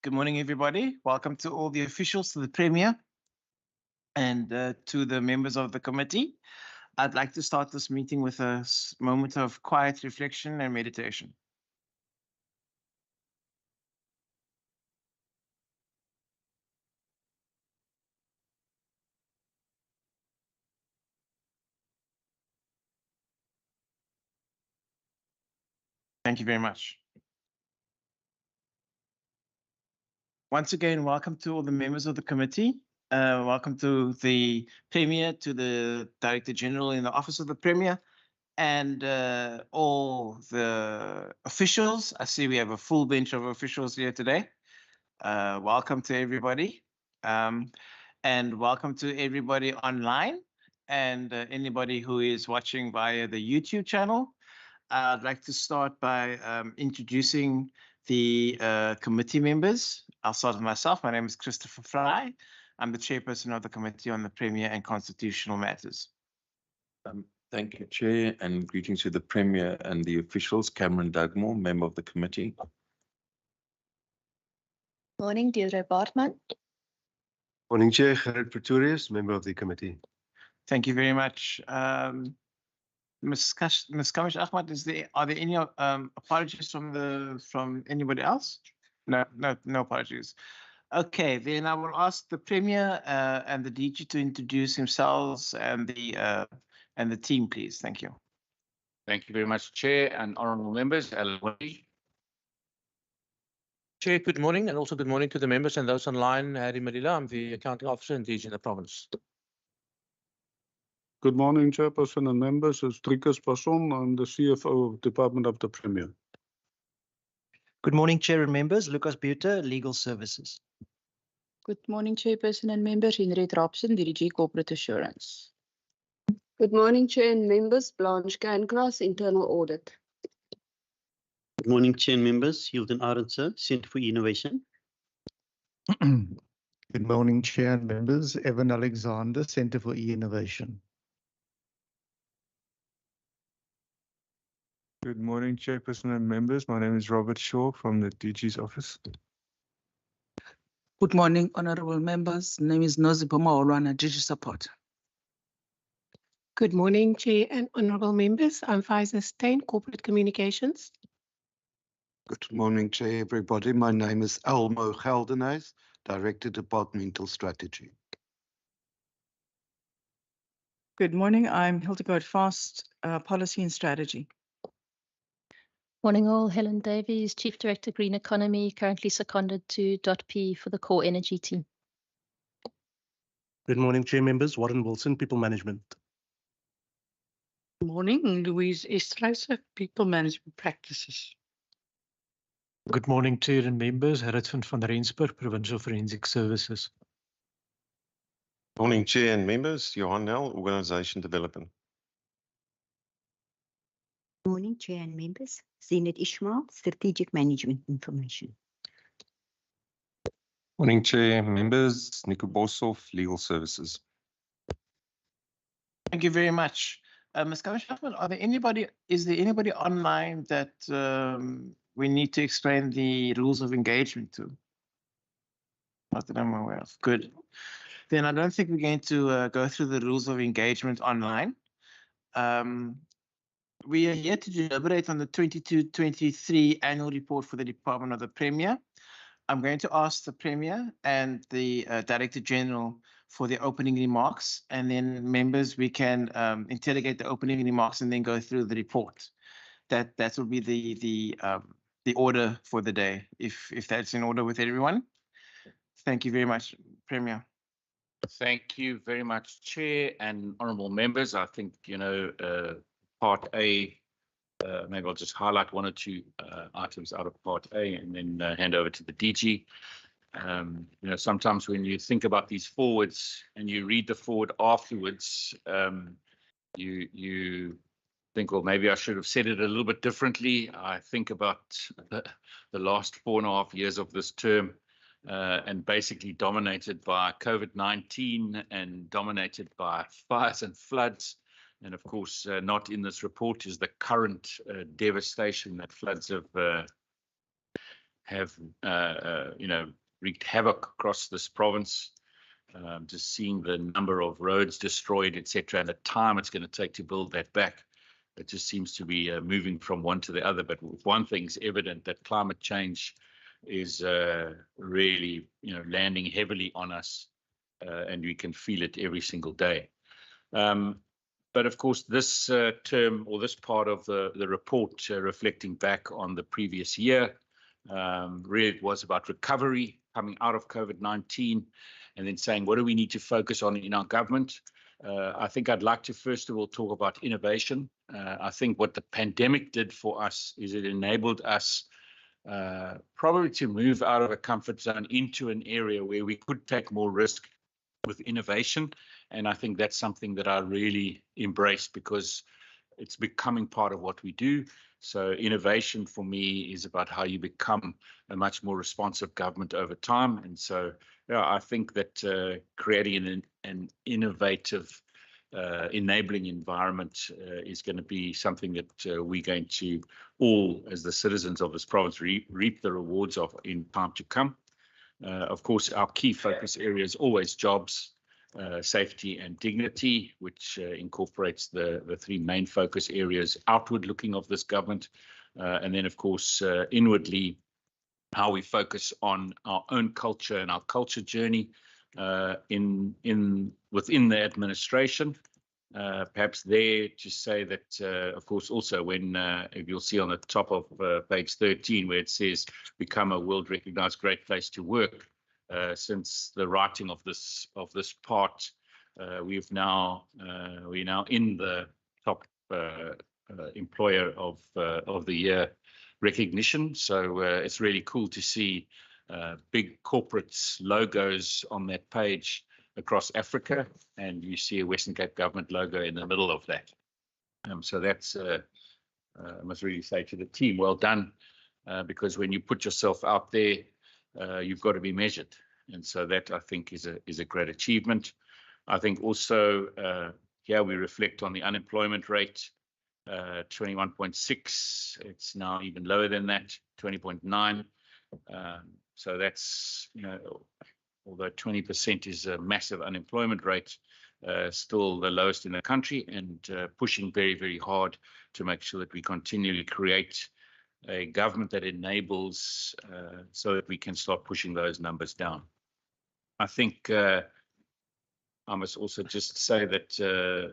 Good morning, everybody. Welcome to all the officials, to the Premier, and to the members of the committee. I'd like to start this meeting with a moment of quiet reflection and meditation. Thank you very much. Once again, welcome to all the members of the committee. Welcome to the Premier, to the Director General in the Office of the Premier, and all the officials. I see we have a full bench of officials here today. Welcome to everybody. And welcome to everybody online and anybody who is watching via the YouTube channel. I'd like to start by introducing the committee members. I'll start with myself. My name is Christopher Fry. I'm the chairperson of the Committee on the Premier and Constitutional Matters. Thank you, Chair, and greetings to the Premier and the officials. Cameron Dugmore, member of the committee. Morning, Deirdre Bartman. Morning, Chair. Gerard Pretorius, member of the committee. Thank you very much. Ms. Kamish Ahmad, are there any apologies from anybody else? No apologies. Okay, then I will ask the Premier and the DG to introduce themselves and the team, please. Thank you. Thank you very much, Chair and honourable members. Chair, good morning, and also good morning to the members and those online. Harry Malila, I'm the accounting officer and DG in the province. Good morning, Chairperson and members. It's Trikus Passon. I'm the CFO of Department of the Premier. Good morning, Chair and members. Lucas Buter, Legal Services. Good morning, Chairperson and members. Henriette Robson, DDG Corporate Assurance. Good morning, Chair and members. Blanche Cancross, Internal Audit. Good morning, Chair and members. Hilton Arendse, Centre for Innovation. Good morning, Chair and members. Evan Alexander, Centre for E-Innovation. Good morning, Chairperson and members. My name is Robert Shaw from the DG's office. Good morning, honorable members. Name is Nozipoma Olwana, DG Support. Good morning, Chair and honorable members. I'm Faisal Stein, Corporate Communications. Good morning, Chair, everybody. My name is Elmo Geldenhuys, Director, Departmental Strategy. Good morning, I'm Hildegard Fast, Policy and Strategy. Morning all, Helen Davies, Chief Director, Green Economy, currently seconded to .P for the core energy team. Good morning, Chair members. Warren Wilson, People Management. Good morning, Louise Estreiser, People Management Practices. Good morning, Chair and members. Gerrit van Rensburg, Provincial Forensic Services. Morning, Chair and members. Johan Nel, Organisation Development. Morning, Chair and members. Zenit Ishmael, Strategic Management Information. Morning, Chair and members. Nico Boshoff, Legal Services. Thank you very much. Ms. Commissioner, is there anybody online that we need to explain the rules of engagement to? Not that I'm aware of. Good. Then I don't think we're going to go through the rules of engagement online. We are here to deliberate on the 22-23 annual report for the Department of the Premier. I'm going to ask the Premier and the Director General for their opening remarks, and then members, we can interrogate the opening remarks and then go through the report. That will be the order for the day, if that's in order with everyone. Thank you very much, Premier. Thank you very much, Chair and honourable members. I think, Part A, maybe I'll just highlight one or two items out of Part A and then hand over to the DG. Sometimes when you think about these forwards and you read the forward afterwards, you think, well, maybe I should have said it a little bit differently. I think about the last 4.5 years of this term and basically dominated by COVID-19 and dominated by fires and floods. And of course, not in this report is the current devastation that floods have wreaked havoc across this province. Just seeing the number of roads destroyed, etc., and the time it's going to take to build that back. It just seems to be moving from one to the other. But one thing's evident, that climate change is really, landing heavily on us, and we can feel it every single day. But of course, this term or this part of the report reflecting back on the previous year, really it was about recovery coming out of COVID-19 and then saying, what do we need to focus on in our government? I think I'd like to first of all talk about innovation. I think what the pandemic did for us is it enabled us probably to move out of a comfort zone into an area where we could take more risk with innovation. And I think that's something that I really embrace because it's becoming part of what we do. So innovation for me is about how you become a much more responsive government over time. And so I think that creating an innovative, enabling environment is going to be something that we're going to all, as the citizens of this province, reap the rewards of in time to come. Of course, our key focus area is always jobs, safety and dignity, which incorporates the three main focus areas outward looking of this government. And then, of course, inwardly, how we focus on our own culture and our culture journey within the administration. Perhaps there to say that, of course, also when if you'll see on the top of page 13 where it says become a world recognized great place to work, since the writing of this part, we're now in the top employer of the year recognition. So it's really cool to see big corporates logos on that page across Africa, and you see a Western Cape government logo in the middle of that. So that's I must really say to the team, well done, because when you put yourself out there, you've got to be measured, and so that I think is a great achievement. I think also here we reflect on the unemployment rate, 21.6. It's now even lower than that, 20.9. So that's, you know, although 20% is a massive unemployment rate, still the lowest in the country, and pushing very, very hard to make sure that we continually create a government that enables so that we can start pushing those numbers down. I think I must also just say that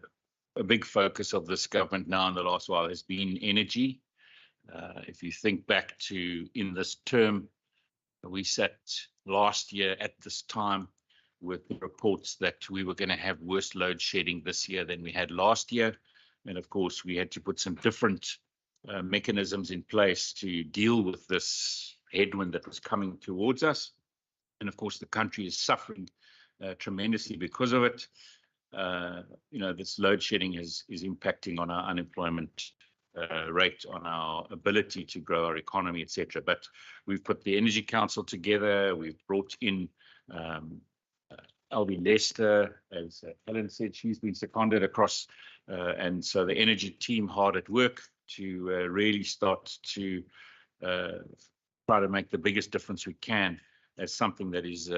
a big focus of this government now in the last while has been energy. If you think back to in this term, we sat last year at this time with reports that we were going to have worse load shedding this year than we had last year. And of course, we had to put some different mechanisms in place to deal with this headwind that was coming towards us. And of course, the country is suffering tremendously because of it. You know, this load shedding is impacting on our unemployment rate, on our ability to grow our economy, etc. But we've put the Energy Council together. We've brought in Albi Lester, as Helen said, she's been seconded across, and so the energy team hard at work to really start to try to make the biggest difference we can as something that is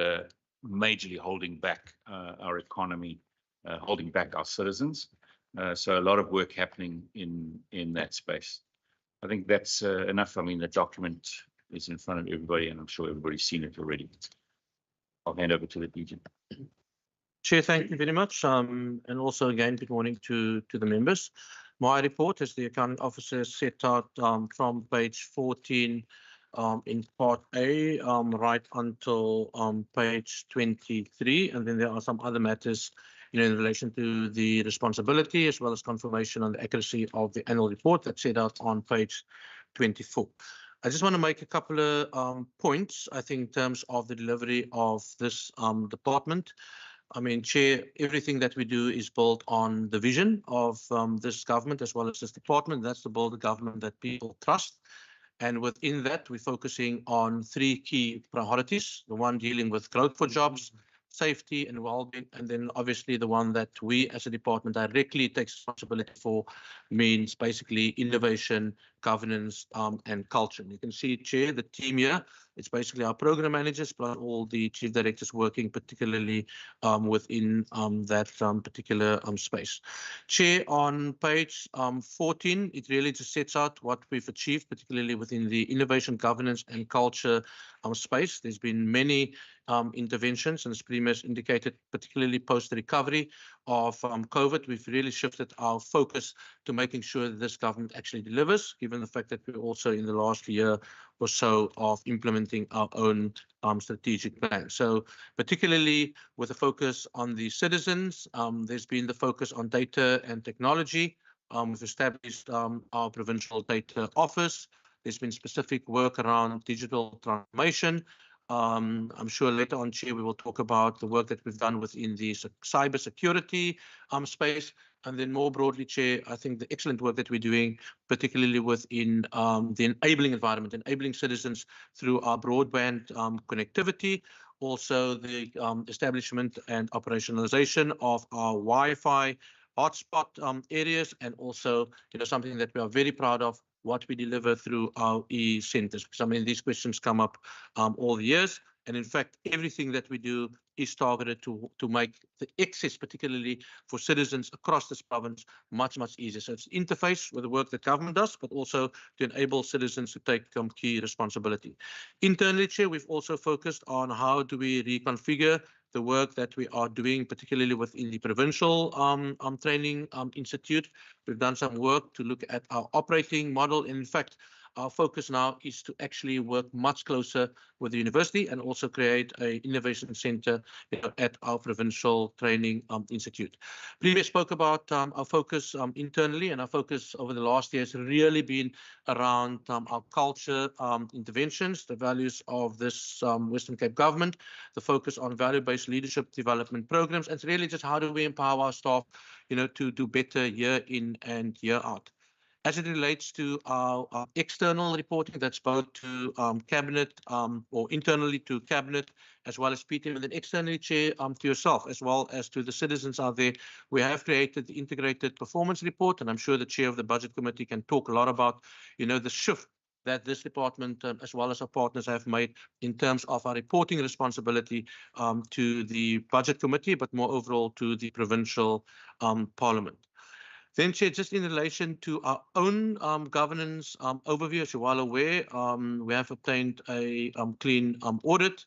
majorly holding back our economy, holding back our citizens. So a lot of work happening in that space. I think that's enough. I mean, the document is in front of everybody, and I'm sure everybody's seen it already. I'll hand over to the DG. Chair, thank you very much. And also again, good morning to the members. My report, as the accounting officer set out from page 14 in part A, right until page 23, and then there are some other matters, you know, in relation to the responsibility as well as confirmation on the accuracy of the annual report that's set out on page 24. I just want to make a couple of points, I think, in terms of the delivery of this department. I mean, Chair, everything that we do is built on the vision of this government as well as this department. That's to build a government that people trust. And within that, we're focusing on three key priorities. The one dealing with growth for jobs, safety and well-being, and then obviously the one that we as a department directly takes responsibility for means basically innovation, governance, and culture. And you can see, Chair, the team here, it's basically our program managers plus all the chief directors working particularly within that particular space. Chair, on page 14, it really just sets out what we've achieved, particularly within the innovation, governance, and culture space. There's been many interventions, and as Primus indicated, particularly post-recovery of COVID, we've really shifted our focus to making sure that this government actually delivers, given the fact that we're also in the last year or so of implementing our own strategic plan. So particularly with a focus on the citizens, there's been the focus on data and technology. We've established our provincial data office. There's been specific work around digital transformation. I'm sure later on, Chair, we will talk about the work that we've done within the cybersecurity space. And then more broadly, Chair, I think the excellent work that we're doing, particularly within the enabling environment, enabling citizens through our broadband connectivity, also the establishment and operationalization of our Wi-Fi hotspot areas, and also, you know, something that we are very proud of, what we deliver through our e-centers. Because I mean, these questions come up all the years. And in fact, everything that we do is targeted to make the access, particularly for citizens across this province, much, much easier. So it's interface with the work that government does, but also to enable citizens to take key responsibility. Internally, Chair, we've also focused on how do we reconfigure the work that we are doing, particularly within the Provincial Training Institute. We've done some work to look at our operating model. And in fact, our focus now is to actually work much closer with the university and also create an innovation center at our provincial training institute. Premier spoke about our focus internally, and our focus over the last year has really been around our culture interventions, the values of this Western Cape government, the focus on value-based leadership development programs, and it's really just how do we empower our staff, to do better year in and year out. As it relates to our external reporting, that's both to Cabinet or internally to Cabinet, as well as PTM, and then externally, Chair, to yourself, as well as to the citizens out there. We have created the integrated performance report, and I'm sure the Chair of the Budget Committee can talk a lot about, the shift that this department, as well as our partners, have made in terms of our reporting responsibility to the Budget Committee, but more overall to the Provincial Parliament. Then, Chair, just in relation to our own governance overview, as you're well aware, we have obtained a clean audit.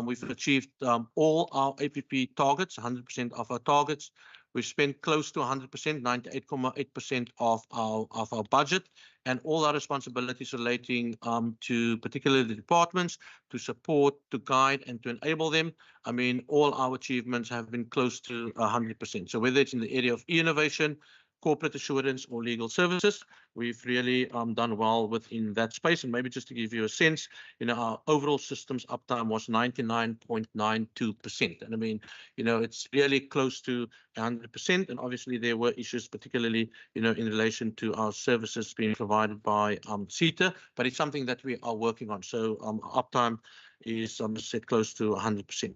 We've achieved all our APP targets, 100% of our targets. We've spent close to 100%, 98.8% of our budget, and all our responsibilities relating to particularly the departments, to support, to guide, and to enable them. I mean, all our achievements have been close to 100%. So whether it's in the area of innovation, corporate assurance, or legal services, we've really done well within that space. And maybe just to give you a sense, our overall systems uptime was 99.92%. And I mean, it's really close to 100%. And obviously there were issues, particularly, in relation to our services being provided by CETA, but it's something that we are working on. So uptime is set close to 100%.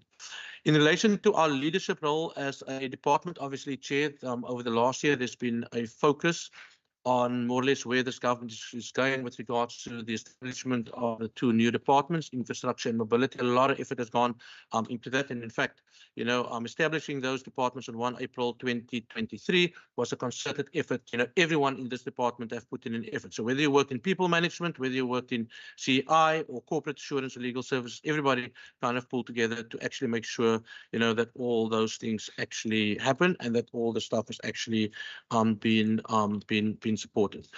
In relation to our leadership role as a department, obviously, Chair, over the last year, there's been a focus on more or less where this government is going with regards to the establishment of the two new departments, infrastructure and mobility. A lot of effort has gone into that. And in fact, establishing those departments on 1 April 2023 was a concerted effort. Everyone in this department have put in an effort. So whether you work in people management, whether you work in CI or corporate assurance or legal services, everybody kind of pulled together to actually make sure, that all those things actually happen and that all the stuff is actually been supported.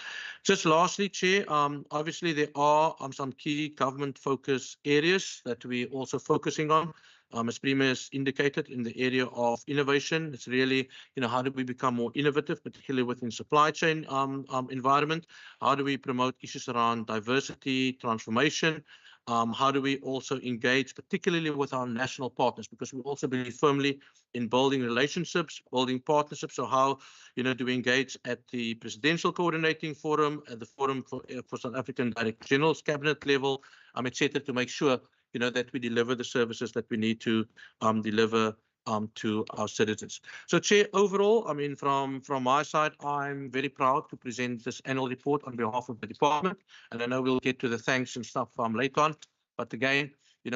Just lastly, Chair, obviously there are some key government focus areas that we're also focusing on. As Premier has indicated, in the area of innovation, it's really, how do we become more innovative, particularly within supply chain environment? How do we promote issues around diversity, transformation? How do we also engage, particularly with our national partners? Because we also believe firmly in building relationships, building partnerships. So how, do we engage at the Presidential Coordinating Forum, at the Forum for South African Director General's Cabinet level, etc., to make sure, that we deliver the services that we need to deliver to our citizens. So, Chair, overall, I mean, from my side, I'm very proud to present this annual report on behalf of the department. And I know we'll get to the thanks and stuff later on. But again,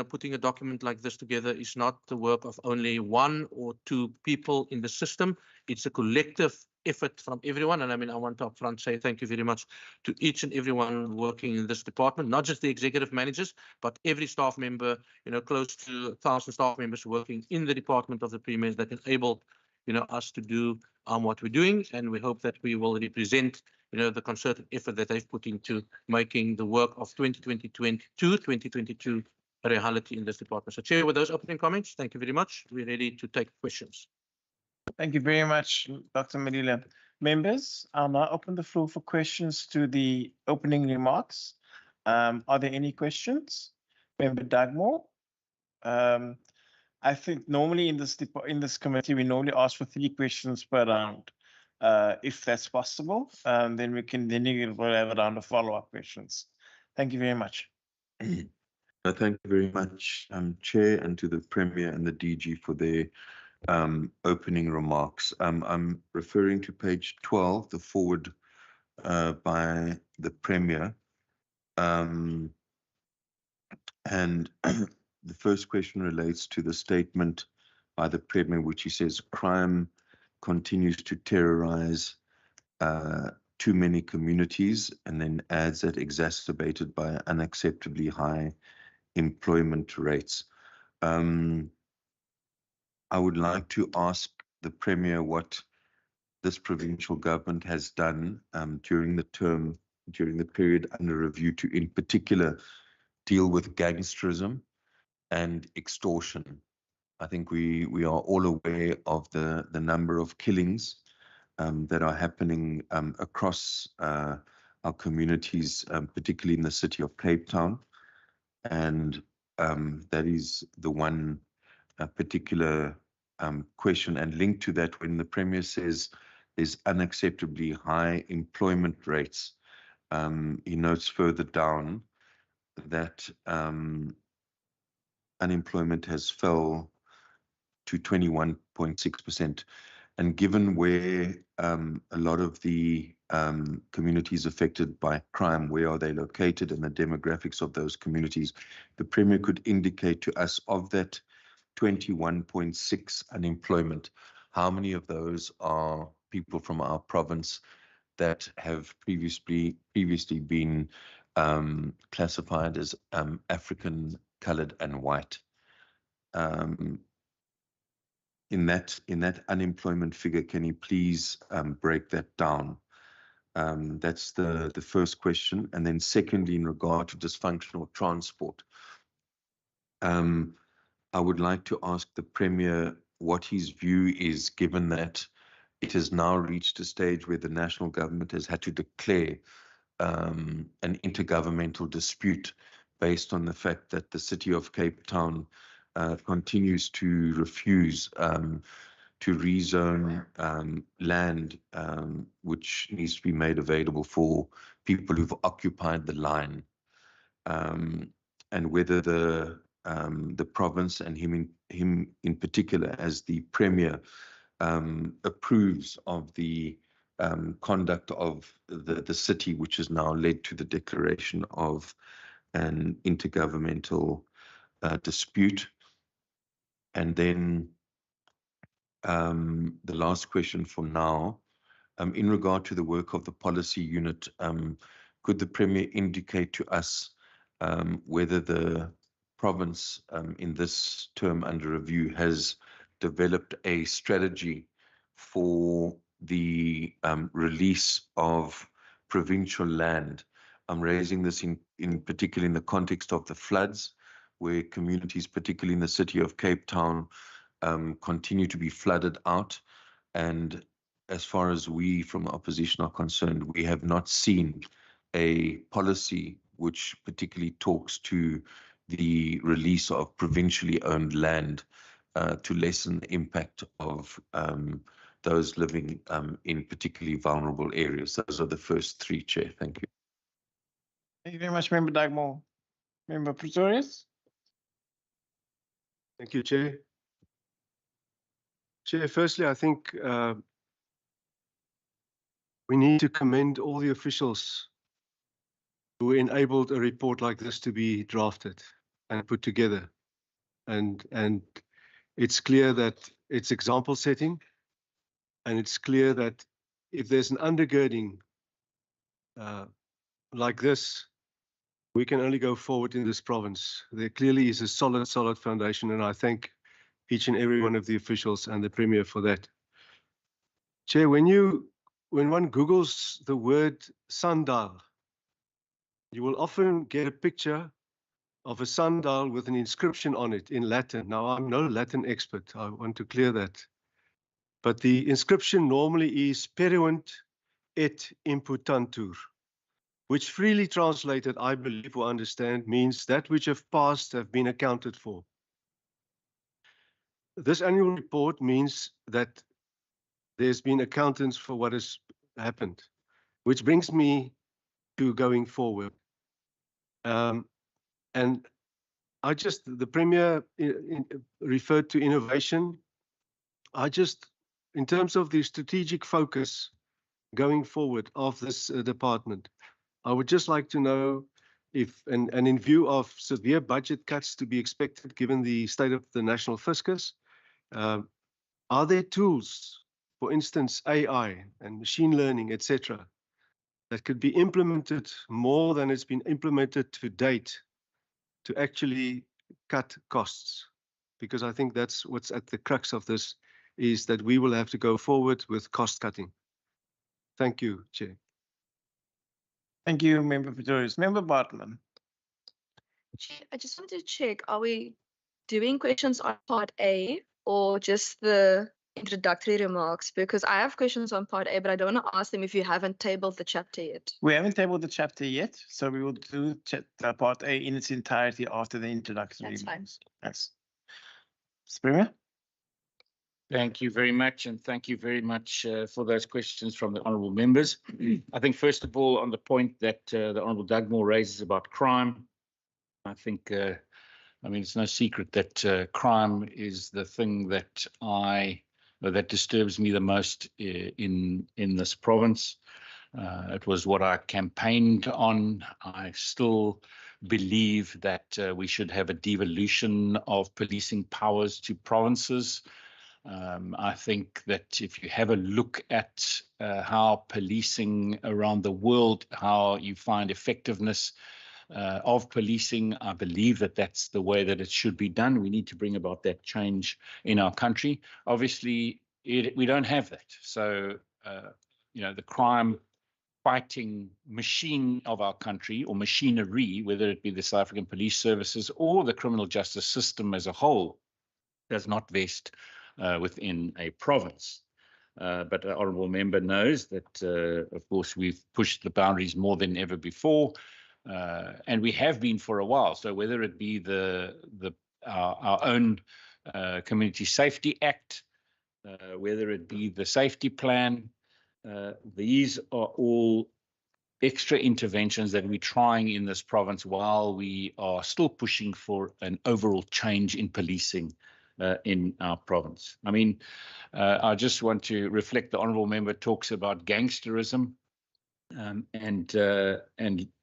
putting a document like this together is not the work of only one or two people in the system. It's a collective effort from everyone. And I mean, I want to upfront say thank you very much to each and everyone working in this department, not just the executive managers, but every staff member, close to 1,000 staff members working in the department of the Premier that enable, us to do what we're doing. And we hope that we will represent, the concerted effort that they've put into making the work of 2022 a reality in this department. So, Chair, with those opening comments, thank you very much. We're ready to take questions. Thank you very much, Dr. Medila. Members, I'll now open the floor for questions to the opening remarks. Are there any questions? Member Dugmore? I think normally in this committee, we normally ask for 3 questions per round. If that's possible, then we'll have a round of follow-up questions. Thank you very much. Thank you very much, Chair, and to the Premier and the DG for their opening remarks. I'm referring to page 12, the forward by the Premier. And the first question relates to the statement by the Premier, which he says, crime continues to terrorize too many communities, and then adds that exacerbated by unacceptably high employment rates. I would like to ask the Premier what this provincial government has done during the term during the period under review to, in particular, deal with gangsterism and extortion. I think we are all aware of the number of killings that are happening across our communities, particularly in the city of Cape Town. And that is the one particular question. And linked to that, when the Premier says there's unacceptably high employment rates, he notes further down that unemployment has fell to 21.6%. And given where a lot of the communities affected by crime, where are they located and the demographics of those communities, the Premier could indicate to us of that 21.6 unemployment, how many of those are people from our province that have previously been classified as African, colored, and white. In that unemployment figure, can you please break that down? That's the first question. And then secondly, in regard to dysfunctional transport, I would like to ask the Premier what his view is, given that it has now reached a stage where the national government has had to declare an intergovernmental dispute based on the fact that the city of Cape Town continues to refuse to rezone land which needs to be made available for people who've occupied the line, and whether the province and him in particular as the Premier approves of the conduct of the city, which has now led to the declaration of an intergovernmental dispute. And then the last question for now, in regard to the work of the policy unit, could the Premier indicate to us whether the province in this term under review has developed a strategy for the release of provincial land? I'm raising this in particular in the context of the floods, where communities, particularly in the city of Cape Town, continue to be flooded out. And as far as we from the opposition are concerned, we have not seen a policy which particularly talks to the release of provincially owned land to lessen the impact of those living in particularly vulnerable areas. Those are the first three, Chair. Thank you. Thank you very much, Member Dagmore. Member Pretorius? Thank you, Chair. Chair, firstly, I think we need to commend all the officials who enabled a report like this to be drafted and put together. And it's clear that it's example setting, and it's clear that if there's an undergirding like this, we can only go forward in this province. There clearly is a solid foundation, and I thank each and every one of the officials and the Premier for that. Chair, when one Googles the word sundial, you will often get a picture of a sundial with an inscription on it in Latin. Now, I'm no Latin expert. I want to clear that. But the inscription normally is peruant et imputantur, which freely translated, I believe or understand, means that which have passed have been accounted for. This annual report means that there's been accountants for what has happened, which brings me to going forward. And the Premier referred to innovation. In terms of the strategic focus going forward of this department, I would just like to know if, and in view of severe budget cuts to be expected given the state of the national fiscus, are there tools, for instance, AI and machine learning, etc., that could be implemented more than it's been implemented to date to actually cut costs? Because I think that's what's at the crux of this, is that we will have to go forward with cost cutting. Thank you, Chair. Thank you, Member Pretorius. Member Bartman. Chair, I just wanted to check, are we doing questions on part A or just the introductory remarks? Because I have questions on part A, but I don't want to ask them if you haven't tabled the chapter yet. We haven't tabled the chapter yet, so we will do part A in its entirety after the introductory. That's fine. remarks. Yes. Mr. Premier? Thank you very much, and thank you very much for those questions from the honourable members. I think, first of all, on the point that the Honourable Dugmore raises about crime, I think, I mean, it's no secret that crime is the thing that that disturbs me the most in this province. It was what I campaigned on. I still believe that we should have a devolution of policing powers to provinces. I think that if you have a look at how policing around the world, how you find effectiveness of policing, I believe that that's the way that it should be done. We need to bring about that change in our country. Obviously, we don't have that. So, you know, the crime fighting machine of our country, or machinery, whether it be the South African Police Services or the criminal justice system as a whole, does not vest within a province. But the honourable member knows that, of course, we've pushed the boundaries more than ever before, and we have been for a while. So whether it be our own Community Safety Act, whether it be the safety plan, these are all extra interventions that we're trying in this province while we are still pushing for an overall change in policing in our province. I mean, I just want to reflect, the honourable member talks about gangsterism, and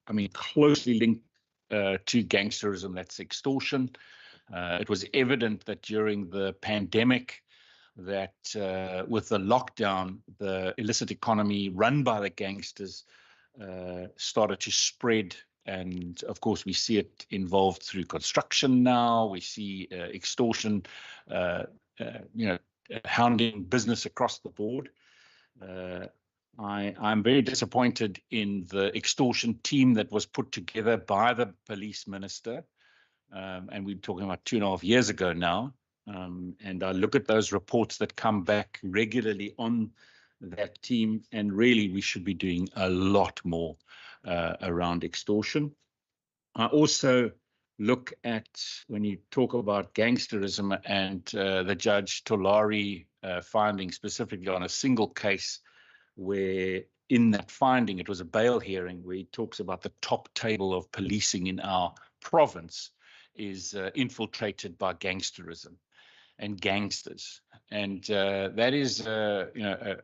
I mean, closely linked to gangsterism, that's extortion. It was evident that during the pandemic, that with the lockdown, the illicit economy run by the gangsters started to spread. And of course, we see it involved through construction now. We see extortion, you know, hounding business across the board. I'm very disappointed in the extortion team that was put together by the police minister. And we're talking about 2.5 years ago now. And I look at those reports that come back regularly on that team, and really we should be doing a lot more around extortion. I also look at, when you talk about gangsterism and the Judge Tolari finding specifically on a single case, where in that finding, it was a bail hearing where he talks about the top table of policing in our province is infiltrated by gangsterism and gangsters. And that is, you know,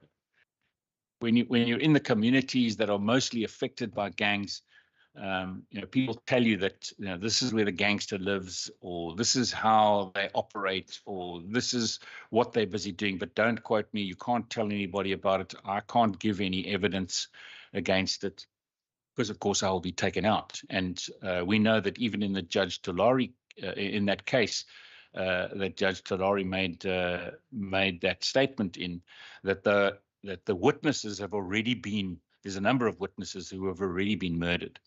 when you're in the communities that are mostly affected by gangs, you know, people tell you that, you know, this is where the gangster lives, or this is how they operate, or this is what they're busy doing. But don't quote me. You can't tell anybody about it. I can't give any evidence against it, because of course I will be taken out. And we know that even in the Judge Tolari, in that case, that Judge Tolari made that statement in, that the witnesses have already been, there's a number of witnesses who have already been murdered.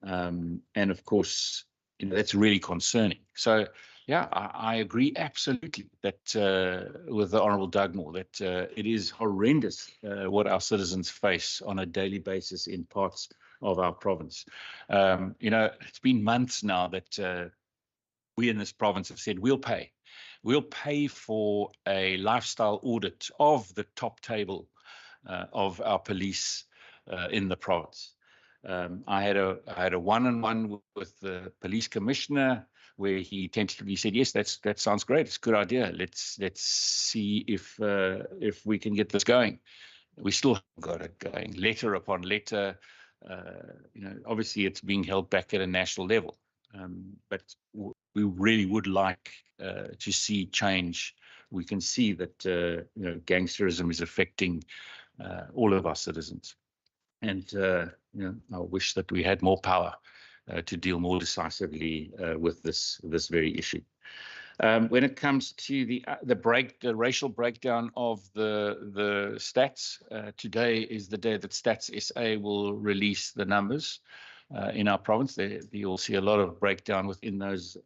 And of course, you know, that's really concerning. So yeah, I agree absolutely that with the Honourable Dugmore, that it is horrendous what our citizens face on a daily basis in parts of our province. You know, it's been months now that we in this province have said we'll pay for a lifestyle audit of the top table of our police in the province. I had a one-on-one with the police commissioner, where he tentatively said, yes, that sounds great, it's a good idea, let's see if we can get this going. We still haven't got it going, letter upon letter. You know, obviously it's being held back at a national level, but we really would like to see change. We can see that you know, gangsterism is affecting all of our citizens, and you know, I wish that we had more power to deal more decisively with this very issue. When it comes to the racial breakdown of the stats, today is the day that Stats SA will release the numbers in our province. You'll see a lot of breakdown within those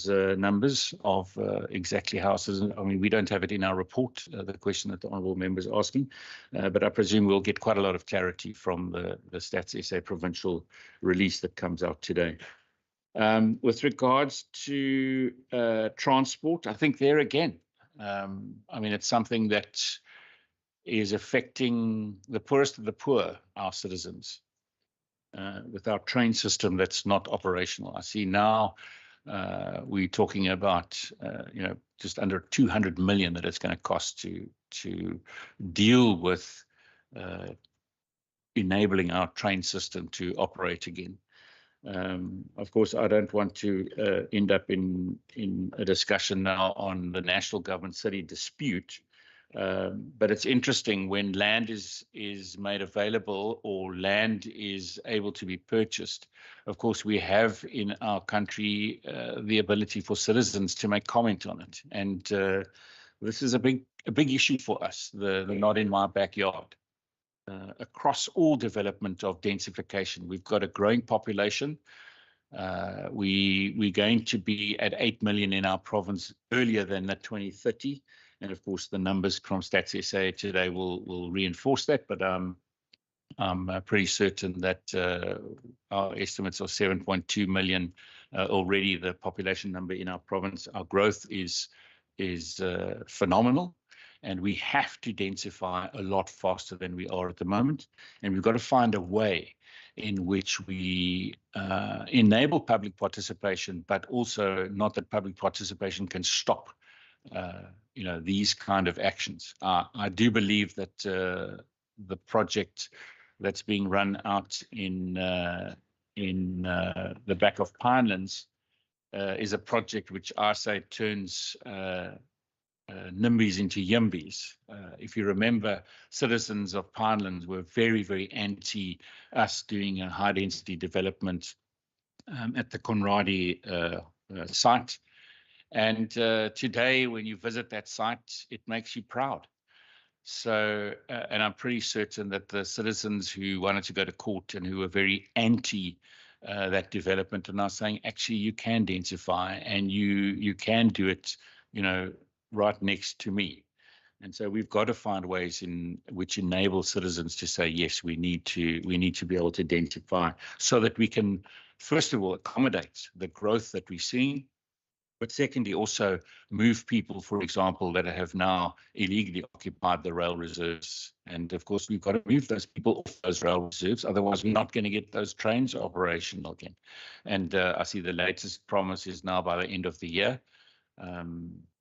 numbers of exactly how citizens. I mean, we don't have it in our report. The question that the honourable member is asking, but I presume we'll get quite a lot of clarity from the Stats SA provincial release that comes out today. With regards to transport, I think there again, I mean, it's something that is affecting the poorest of the poor, our citizens, with our train system that's not operational. I see now we're talking about, just under 200 million that it's going to cost to deal with enabling our train system to operate again. Of course, I don't want to end up in a discussion now on the national government city dispute, but it's interesting when land is made available or land is able to be purchased. Of course, we have in our country the ability for citizens to make comment on it, and this is a big issue for us. The not in my backyard. Across all development of densification, we've got a growing population. We're going to be at 8 million in our province earlier than the 2030, and of course the numbers from Stats SA today will reinforce that. But I'm pretty certain that our estimates are 7.2 million already. The population number in our province, our growth is phenomenal. And we have to densify a lot faster than we are at the moment. And we've got to find a way in which we enable public participation, but also not that public participation can stop, these kind of actions. I do believe that the project that's being run out in the back of Pinelands is a project which I say turns NIMBYs into YIMBYs. If you remember, citizens of Pinelands were very, very anti us doing a high density development at the Conradi site. And today, when you visit that site, it makes you proud. So, and I'm pretty certain that the citizens who wanted to go to court and who were very anti that development are now saying, actually, you can densify and you can do it, right next to me. And so we've got to find ways in which enable citizens to say, yes, we need to be able to identify so that we can, first of all, accommodate the growth that we're seeing, but secondly, also move people, for example, that have now illegally occupied the rail reserves. And of course, we've got to move those people off those rail reserves. Otherwise, we're not going to get those trains operational again. And I see the latest promise is now by the end of the year.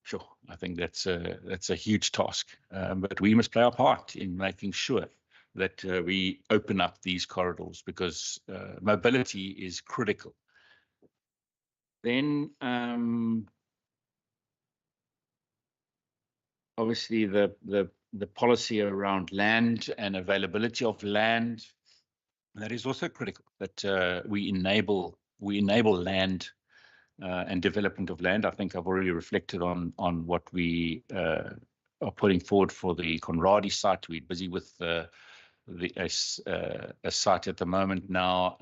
Sure, I think that's a huge task, but we must play our part in making sure that we open up these corridors because mobility is critical. Then, obviously, the policy around land and availability of land, that is also critical. That we enable land. And development of land. I think I've already reflected on what we are putting forward for the Conradi site. We're busy with a site at the moment now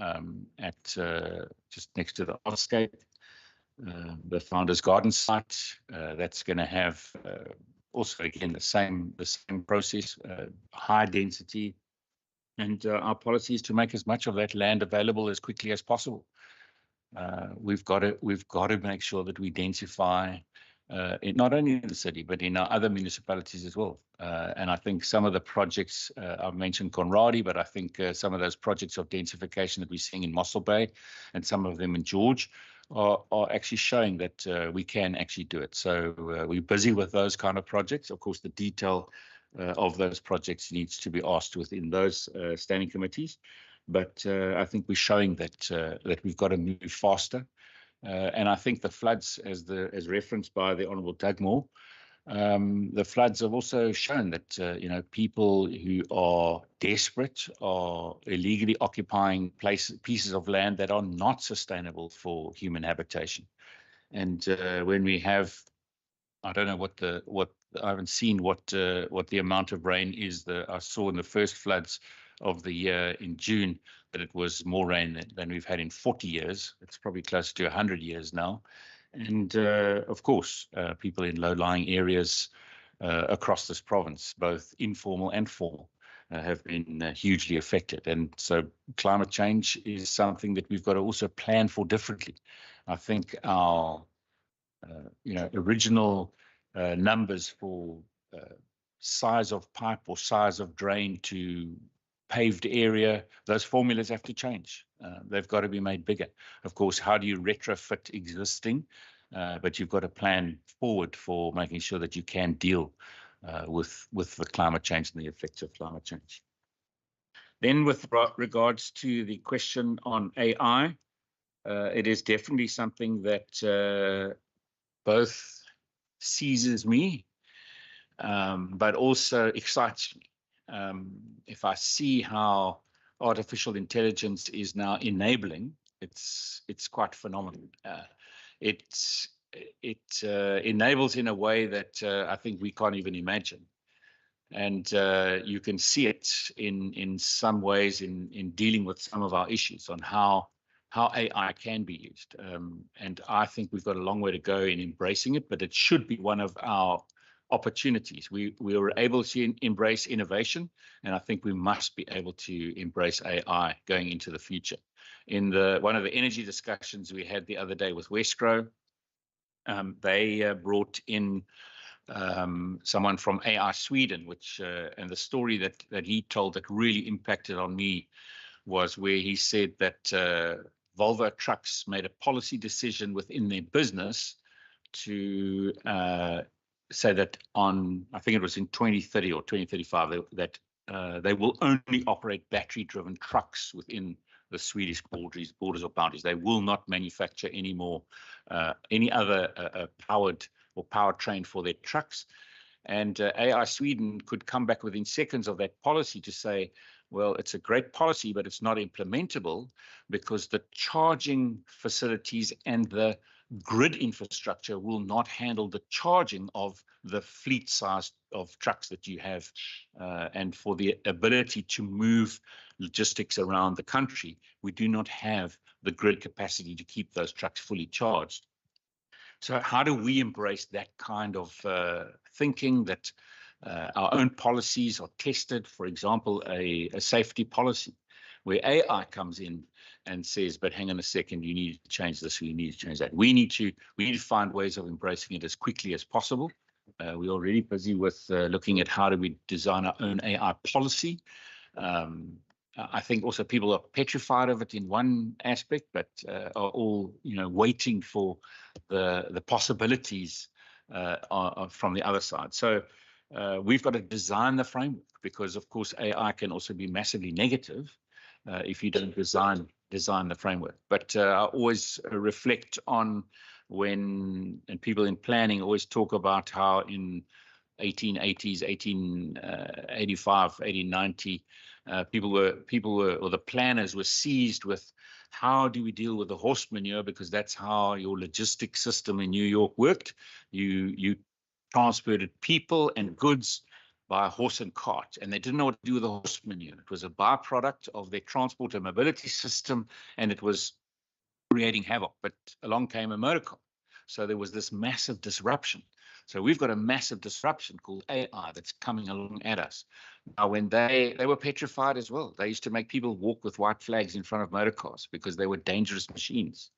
at just next to the Artscape, the Founders Garden site. That's going to have also again the same process, high density, and our policy is to make as much of that land available as quickly as possible. We've got to make sure that we densify not only in the city but in our other municipalities as well. And I think some of the projects I've mentioned Conradi, but I think some of those projects of densification that we're seeing in Mossel Bay and some of them in George are actually showing that we can actually do it. So we're busy with those kind of projects. Of course, the detail of those projects needs to be asked within those standing committees. But I think we're showing that we've got to move faster, and I think the floods, as referenced by the Honourable Doug Moore, the floods have also shown that people who are desperate are illegally occupying pieces of land that are not sustainable for human habitation, And when we have, I don't know what I haven't seen what the amount of rain is. I saw in the first floods of the year in June that it was more rain than we've had in 40 years. It's probably close to 100 years now. And of course, people in low-lying areas across this province, both informal and formal, have been hugely affected. And so climate change is something that we've got to also plan for differently. I think our original numbers for size of pipe or size of drain to paved area, those formulas have to change. They've got to be made bigger. Of course, how do you retrofit existing? But you've got to plan forward for making sure that you can deal with the climate change and the effects of climate change. Then with regards to the question on AI, it is definitely something that both seizes me, but also excites me. If I see how artificial intelligence is now enabling, it's quite phenomenal. It enables in a way that I think we can't even imagine. And you can see it in some ways in dealing with some of our issues on how AI can be used. And I think we've got a long way to go in embracing it, but it should be one of our opportunities. We were able to embrace innovation, and I think we must be able to embrace AI going into the future. In one of the energy discussions we had the other day with Wesgro, they brought in someone from AI Sweden, which and the story that he told that really impacted on me was where he said that Volvo Trucks made a policy decision within their business to say that I think it was in 2030 or 2035, that they will only operate battery-driven trucks within the Swedish borders or boundaries. They will not manufacture any other powered or powertrain for their trucks. And AI Sweden could come back within seconds of that policy to say, well, it's a great policy, but it's not implementable because the charging facilities and the grid infrastructure will not handle the charging of the fleet size of trucks that you have. And for the ability to move logistics around the country, we do not have the grid capacity to keep those trucks fully charged. So how do we embrace that kind of thinking, that our own policies are tested? For example, a safety policy where AI comes in and says, but hang on a second, you need to change this, you need to change that. We need to find ways of embracing it as quickly as possible. We're already busy with looking at how do we design our own AI policy. I think also people are petrified of it in one aspect, but are all waiting for the possibilities from the other side. So we've got to design the framework, because of course AI can also be massively negative if you don't design the framework. But I always reflect on and people in planning always talk about how in 1880s, 1885, 1890, people were, or the planners were seized with how do we deal with the horse manure, because that's how your logistic system in New York worked. You transported people and goods by horse and cart, and they didn't know what to do with the horse manure. It was a byproduct of their transport and mobility system, and it was creating havoc. But along came a motor car. So there was this massive disruption. So we've got a massive disruption called AI that's coming along at us. Now, when they were petrified as well. They used to make people walk with white flags in front of motor cars because they were dangerous machines.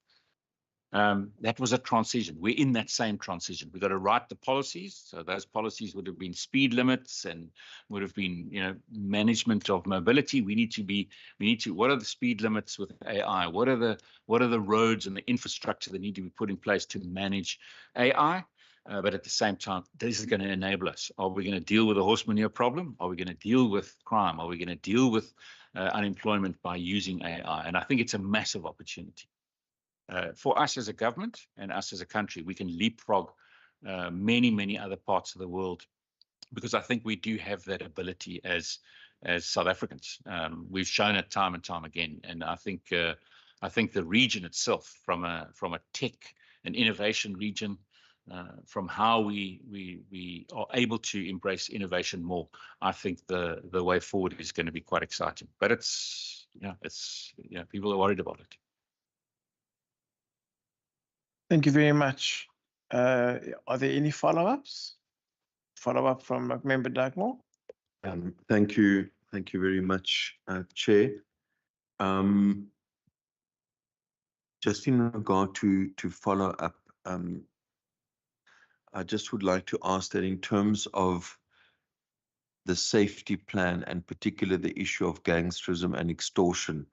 That was a transition. We're in that same transition. We've got to write the policies. So those policies would have been speed limits and would have been, management of mobility. We need to, what are the speed limits with AI? What are the roads and the infrastructure that need to be put in place to manage AI? But at the same time, this is going to enable us. Are we going to deal with the horse manure problem? Are we going to deal with crime? Are we going to deal with unemployment by using AI? And I think it's a massive opportunity. For us as a government and us as a country, we can leapfrog many, many other parts of the world, because I think we do have that ability as South Africans. We've shown it time and time again, and I think the region itself, from a tech an innovation region, from how we are able to embrace innovation more. I think the way forward is going to be quite exciting. But it's people are worried about it. Thank you very much. Are there any follow-ups? Follow-up from Member Dugmore? Thank you very much, Chair. Just in regard to follow up, I just would like to ask that in terms of the safety plan, and particularly the issue of gangsterism and extortion,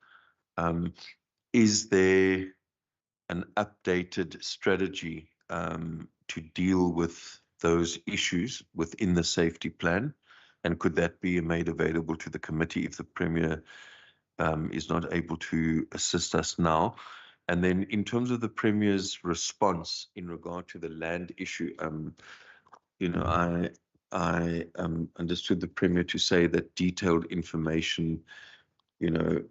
is there an updated strategy to deal with those issues within the safety plan? And could that be made available to the committee if the Premier is not able to assist us now? And then in terms of the Premier's response in regard to the land issue, I understood the Premier to say that detailed information,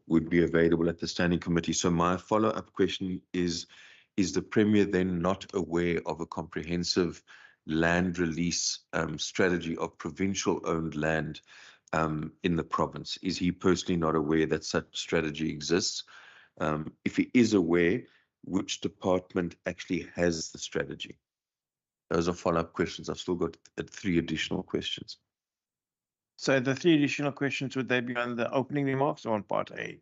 would be available at the Standing Committee. So my follow-up question is the Premier then not aware of a comprehensive land release strategy of provincial-owned land in the province? Is he personally not aware that such strategy exists? If he is aware, which department actually has the strategy? Those are follow-up questions. I've still got 3 additional questions. So the 3 additional questions, would they be on the opening remarks or on part A?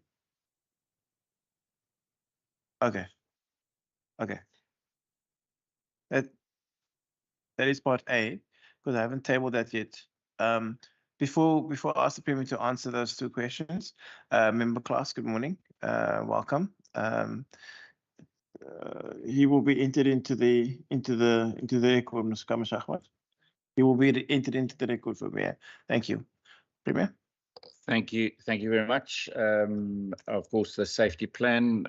Okay. That is part A, because I haven't tabled that yet. Before I ask the Premier to answer those 2 questions, Member Klaas, good morning. Welcome. He will be entered into the record, Mr. Kamashachmat. He will be entered into the record for Mayor. Thank you. Premier? Thank you very much. Of course, the safety plan,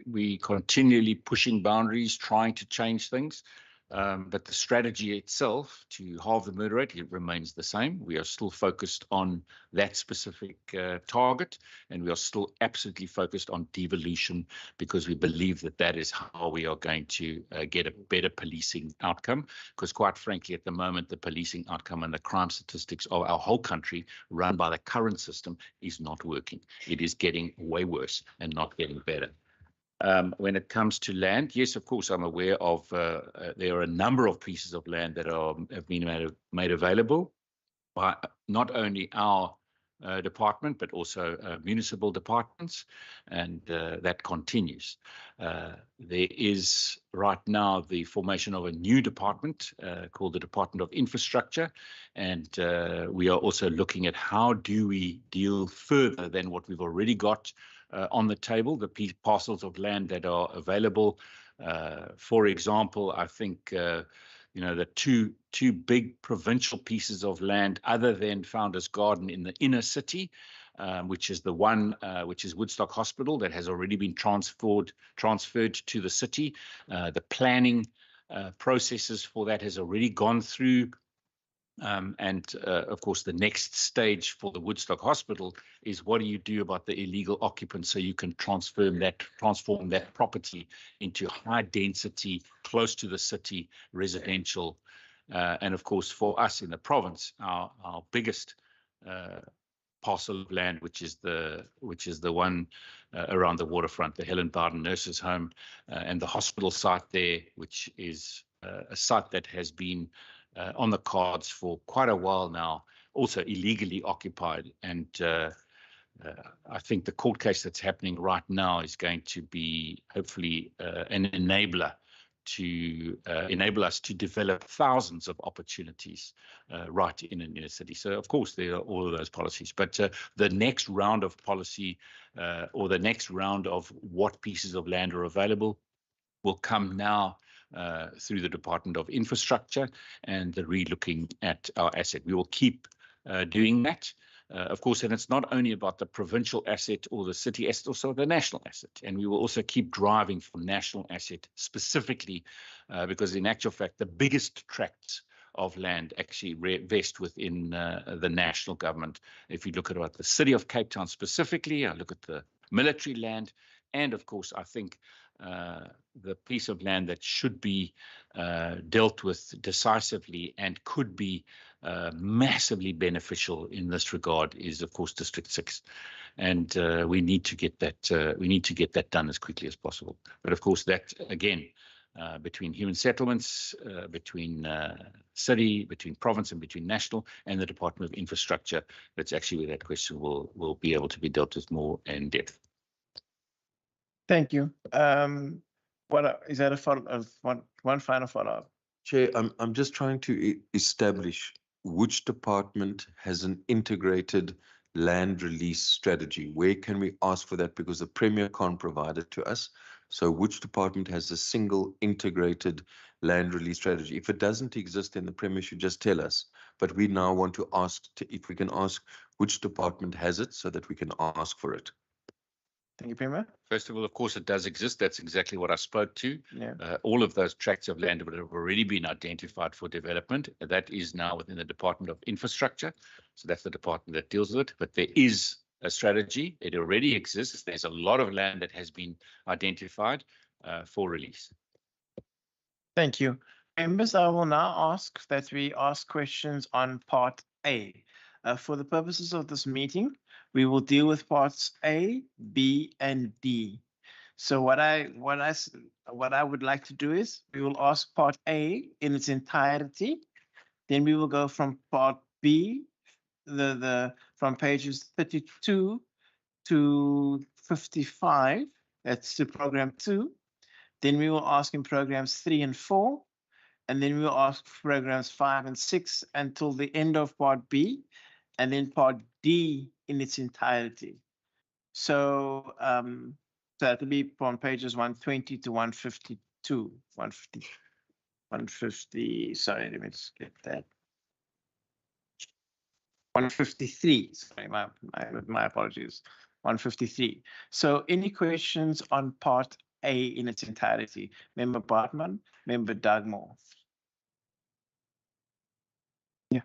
we continually pushing boundaries, trying to change things. But the strategy itself to halve the murder rate, it remains the same. We are still focused on that specific target, and we are still absolutely focused on devolution, because we believe that that is how we are going to get a better policing outcome. Because quite frankly, at the moment, the policing outcome and the crime statistics of our whole country run by the current system is not working. It is getting way worse and not getting better. When it comes to land, yes, of course, I'm aware of there are a number of pieces of land that have been made available by not only our department, but also municipal departments, and that continues. There is right now the formation of a new department called the Department of Infrastructure, and we are also looking at how do we deal further than what we've already got on the table, the parcels of land that are available. For example, I think the two big provincial pieces of land other than Founders Garden in the inner city, which is the one which is Woodstock Hospital, that has already been transferred to the city. The planning processes for that has already gone through. Of course, the next stage for the Woodstock Hospital is what do you do about the illegal occupants so you can transform that property into high density, close to the city, residential. And of course, for us in the province, our biggest parcel of land, which is the one around the waterfront, the Helen Barden Nurses Home, and the hospital site there, which is a site that has been on the cards for quite a while now, also illegally occupied. And I think the court case that's happening right now is going to be hopefully an enabler to enable us to develop thousands of opportunities right in an inner city. So of course there are all of those policies, but the next round of policy or the next round of what pieces of land are available will come now through the Department of Infrastructure and the re-looking at our asset. We will keep doing that. Of course, and it's not only about the provincial asset or the city asset, also the national asset. And we will also keep driving for national asset specifically because in actual fact, the biggest tracts of land actually vest within the national government. If you look at the city of Cape Town specifically, I look at the military land, and of course, I think the piece of land that should be dealt with decisively and could be massively beneficial in this regard is, of course, District 6. And we need to get that done as quickly as possible. But of course, that again, between human settlements, between city, between province, and between national, and the Department of Infrastructure, that's actually where that question will be able to be dealt with more in depth. Thank you. Is that a follow? One final follow-up. Chair, I'm just trying to establish which department has an integrated land release strategy. Where can we ask for that? Because the Premier can't provide it to us. So which department has a single integrated land release strategy? If it doesn't exist, then the Premier should just tell us. But we now want to ask if we can ask which department has it so that we can ask for it. Thank you, Premier. First of all, of course, it does exist. That's exactly what I spoke to. Yeah. All of those tracts of land that have already been identified for development, that is now within the Department of Infrastructure. So that's the department that deals with it. But there is a strategy. It already exists. There's a lot of land that has been identified for release. Thank you. Members, I will now ask that we ask questions on Part A. For the purposes of this meeting, we will deal with parts A, B, and D. So what I would like to do is we will ask Part A in its entirety. Then we will go from Part B, from pages 32 to 55. That's to Program 2. Then we will ask in Programs 3 and 4. And then we will ask Programs 5 and 6 until the end of Part B. And then Part D in its entirety. So that will be from pages 120 to 152. 150, sorry, let me just get that. 153, sorry, my apologies. 153. So any questions on Part A in its entirety? Member Bartman, Member Dugmore. Yeah.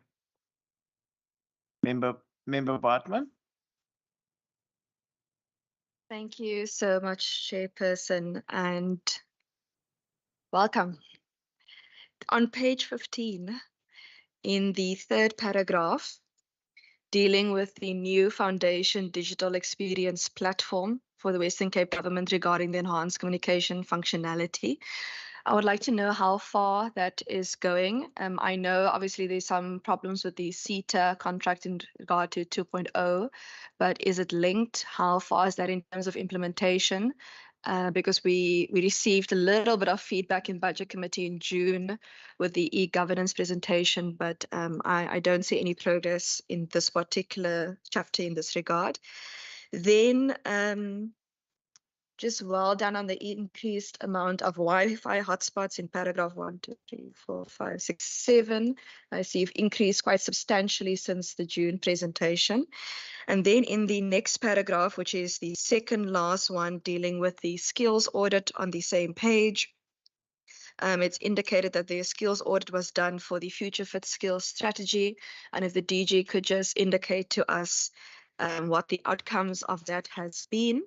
Member Bartman. Thank you so much, Chairperson, and welcome. On page 15, in the third paragraph, dealing with the new Foundation Digital Experience Platform for the Western Cape Government regarding the enhanced communication functionality, I would like to know how far that is going. I know obviously there's some problems with the CETA contract in regard to 2.0, but is it linked? How far is that in terms of implementation? Because we received a little bit of feedback in Budget Committee in June with the e-governance presentation, but I don't see any progress in this particular chapter in this regard. Then just well done on the increased amount of Wi-Fi hotspots in paragraph 1, 2, 3, 4, 5, 6, 7. I see you've increased quite substantially since the June presentation. And then in the next paragraph, which is the second last one, dealing with the skills audit on the same page, it's indicated that the skills audit was done for the Future Fit Skills strategy. And if the DG could just indicate to us what the outcomes of that has been.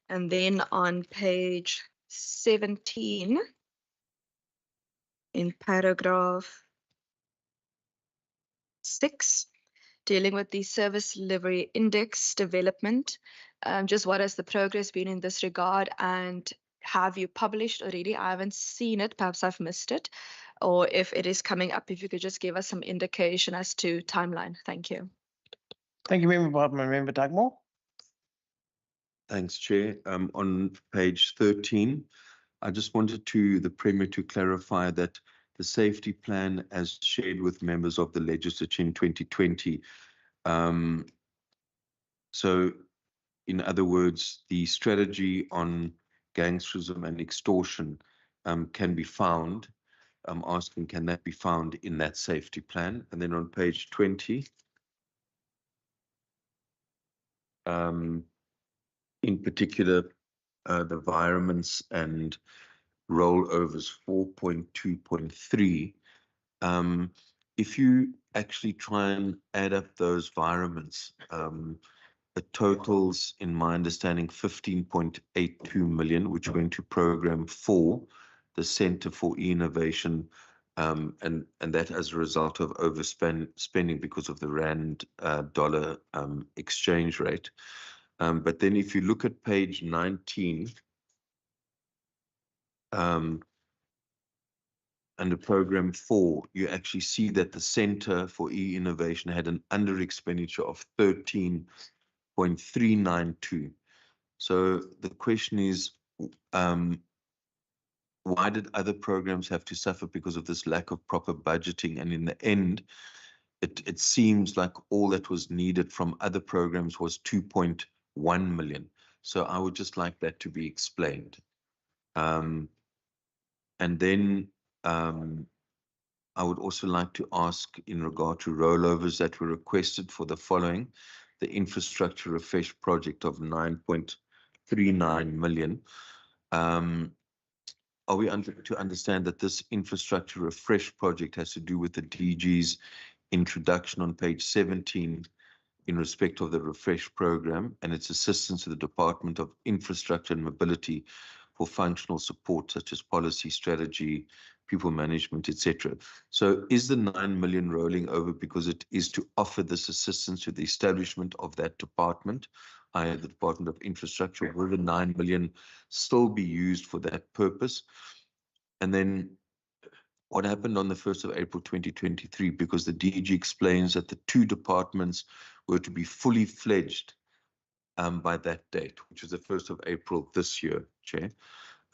And then on page 17, in paragraph 6, dealing with the service delivery index development, just what has the progress been in this regard, and have you published already? I haven't seen it, perhaps I've missed it, or if it is coming up, if you could just give us some indication as to timeline. Thank you. Thank you, Member Bartman. Member Dugmore. Thanks, Chair. On page 13, I just wanted the Premier to clarify that the safety plan as shared with members of the legislature in 2020. So in other words, the strategy on gangsterism and extortion can be found. I'm asking, can that be found in that safety plan? And then on page 20, in particular, the environments and rollovers 4.2.3. If you actually try and add up those environments, it totals, in my understanding, 15.82 million, which went to program 4, the Center for Innovation, and that as a result of spending because of the rand dollar exchange rate. But then if you look at page 19, under program 4, you actually see that the Center for E-Innovation had an under expenditure of 13.392. So the question is, why did other programs have to suffer because of this lack of proper budgeting? And in the end, it seems like all that was needed from other programs was 2.1 million. So I would just like that to be explained. And then I would also like to ask in regard to rollovers that were requested for the following: the infrastructure refresh project of 9.39 million. Are we to understand that this infrastructure refresh project has to do with the DG's introduction on page 17 in respect of the refresh program and its assistance to the Department of Infrastructure and Mobility for functional support such as policy, strategy, people management, etc. So is the 9 million rolling over because it is to offer this assistance to the establishment of that department, i.e. the Department of Infrastructure? Will the 9 million still be used for that purpose? And then what happened on the 1st of April 2023, because the DG explains that the 2 departments were to be fully fledged by that date, which was the 1st of April this year, Chair.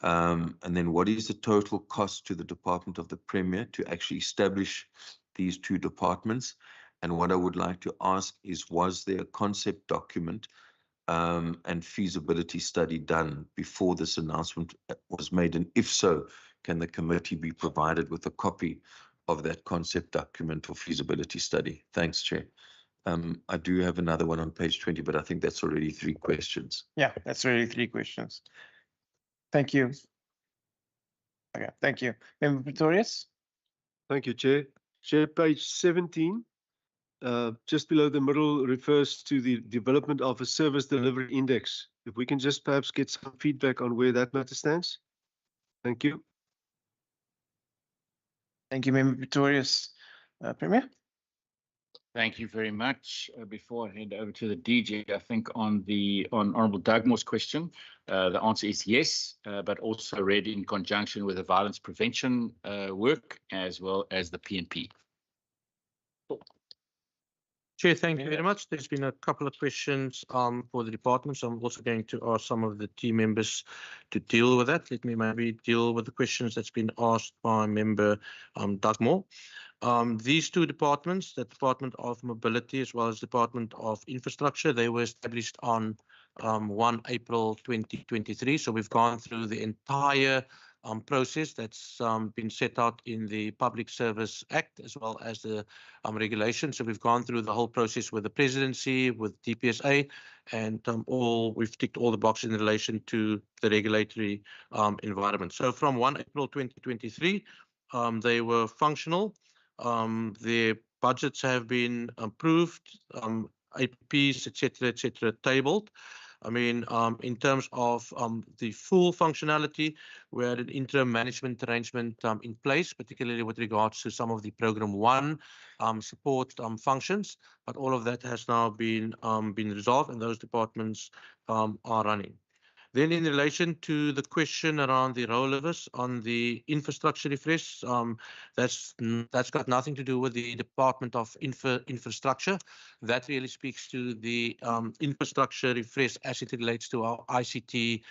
And then what is the total cost to the Department of the Premier to actually establish these 2 departments? And what I would like to ask is, was there a concept document and feasibility study done before this announcement was made? And if so, can the committee be provided with a copy of that concept document or feasibility study? Thanks, Chair. I do have another one on page 20, but I think that's already 3 questions. Yeah, that's already 3 questions. Thank you. Okay, thank you. Member Pretorius? Thank you, Chair. Chair, page 17, just below the middle, refers to the development of a service delivery index. If we can just perhaps get some feedback on where that matter stands. Thank you. Thank you, Member Pretorius. Premier? Thank you very much. Before I hand over to the DG, I think on Honourable Dugmore's question, the answer is yes, but also read in conjunction with the violence prevention work as well as the PNP. Chair, thank you very much. There's been a couple of questions for the department, so I'm also going to ask some of the team members to deal with that. Let me maybe deal with the questions that's been asked by Member Dugmore. These 2 departments, the Department of Mobility as well as Department of Infrastructure, they were established on 1 April 2023. So we've gone through the entire process that's been set out in the Public Service Act as well as the regulation. So we've gone through the whole process with the presidency, with DPSA, and we've ticked all the boxes in relation to the regulatory environment. So from 1 April 2023, they were functional. Their budgets have been approved, APPs, etc., tabled. I mean, in terms of the full functionality, we had an interim management arrangement in place, particularly with regards to some of the Program 1 support functions, but all of that has now been resolved and those departments are running. Then in relation to the question around the rollovers on the infrastructure refresh, that's got nothing to do with the Department of Infrastructure. That really speaks to the infrastructure refresh as it relates to our ICT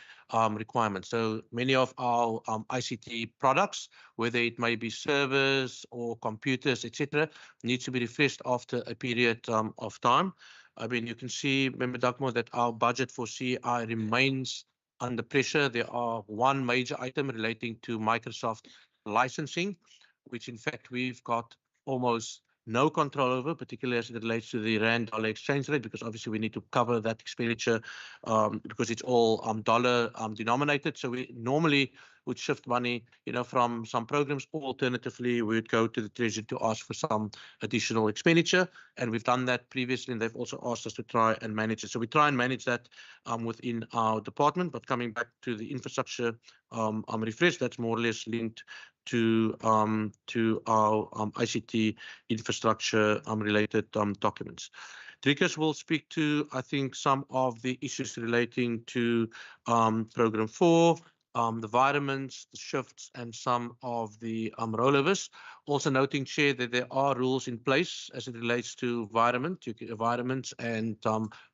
requirements. So many of our ICT products, whether it may be servers or computers, etc., needs to be refreshed after a period of time. I mean, you can see, Member Dugmore, that our budget for CI remains under pressure. There are 1 major item relating to Microsoft licensing, which in fact we've got almost no control over, particularly as it relates to the rand dollar exchange rate, because obviously we need to cover that expenditure because it's all dollar denominated. So we normally would shift money, from some programs, or alternatively, we would go to the Treasury to ask for some additional expenditure. And we've done that previously, and they've also asked us to try and manage it. So we try and manage that within our department. But coming back to the infrastructure refresh, that's more or less linked to our ICT infrastructure related documents. Driekus will speak to, I think, some of the issues relating to Program 4, the vitamins, the shifts, and some of the rollovers. Also noting, Chair, that there are rules in place as it relates to vitamins and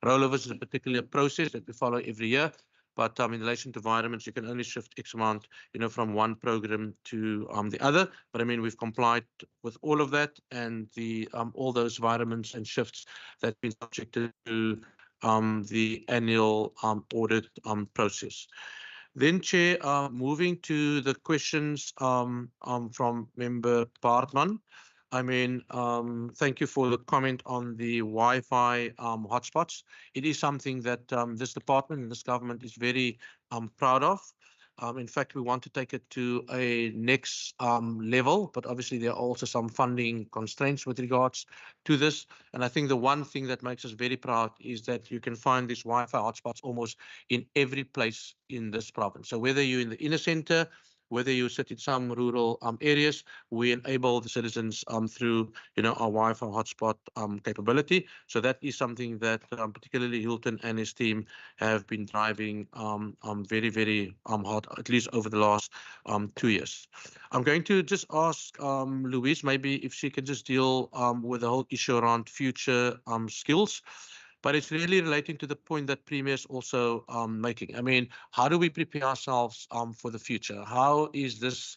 rollovers is a particular process that we follow every year. But in relation to vitamins, you can only shift X amount, from one program to the other. But I mean, we've complied with all of that, and the all those vitamins and shifts that have been subjected to the annual audit process. Then, Chair, moving to the questions from Member Paartman. I mean, thank you for the comment on the Wi-Fi hotspots. It is something that this department and this government is very proud of. In fact, we want to take it to a next level, but obviously there are also some funding constraints with regards to this. And I think the one thing that makes us very proud is that you can find these Wi-Fi hotspots almost in every place in this province. So whether you're in the inner center, whether you sit in some rural areas, we enable the citizens through our Wi-Fi hotspot capability. So that is something that particularly Hilton and his team have been driving very, very hard, at least over the last 2 years. I'm going to just ask Louise maybe if she can just deal with the whole issue around future skills. But it's really relating to the point that Premier is also making. I mean, how do we prepare ourselves for the future? How is this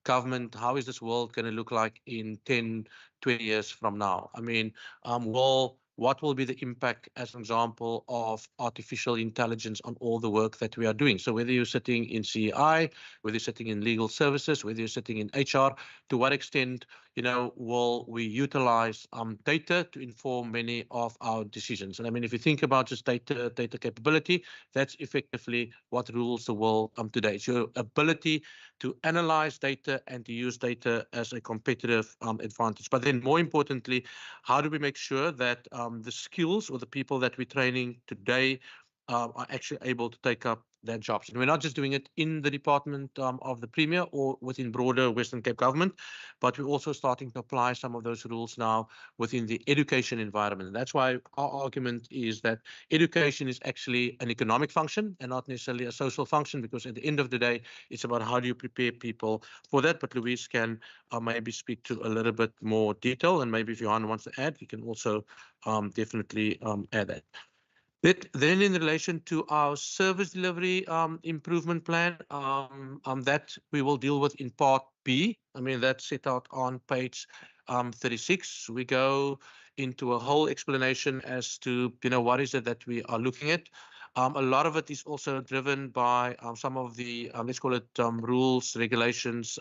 government, how is this world going to look like in 10, 20 years from now? I mean, what will be the impact, as an example, of artificial intelligence on all the work that we are doing? So whether you're sitting in CEI, whether you're sitting in legal services, whether you're sitting in HR, to what extent, will we utilize data to inform many of our decisions? And I mean, if you think about just data capability, that's effectively what rules the world today. It's your ability to analyze data and to use data as a competitive advantage. But then more importantly, how do we make sure that the skills or the people that we're training today are actually able to take up their jobs? And we're not just doing it in the department of the Premier or within broader Western Cape government, but we're also starting to apply some of those rules now within the education environment. And that's why our argument is that education is actually an economic function and not necessarily a social function, because at the end of the day, it's about how do you prepare people for that. But Louise can maybe speak to a little bit more detail, and maybe if Johan wants to add, you can also definitely add that. Then in relation to our service delivery improvement plan, that we will deal with in part B. I mean, that's set out on page 36. We go into a whole explanation as to, what is it that we are looking at. A lot of it is also driven by some of the, let's call it rules, regulations,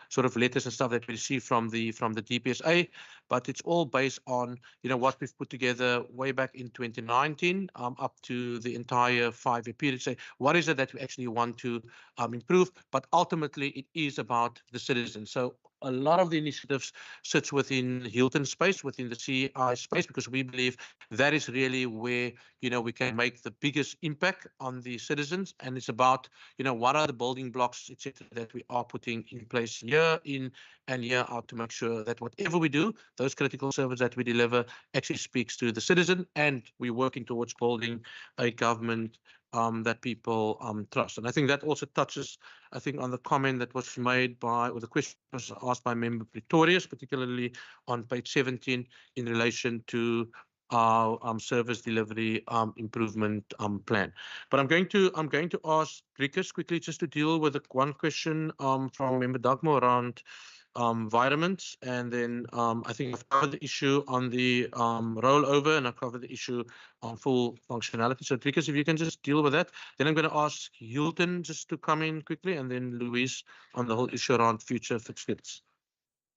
sort of letters and stuff that we receive from the DPSA, but it's all based on, what we've put together way back in 2019 up to the entire 5-year period. Say, what is it that we actually want to improve? But ultimately, it is about the citizens. So a lot of the initiatives sits within Hilton space, within the CI space, because we believe that is really where, we can make the biggest impact on the citizens. And it's about, what are the building blocks, etc., that we are putting in place year in and year out to make sure that whatever we do, those critical services that we deliver actually speaks to the citizen, and we're working towards building a government that people trust. And I think that also touches, I think, on the comment that was made by, or the question was asked by Member Pretorius, particularly on page 17 in relation to our service delivery improvement plan. But I'm going to ask Driekus quickly just to deal with one question from Member Dagmo around vitamins, and then I think I've covered the issue on the rollover, and I've covered the issue on full functionality. So Driekus, if you can just deal with that, then I'm going to ask Hilton just to come in quickly, and then Louise on the whole issue around future fixed skills.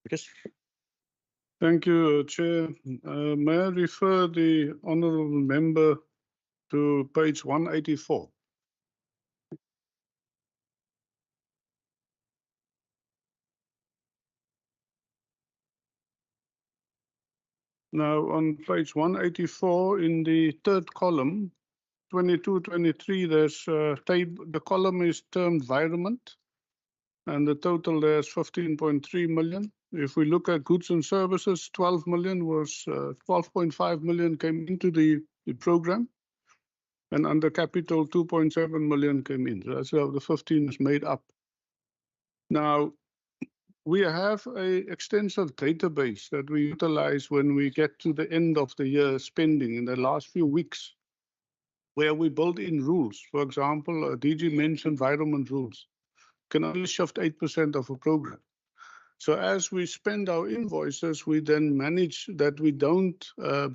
Driekus. Thank you, Chair. May I refer the honourable member to page 184? Now, on page 184, in the third column, 22-23, there's the column is termed environment, and the total there's 15.3 million. If we look at goods and services, 12 million was 12.5 million came into the program, and under capital, 2.7 million came in. So that's how the 15 is made up. Now, we have an extensive database that we utilize when we get to the end of the year spending in the last few weeks, where we build in rules. For example, DG mentioned environment rules can only shift 8% of a program. So as we spend our invoices, we then manage that we don't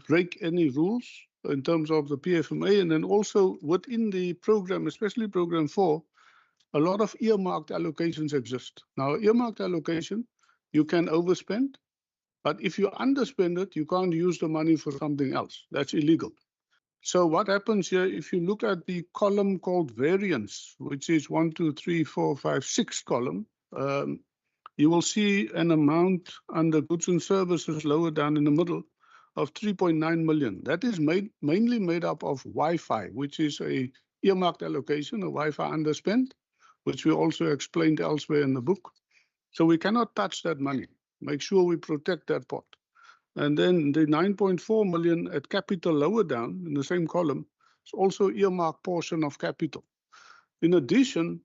break any rules in terms of the PFMA, and then also within the program, especially program 4, a lot of earmarked allocations exist. Now, earmarked allocation, you can overspend, but if you underspend it, you can't use the money for something else. That's illegal. So what happens here, if you look at the column called variance, which is 1, 2, 3, 4, 5, 6 column, you will see an amount under goods and services lower down in the middle of 3.9 million. That is mainly made up of Wi-Fi, which is a earmarked allocation, a Wi-Fi underspend, which we also explained elsewhere in the book. So we cannot touch that money. Make sure we protect that pot. And then the 9.4 million at capital lower down in the same column is also earmarked portion of capital. In addition,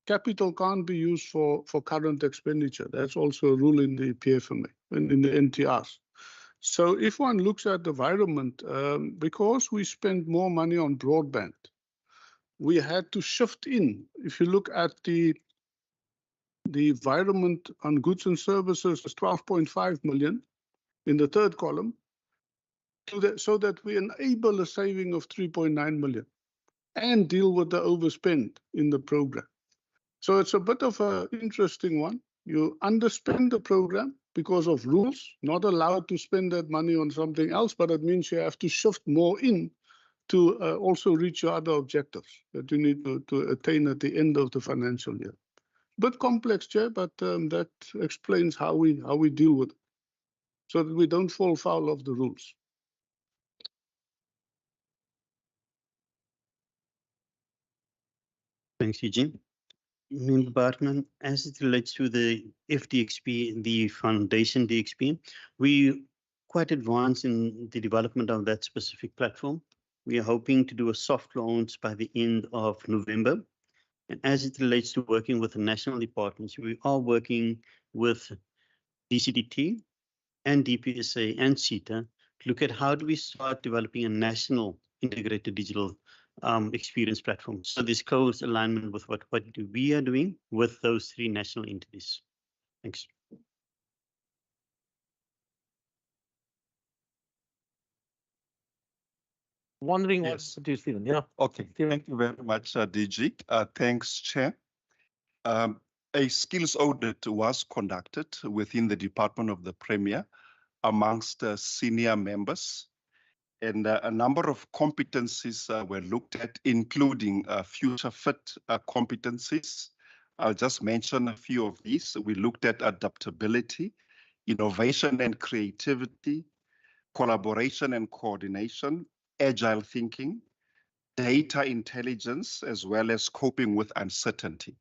capital can't be used for current expenditure. That's also a rule in the PFMA and in the NTRs. So if one looks at the environment, because we spend more money on broadband, we had to shift in. If you look at the environment on goods and services is 12.5 million in the third column, so that we enable a saving of 3.9 million and deal with the overspend in the program. So it's a bit of an interesting one. You underspend the program because of rules, not allowed to spend that money on something else, but it means you have to shift more in to also reach your other objectives that you need to attain at the end of the financial year. Bit complex, Chair, but that explains how we deal with it, so that we don't fall foul of the rules. Thanks, Eugene. Member Bartman, as it relates to the FDXP, the Foundation DXP, we quite advanced in the development of that specific platform. We are hoping to do a soft launch by the end of November. And as it relates to working with the national departments, we are working with DCDT and DPSA and CETA to look at how do we start developing a national integrated digital experience platform. So this close alignment with what we are doing with those 3 national entities. Thanks. Wondering Yes. what do you, Stephen? Yeah. Okay, thank you very much, DG. Thanks, Chair. A skills audit was conducted within the Department of the Premier amongst senior members, and a number of competencies were looked at, including future fit competencies. I'll just mention a few of these. We looked at adaptability, innovation and creativity, collaboration and coordination, agile thinking, data intelligence, as well as coping with uncertainty.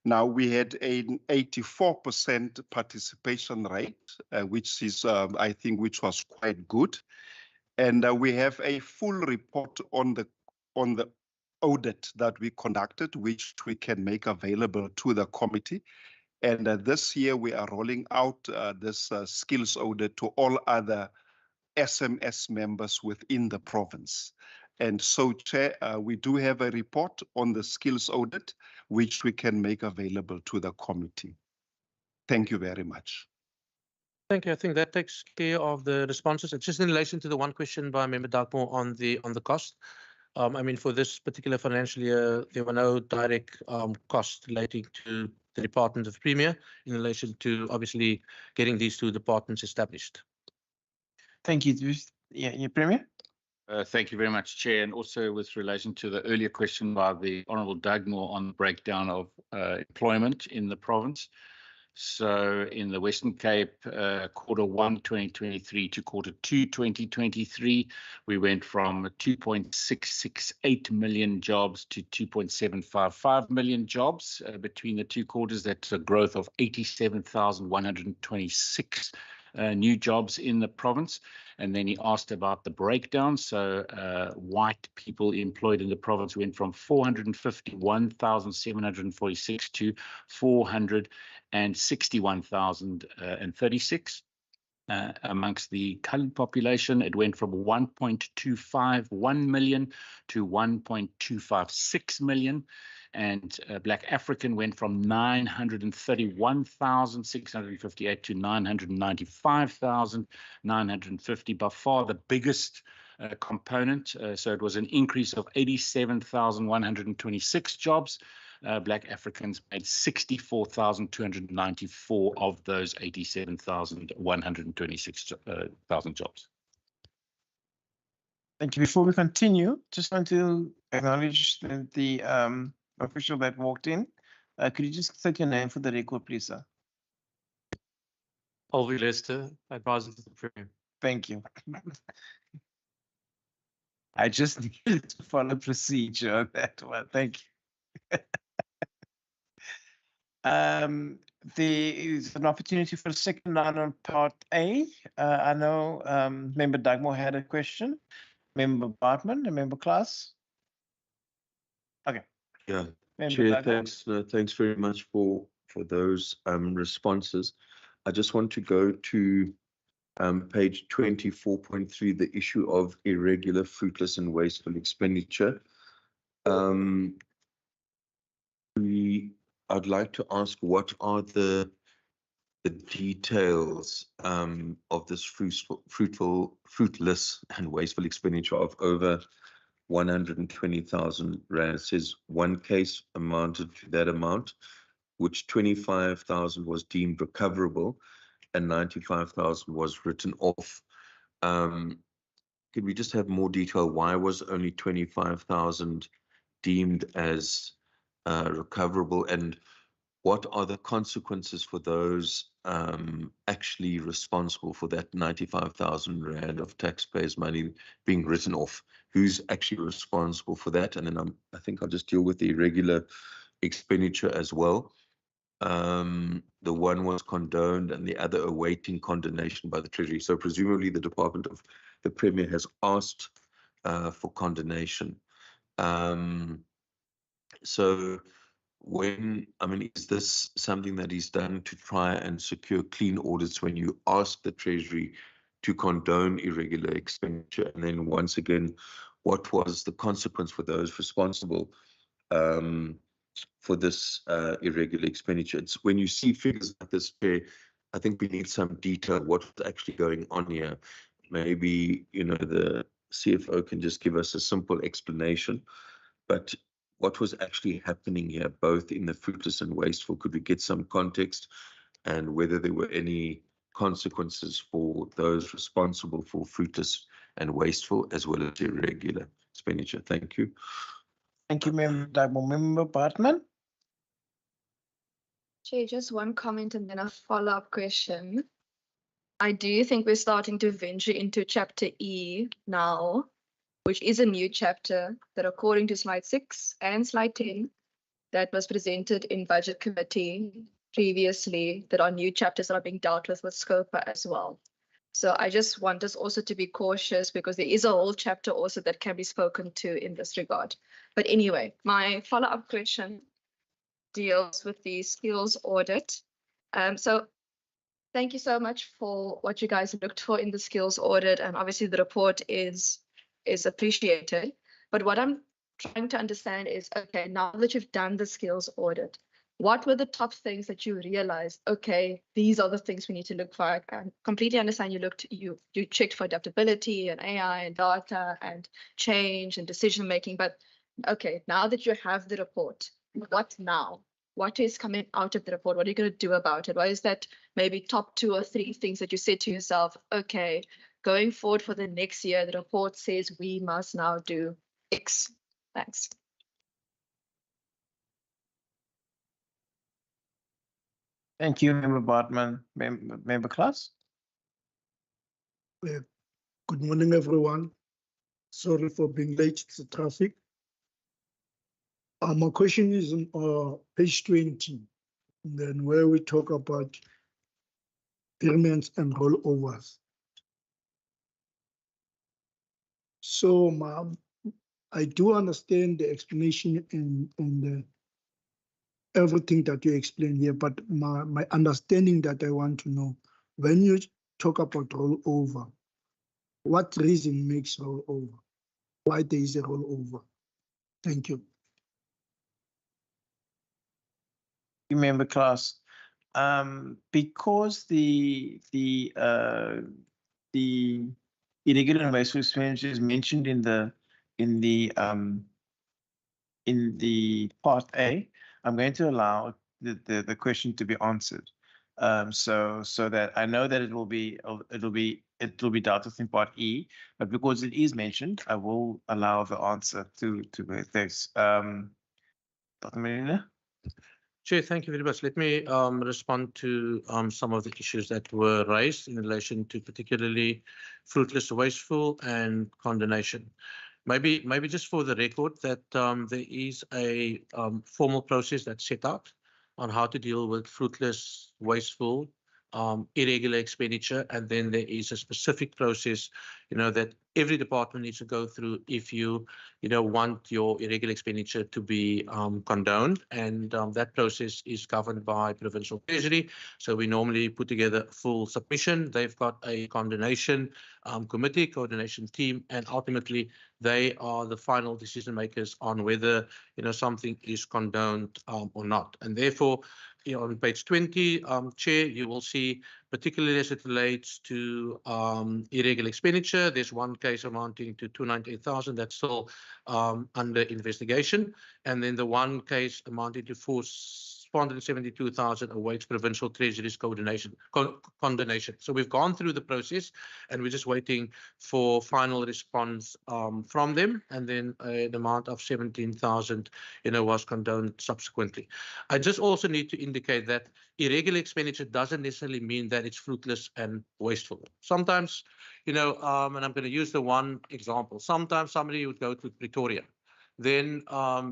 Now, we had an 84% participation rate, which is, I think, which was quite good. And we have a full report on the audit that we conducted, which we can make available to the committee. And this year, we are rolling out this skills audit to all other SMS members within the province. And so, Chair, we do have a report on the skills audit, which we can make available to the committee. Thank you very much. Thank you. I think that takes care of the responses. It's just in relation to the one question by Member Dalkmore on the cost. I mean, for this particular financial year, there were no direct costs relating to the Department of Premier in relation to obviously getting these 2 departments established. Thank you. Yeah, Premier. Thank you very much, Chair. And also with relation to the earlier question by the Honourable Doug Moore on the breakdown of employment in the province. So in the Western Cape, Q1 2023 to Q2 2023, we went from 2.668 million jobs to 2.755 million jobs between the two quarters. That's a growth of 87,126 new jobs in the province. And then he asked about the breakdown. So white people employed in the province went from 451,746 to 461,036. Amongst the coloured population, it went from 1.251 million to 1.256 million. And Black African went from 931,658 to 995,950, by far the biggest component. So it was an increase of 87,126 jobs. Black Africans made 64,294 of those 87,126 jobs. Thank you. Before we continue, just want to acknowledge the official that walked in. Could you just state your name for the record, please, sir? Alvi Lester, advisor to the Premier. Thank you. I just needed to follow procedure on that one. Thank you. There is an opportunity for a second round on part A. I know Member Dugmore had a question. Member Bartman, a member class. Okay. Yeah, Member Chair, Dugmore. thanks very much for those responses. I just want to go to page 24.3, the issue of irregular, fruitless and wasteful expenditure. I'd like to ask, what are the details of this fruitless and wasteful expenditure of over 120,000 rand? It says one case amounted to that amount, which 25,000 was deemed recoverable and 95,000 was written off. Could we just have more detail? Why was only 25,000 deemed as recoverable, and what are the consequences for those actually responsible for that 95,000 rand of taxpayers' money being written off? Who's actually responsible for that? And then I think I'll just deal with the irregular expenditure as well. The one was condoned and the other awaiting condonation by the Treasury. So presumably the Department of the Premier has asked for condonation. So is this something that is done to try and secure clean audits when you ask the Treasury to condone irregular expenditure? And then once again, what was the consequence for those responsible for this irregular expenditure? It's when you see figures like this, I think we need some detail what's actually going on here. Maybe, the CFO can just give us a simple explanation, but what was actually happening here, both in the fruitless and wasteful? Could we get some context, and whether there were any consequences for those responsible for fruitless and wasteful as well as irregular expenditure? Thank you. Thank you, Member Bartman. Chair, just one comment and then a follow-up question. I do think we're starting to venture into Chapter E now, which is a new chapter that, according to slide 6 and slide 10, that was presented in Budget Committee previously, that are new chapters that are being dealt with SCOPA as well. So I just want us also to be cautious, because there is a whole chapter also that can be spoken to in this regard. But anyway, my follow-up question deals with the skills audit. So thank you so much for what you guys looked for in the skills audit, and obviously the report is appreciated. But what I'm trying to understand is, okay, now that you've done the skills audit, what were the top things that you realized, okay, these are the things we need to look for? I completely understand you checked for adaptability and AI and data and change and decision making, but okay, now that you have the report, what now? What is coming out of the report? What are you going to do about it? What is that maybe top 2 or 3 things that you said to yourself, okay, going forward for the next year, the report says we must now do X? Thanks. Thank you, Member Bartman. Member Klaas? Good morning, everyone. Sorry for being late to the traffic. My question is on page 20, then where we talk about payments and rollovers. So, I do understand the explanation and everything that you explained here, but my understanding that I want to know, when you talk about rollover, what reason makes rollover? Why there is a rollover? Thank you. Member Klaas, because the irregular and wasteful expenditures mentioned in the part A, I'm going to allow the question to be answered. So that I know that it'll be dealt with in part E, but because it is mentioned, I will allow the answer to this. Dr. Marina? Chair, thank you very much. Let me respond to some of the issues that were raised in relation to particularly fruitless, wasteful, and condonation. Maybe just for the record that there is a formal process that's set out on how to deal with fruitless, wasteful, irregular expenditure, and then there is a specific process, that every department needs to go through if you want your irregular expenditure to be condoned, and that process is governed by Provincial Treasury. So we normally put together a full submission. They've got a condonation committee, coordination team, and ultimately they are the final decision makers on whether something is condoned or not. And therefore, on page 20, Chair, you will see, particularly as it relates to irregular expenditure, there's one case amounting to 298,000 that's still under investigation, and then the one case amounting to 472,000 awaits Provincial Treasury's condonation. So we've gone through the process, and we're just waiting for final response from them, and then an amount of 17,000, was condoned subsequently. I just also need to indicate that irregular expenditure doesn't necessarily mean that it's fruitless and wasteful. Sometimes, and I'm going to use the one example. Sometimes somebody would go to Pretoria. Then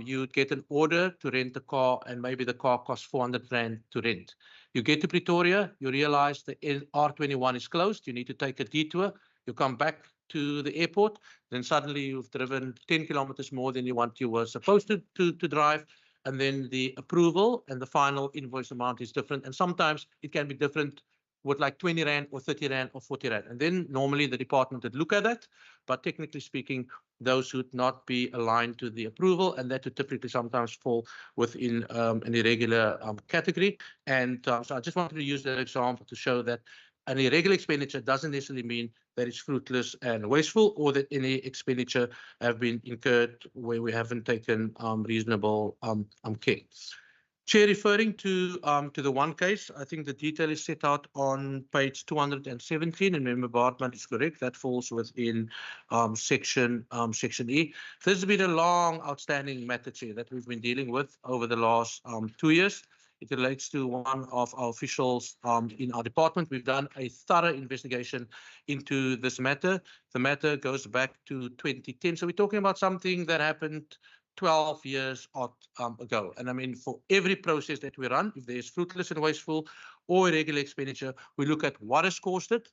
you'd get an order to rent a car, and maybe the car costs 400 Rand to rent. You get to Pretoria, you realize the R21 is closed, you need to take a detour, you come back to the airport, then suddenly you've driven 10 kilometers more than you were supposed to drive, and then the approval and the final invoice amount is different. And sometimes it can be different with like 20 Rand or 30 Rand or 40 Rand. And then normally the department would look at that, but technically speaking, those would not be aligned to the approval, and that would typically sometimes fall within an irregular category. And so I just wanted to use that example to show that an irregular expenditure doesn't necessarily mean that it's fruitless and wasteful, or that any expenditure have been incurred where we haven't taken reasonable care. Chair, referring to the one case, I think the detail is set out on page 217, and Member Bartman is correct. That falls within section E. This has been a long outstanding matter, Chair, that we've been dealing with over the last 2 years. It relates to one of our officials in our department. We've done a thorough investigation into this matter. The matter goes back to 2010. So we're talking about something that happened 12 years ago. And I mean, for every process that we run, if there's fruitless and wasteful or irregular expenditure, we look at what has caused it.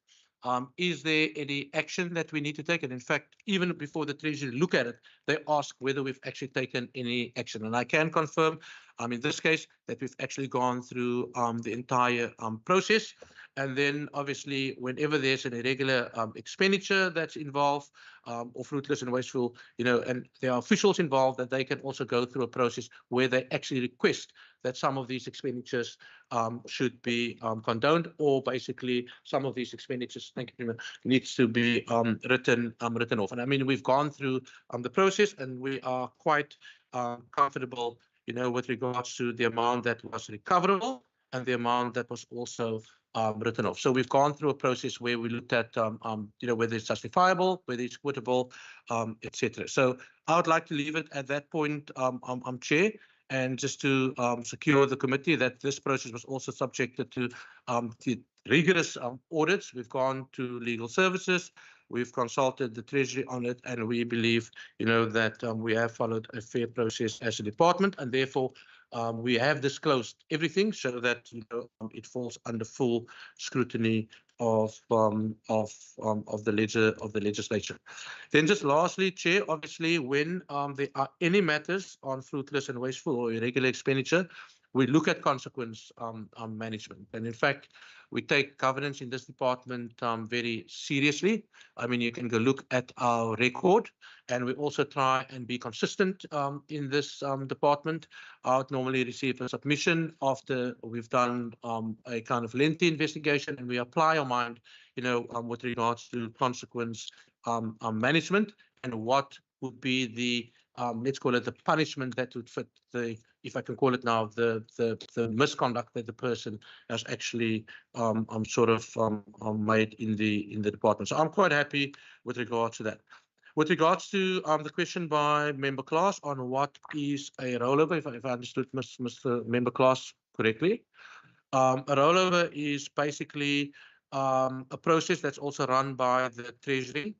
Is there any action that we need to take? And in fact, even before the Treasury look at it, they ask whether we've actually taken any action. And I can confirm, in this case, that we've actually gone through the entire process. And then obviously, whenever there's an irregular expenditure that's involved, or fruitless and wasteful, and there are officials involved, that they can also go through a process where they actually request that some of these expenditures should be condoned, or basically some of these expenditures, thank you, needs to be written off. And I mean, we've gone through the process, and we are quite comfortable, with regards to the amount that was recoverable and the amount that was also written off. So we've gone through a process where we looked at, whether it's justifiable, whether it's equitable, etc. So I would like to leave it at that point, Chair. And just to secure the committee that this process was also subjected to the rigorous audits. We've gone to legal services, we've consulted the Treasury on it, and we believe, that we have followed a fair process as a department, and therefore we have disclosed everything so that it falls under full scrutiny of the legislature. Then just lastly, Chair, obviously when there are any matters on fruitless and wasteful or irregular expenditure, we look at consequence management. And in fact, we take governance in this department very seriously. I mean, you can go look at our record, and we also try and be consistent in this department. I would normally receive a submission after we've done a kind of lengthy investigation, and we apply our mind, with regards to consequence management and what would be the let's call it the punishment that would fit the, if I can call it now, the misconduct that the person has actually made in the department. So I'm quite happy with regards to that. With regards to the question by Member Class on what is a rollover, if I understood Mr. Member Class correctly, a rollover is basically a process that's also run by the Treasury.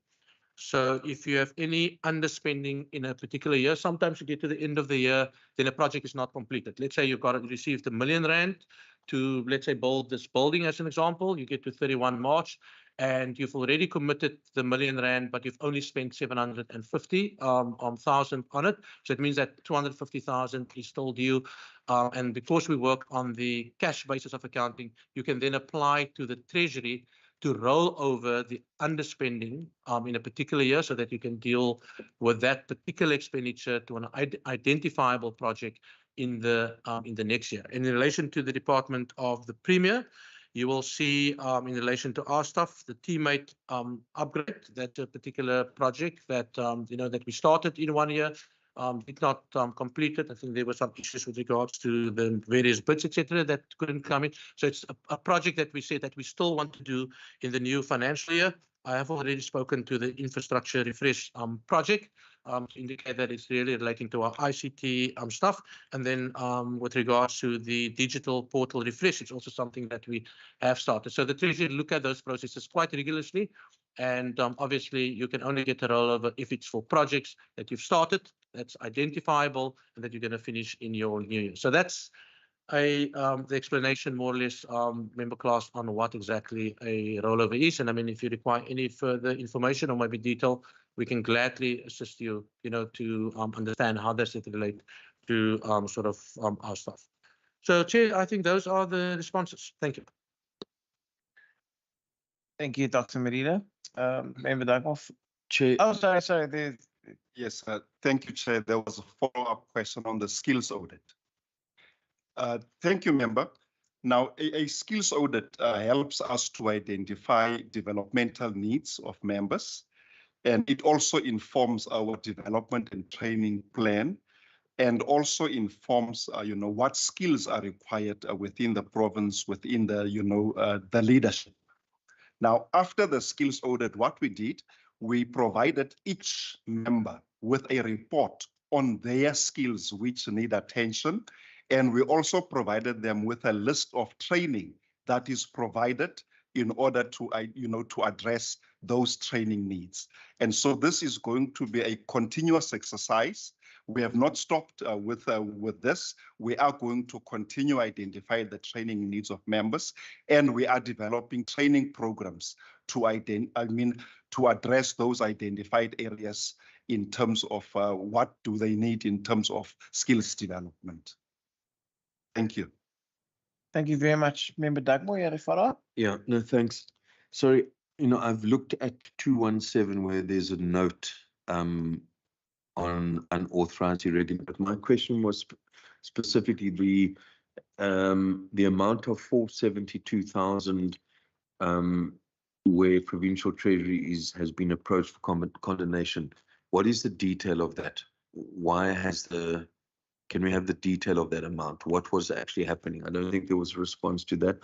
So if you have any underspending in a particular year, sometimes you get to the end of the year, then a project is not completed. Let's say you've received R1 million to, let's say, build this building as an example. You get to 31 March and you've already committed the R1 million, but you've only spent 750,000 on it. So it means that 250,000 is still due. And because we work on the cash basis of accounting, you can then apply to the Treasury to roll over the underspending in a particular year so that you can deal with that particular expenditure to an identifiable project in the next year. In relation to the Department of the Premier, you will see in relation to our stuff, the teammate upgrade, that's a particular project that, that we started in 1 year, did not complete it. I think there were some issues with regards to the various bids, etc., that couldn't come in. So it's a project that we said that we still want to do in the new financial year. I have already spoken to the infrastructure refresh project to indicate that it's really relating to our ICT stuff. And then with regards to the digital portal refresh, it's also something that we have started. So the Treasury look at those processes quite rigorously. And obviously, you can only get a rollover if it's for projects that you've started, that's identifiable, and that you're going to finish in your new year. So that's the explanation, more or less, Member Class, on what exactly a rollover is. And I mean, if you require any further information or maybe detail, we can gladly assist you, to understand how does it relate to our stuff. So, Chair, I think those are the responses. Thank you. Thank you, Dr. Marina. Member Dagmore. Chair. Oh, sorry. Yes, thank you, Chair. There was a follow-up question on the skills audit. Thank you, Member. Now, a skills audit helps us to identify developmental needs of members, and it also informs our development and training plan, and also informs, what skills are required within the province, within the, the leadership. Now, after the skills audit, what we did, we provided each member with a report on their skills which need attention. And we also provided them with a list of training that is provided in order to, to address those training needs. And so this is going to be a continuous exercise. We have not stopped with this. We are going to continue identify the training needs of members, and we are developing training programs to address those identified areas in terms of what do they need in terms of skills development. Thank you. Thank you very much, Member Dugmore. You had a follow-up? Yeah, no, thanks. Sorry, I've looked at 217 where there's a note on unauthorized irregular, but my question was specifically the amount of 472,000 where Provincial Treasury has been approached for condemnation. What is the detail of that? Can we have the detail of that amount? What was actually happening? I don't think there was a response to that.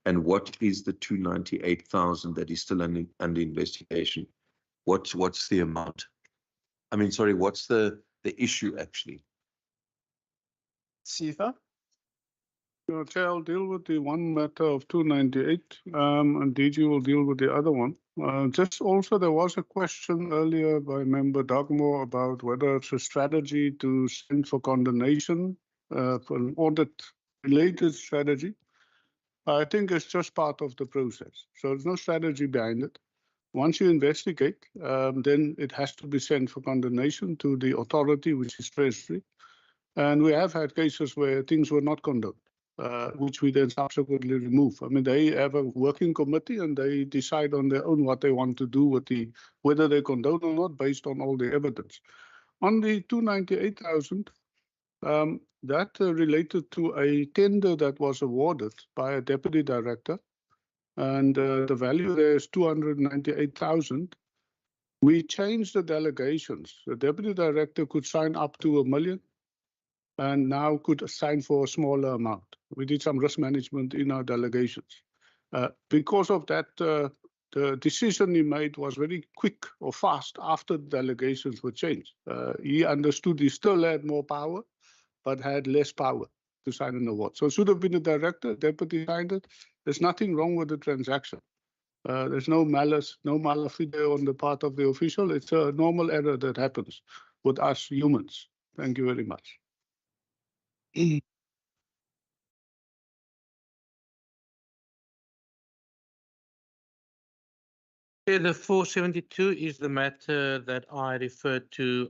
And what is the 298,000 that is still under investigation? What's the amount? I mean, sorry, what's the issue actually? CFO? Chair, I'll deal with the one matter of 298, and DG will deal with the other one. Just also, there was a question earlier by Member Dugmore about whether it's a strategy to send for condemnation for an audit-related strategy. I think it's just part of the process. So there's no strategy behind it. Once you investigate, then it has to be sent for condemnation to the authority, which is Treasury. And we have had cases where things were not condoned, which we then subsequently remove. I mean, they have a working committee and they decide on their own what they want to do with whether they condone or not based on all the evidence. On the 298,000, that related to a tender that was awarded by a deputy director. And the value there is 298,000. We changed the delegations. The deputy director could sign up to $1 million and now could sign for a smaller amount. We did some risk management in our delegations. Because of that, the decision he made was very quick or fast after the delegations were changed. He understood he still had more power, but had less power to sign an award. So it should have been a director, deputy signed it. There's nothing wrong with the transaction. There's no malice, no malafide on the part of the official. It's a normal error that happens with us humans. Thank you very much. Yeah, the 472 is the matter that I referred to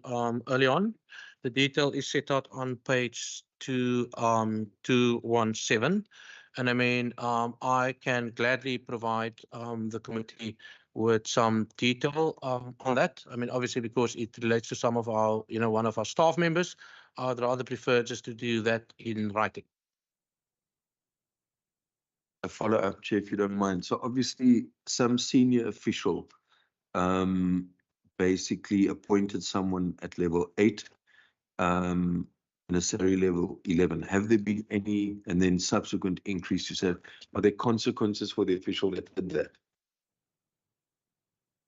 early on. The detail is set out on page 217. And I mean, I can gladly provide the committee with some detail on that. I mean, obviously, because it relates to some of our, one of our staff members, I'd rather prefer just to do that in writing. A follow-up, Chair, if you don't mind. So obviously, some senior official basically appointed someone at level 8 and a salary level 11. Have there been any, and then subsequent increases? Are there consequences for the official that did that?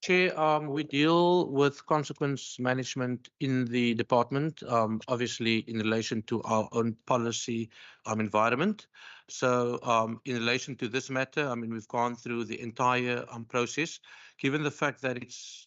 Chair, we deal with consequence management in the department, obviously in relation to our own policy environment. So in relation to this matter, I mean, we've gone through the entire process. Given the fact that it's,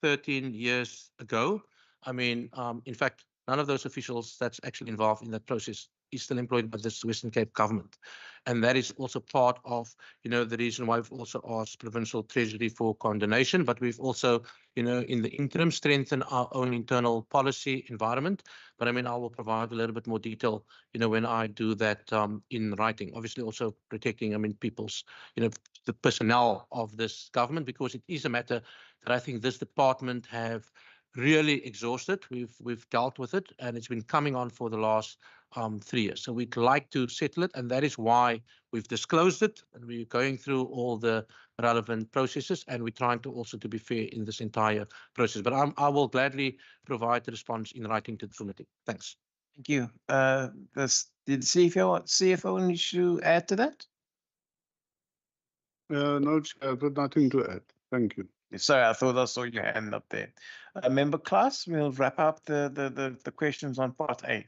13 years ago, I mean, in fact, none of those officials that's actually involved in that process is still employed by this Western Cape government. And that is also part of, the reason why we've also asked Provincial Treasury for condonation, but we've also, in the interim strengthened our own internal policy environment. But I mean, I will provide a little bit more detail, when I do that in writing, obviously also protecting, I mean, people's, the personnel of this government, because it is a matter that I think this department have really exhausted. We've dealt with it, and it's been coming on for the last 3 years. So we'd like to settle it, and that is why we've disclosed it, and we're going through all the relevant processes, and we're trying to also to be fair in this entire process. But I will gladly provide the response in writing to the committee. Thanks. Thank you. Did CFO need to add to that? No, Chair, but nothing to add. Thank you. Sorry, I thought I saw your hand up there. Member Class, we'll wrap up the questions on part A.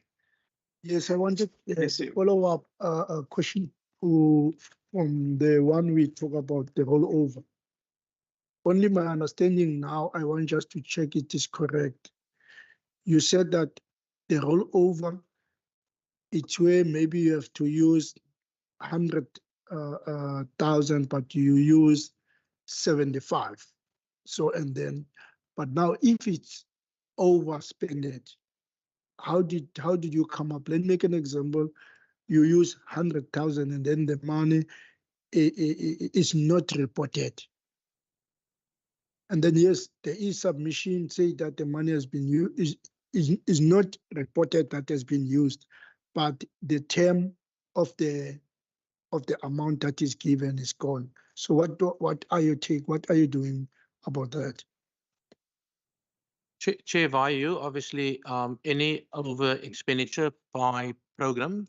Yes, I wanted to follow up a question from the one we talk about the rollover. Only my understanding now, I want just to check it is correct. You said that the rollover, it's where maybe you have to use 100,000, but you use 75. So, and then, but now if it's overspended, how did you come up? Let's make an example. You use 100,000 and then the money is not reported. And then yes, there is submission say that the money has been used, is not reported that has been used, but the term of the amount that is given is gone. So what are you doing about that? Chair, via you, obviously, any over expenditure by program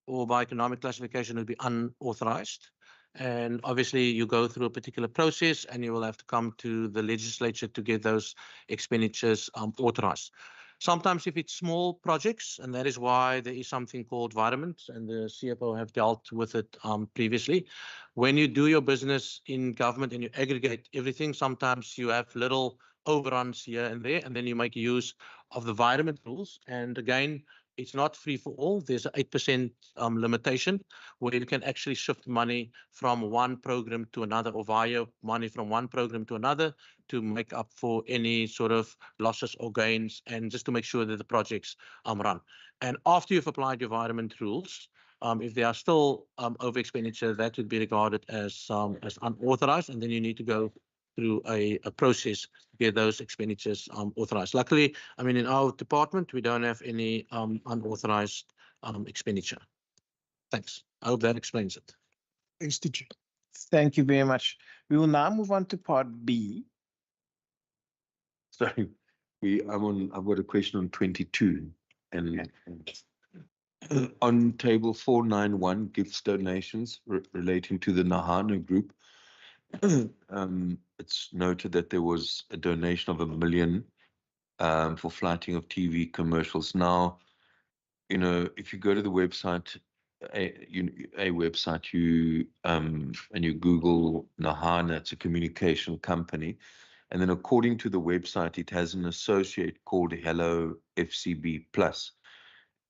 or by economic classification will be unauthorized. And obviously, you go through a particular process, and you will have to come to the legislature to get those expenditures authorized. So, I mean, I will gladly provide the response in writing to the committee. Thanks. Thank you. The CFO, Sometimes if it's small projects, and that is why there is something called environment, and the CFO have dealt with it previously. When you do your business in government and you aggregate everything, sometimes you have little overruns here and there, and then you make use of the environment rules. And again, it's not free for all. There's an 8% limitation where you can actually shift money from one program to another, or via money from one program to another, to make up for any sort of losses or gains, and just to make sure that the projects run. And after you've applied your environment rules, if there are still over expenditure, that would be regarded as unauthorized, and then you need to go through a process to get those expenditures authorized. Luckily, I mean, in our department, we don't have any unauthorized expenditure. Thanks. I hope that explains it. Thanks, teacher. Thank you very much. We will now move on to part B. Sorry, I've got a question on 22, and on table 491, gifts donations relating to the Nahana Group. It's noted that there was a donation of $1 million for flighting of TV commercials. Now, you know, if you go to the website, and you Google Nahana, it's a communication company. And then according to the website, it has an associate called Hello FCB Plus,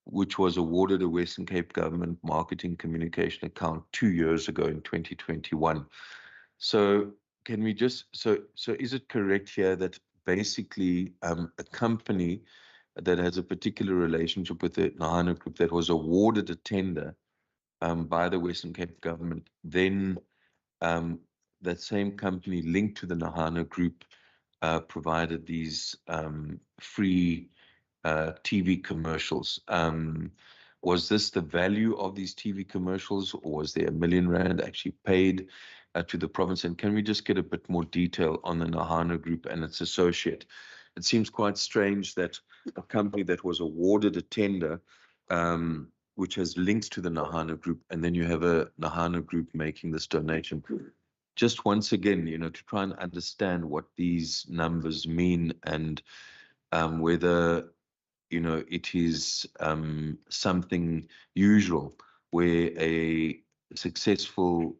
which was awarded a Western Cape Government Marketing Communication account 2 years ago in 2021. So can we just, so is it correct here that basically a company that has a particular relationship with the Nahana Group that was awarded a tender by the Western Cape Government, then that same company linked to the Nahana Group provided these free TV commercials? Was this the value of these TV commercials, or was there R1 million actually paid to the province? And can we just get a bit more detail on the Nahana Group and its associate? It seems quite strange that a company that was awarded a tender, which has links to the Nahana Group, and then you have a Nahana Group making this donation. Just once again, you know, to try and understand what these numbers mean, and whether, you know, it is something usual where a successful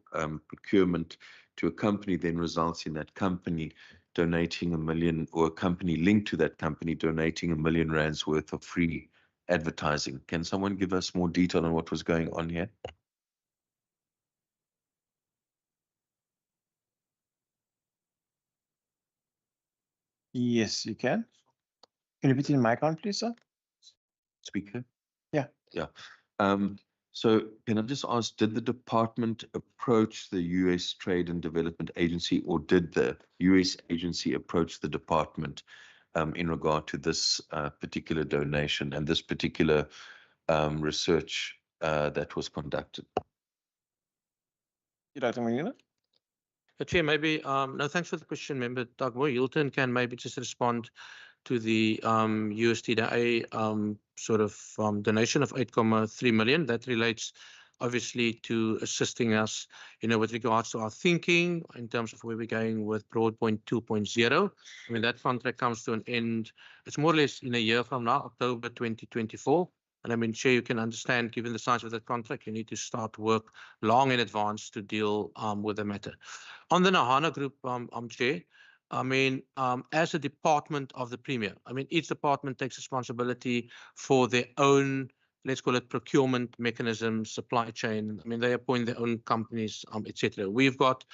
procurement to a company then results in that company donating R1 million, or a company linked to that company donating R1 million worth of free advertising. Can someone give us more detail on what was going on here? Yes, you can. Can you put your mic on, please, sir? Speaker? Yeah. Yeah. So can I just ask, did the department approach the US Trade and Development Agency, or did the US agency approach the department in regard to this particular donation and this particular research that was conducted? Dr. Manila? Chair, maybe, no, thanks for the question, Member Doug Moore. Hilton can maybe just respond to the USTDA sort of donation of 8.3 million. That relates obviously to assisting us, you know, with regards to our thinking in terms of where we're going with Broadpoint 2.0. I mean, that contract comes to an end. It's more or less in a year from now, October 2024. And I mean, Chair, you can understand, given the size of that contract, you need to start work long in advance to deal with the matter. On the Nahana Group, Chair, I mean, as a department of the Premier, I mean, each department takes responsibility for their own, let's call it, procurement mechanism, supply chain. I mean, they appoint their own companies, etc. We've got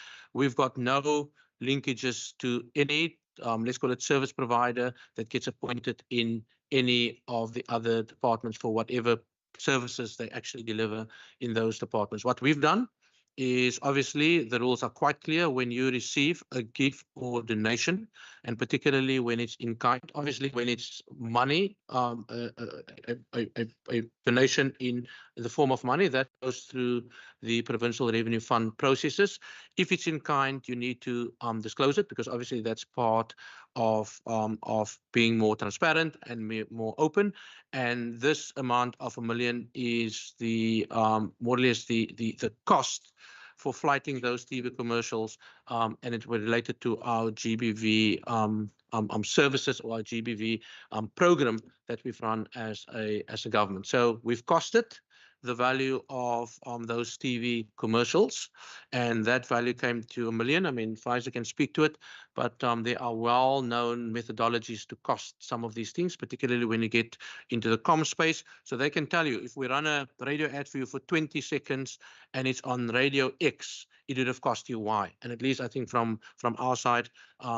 no linkages to any, let's call it, service provider that gets appointed in any of the other departments for whatever services they actually deliver in those departments. What we've done is, obviously, the rules are quite clear when you receive a gift or donation, and particularly when it's in kind. Obviously, when it's money, a donation in the form of money, that goes through the Provincial Revenue Fund processes. If it's in kind, you need to disclose it, because obviously that's part of being more transparent and more open. And this amount of R1 million is the more or less the cost for flighting those TV commercials, and it was related to our GBV services or our GBV program that we've run as a government. So we've costed the value of those TV commercials, and that value came to $1 million. I mean, Pfizer can speak to it, but there are well-known methodologies to cost some of these things, particularly when you get into the comm space. So they can tell you, if we run a radio ad for you for 20 seconds and it's on radio X, it would have cost you Y. And at least I think from our side,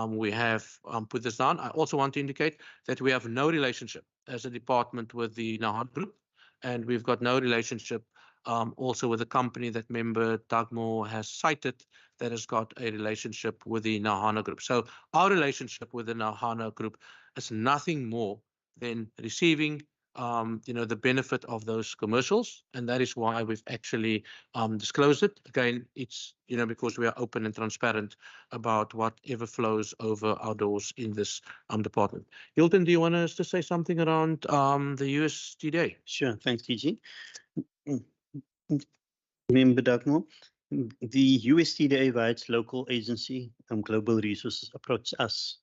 we have put this down. I also want to indicate that we have no relationship as a department with the Nahana Group, and we've got no relationship also with the company that member Doug Moore has cited that has got a relationship with the Nahana Group. So our relationship with the Nahana Group is nothing more than receiving the benefit of those commercials, and that is why we've actually disclosed it. Again, it's because we are open and transparent about whatever flows over our doors in this department. Hilton, do you want us to say something around the USTDA? Sure, thanks, DG. Member Dugmore, the USTDA via its local agency, Global Resources, approached us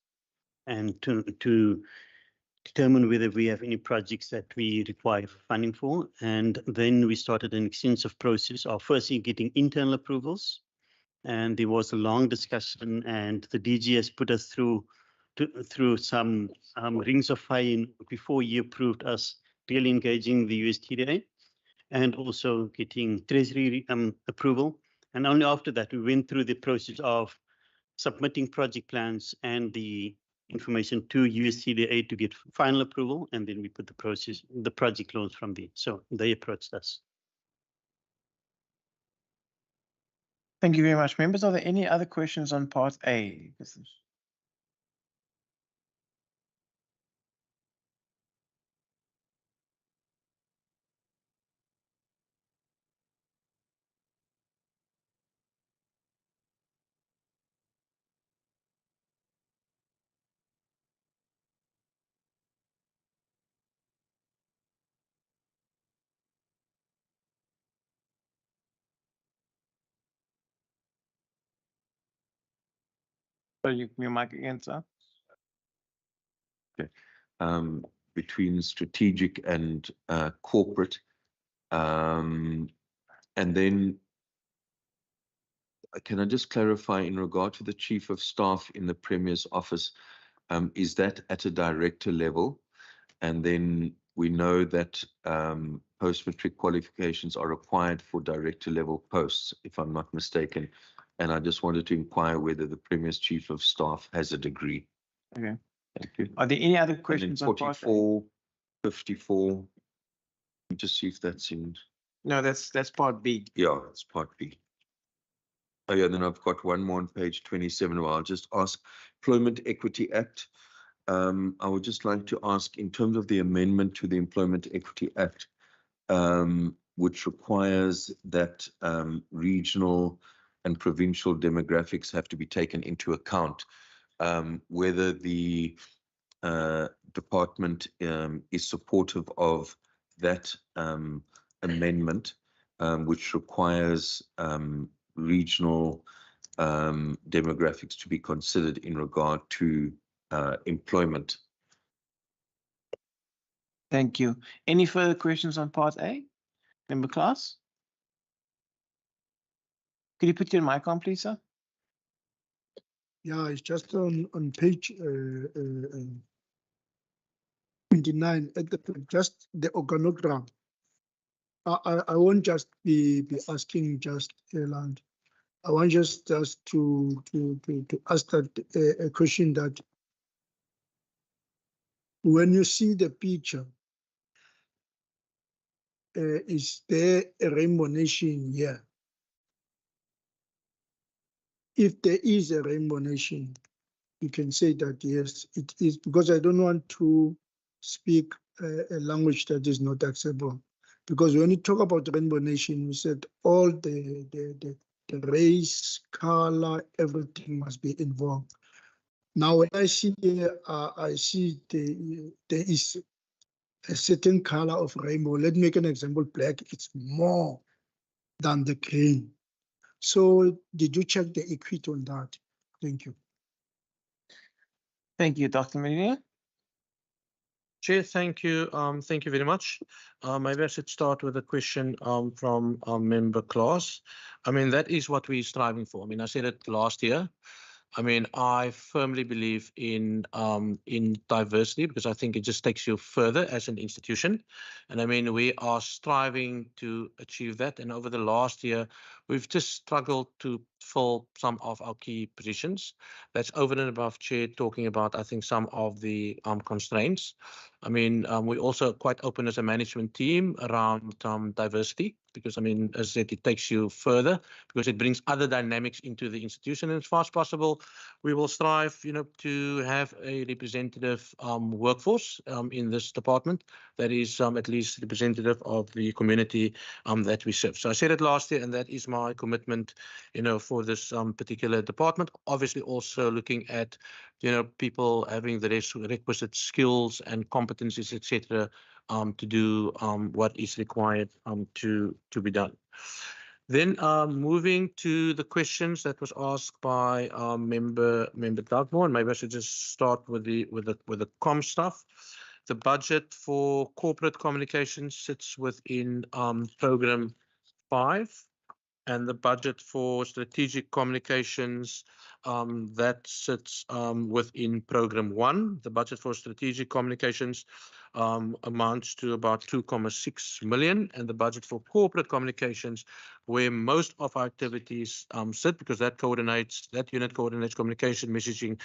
and to determine whether we have any projects that we require funding for. And then we started an extensive process of firstly getting internal approvals. And there was a long discussion, and the DG has put us through some rings of fire before he approved us really engaging the USTDA, and also getting Treasury approval. And only after that, we went through the process of submitting project plans and the information to USTDA to get final approval, and then we put the project loans from there. So they approached us. Thank you very much, members. Are there any other questions on part A? So your mic again, sir. Okay. Between strategic and corporate, and then can I just clarify in regard to the Chief of Staff in the Premier's office, is that at a director level? And then we know that post-matric qualifications are required for director level posts, if I'm not mistaken. And I just wanted to inquire whether the Premier's Chief of Staff has a degree. Okay. Thank you. Are there any other questions on part A? 44, 54, just see if that's in. No, that's part B. Yeah, it's part B. Oh yeah, then I've got one more on page 27 where I'll just ask Employment Equity Act. I would just like to ask, in terms of the amendment to the Employment Equity Act, which requires that regional and provincial demographics have to be taken into account, whether the department is supportive of that amendment, which requires regional demographics to be considered in regard to employment. Thank you. Any further questions on part A? Member Class? Could you put your mic on, please, sir? Yeah, it's just on page 29 at just the organogram. I won't just be asking just Erland. I want just to ask that a question that when you see the picture, is there a rainbow nation here? If there is a rainbow nation, you can say that yes, it is, because I don't want to speak a language that is not acceptable. Because when you talk about rainbow nation, we said all the race, color, everything must be involved. Now, when I see here, I see there is a certain color of rainbow. Let me make an example, black, it's more than the green. So did you check the equity on that? Thank you. Thank you, Dr. Medina. Chair, thank you. Thank you very much. Maybe I should start with a question from member Klaas. I mean, that is what we're striving for. I mean, I said it last year. I mean, I firmly believe in diversity because I think it just takes you further as an institution. And I mean, we are striving to achieve that. And over the last year, we've just struggled to fill some of our key positions. That's over and above Chair talking about, I think, some of the constraints. I mean, we're also quite open as a management team around diversity because, I mean, as I said, it takes you further because it brings other dynamics into the institution. And as far as possible, we will strive, to have a representative workforce in this department that is at least representative of the community that we serve. So I said it last year, and that is my commitment, for this particular department. Obviously, also looking at, people having the requisite skills and competencies, etc., to do what is required to be done. Then moving to the questions that was asked by member Dugmore, and maybe I should just start with the com stuff. The budget for corporate communications sits within program 5, and the budget for strategic communications that sits within program 1. The budget for strategic communications amounts to about 2.6 million, and the budget for corporate communications, where most of our activities sit, because that unit coordinates communication messaging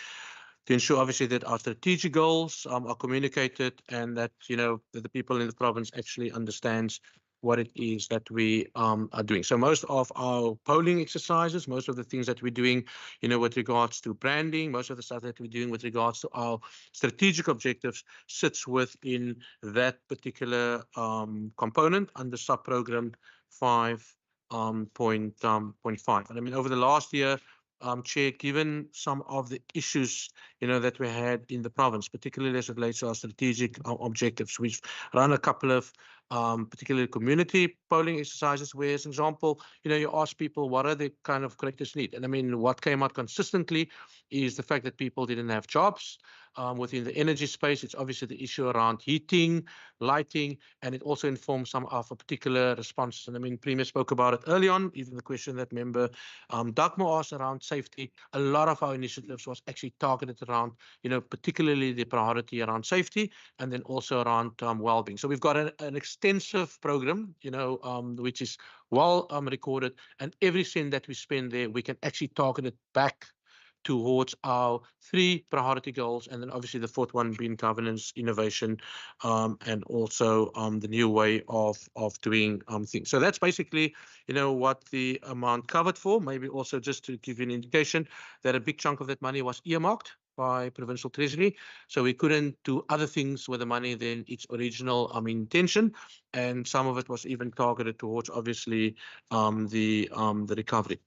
to ensure obviously that our strategic goals are communicated and that that the people in the province actually understands what it is that we are doing. So most of our polling exercises, most of the things that we're doing, with regards to branding, most of the stuff that we're doing with regards to our strategic objectives sits within that particular component under sub-program 5.5. And I mean, over the last year, Chair, given some of the issues, that we had in the province, particularly as it relates to our strategic objectives, we've run a couple of particularly community polling exercises where, as an example, you ask people what are the kind of collectors need. And I mean, what came out consistently is the fact that people didn't have jobs. Within the energy space, it's obviously the issue around heating, lighting, and it also informs some of a particular responses. And I mean, Premier spoke about it early on, even the question that member Dagmar asked around safety. A lot of our initiatives was actually targeted around, particularly the priority around safety and then also around well-being. So we've got an extensive program, which is well recorded, and every cent that we spend there, we can actually target it back towards our 3 priority goals, and then obviously the 4th one being governance, innovation, and also the new way of doing things. So that's basically, what the amount covered for. Maybe also just to give you an indication that a big chunk of that money was earmarked by Provincial Treasury, so we couldn't do other things with the money than its original intention, and some of it was even targeted towards obviously the recovery.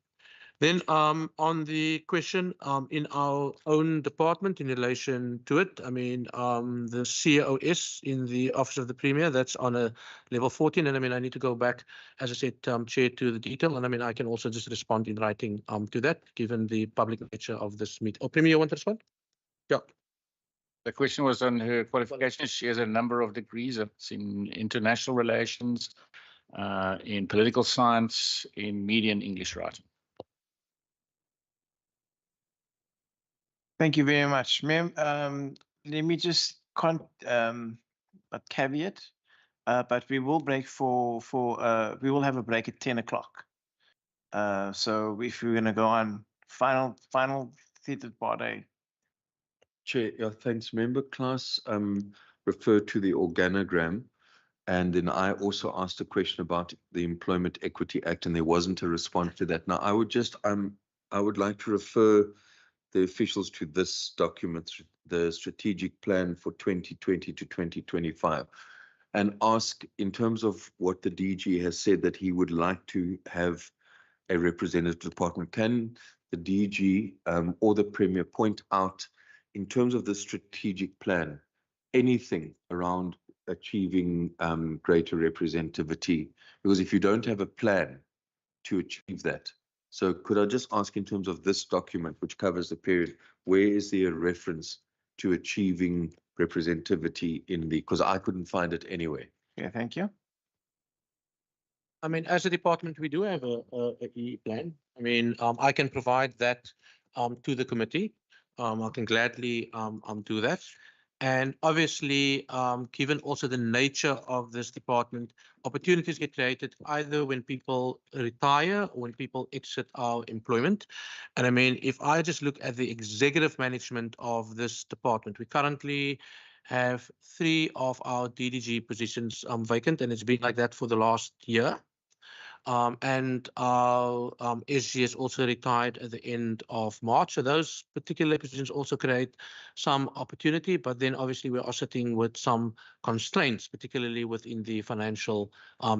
Then on the question in our own department in relation to it, I mean, the COS in the Office of the Premier, that's on a level 14. And I mean, I need to go back, as I said, Chair, to the detail. And I mean, I can also just respond in writing to that, given the public nature of this meeting. Oh, Premier, you want to respond? Yeah. The question was on her qualifications. She has a number of degrees. It's in international relations, in political science, in media and English writing. Thank you very much, ma'am. Let me just a caveat, but we will break we will have a break at 10 o'clock. So if we're going to go on final seated part A. Chair, yeah, thanks. Member Klaas referred to the organogram, and then I also asked a question about the Employment Equity Act, and there wasn't a response to that. Now, I would like to refer the officials to this document, the strategic plan for 2020 to 2025, and ask, in terms of what the DG has said that he would like to have a representative department, can the DG or the Premier point out, in terms of the strategic plan, anything around achieving greater representativity? Because if you don't have a plan to achieve that, so could I just ask, in terms of this document, which covers the period, where is there a reference to achieving representativity in the, because I couldn't find it anywhere. Yeah, thank you. I mean, as a department, we do have a EE plan. I mean, I can provide that to the committee. I can gladly do that. And obviously, given also the nature of this department, opportunities get created either when people retire or when people exit our employment. And I mean, if I just look at the executive management of this department, we currently have 3 of our DDG positions vacant, and it's been like that for the last year. And our SG is also retired at the end of March. So those particular positions also create some opportunity, but then obviously we are sitting with some constraints, particularly within the financial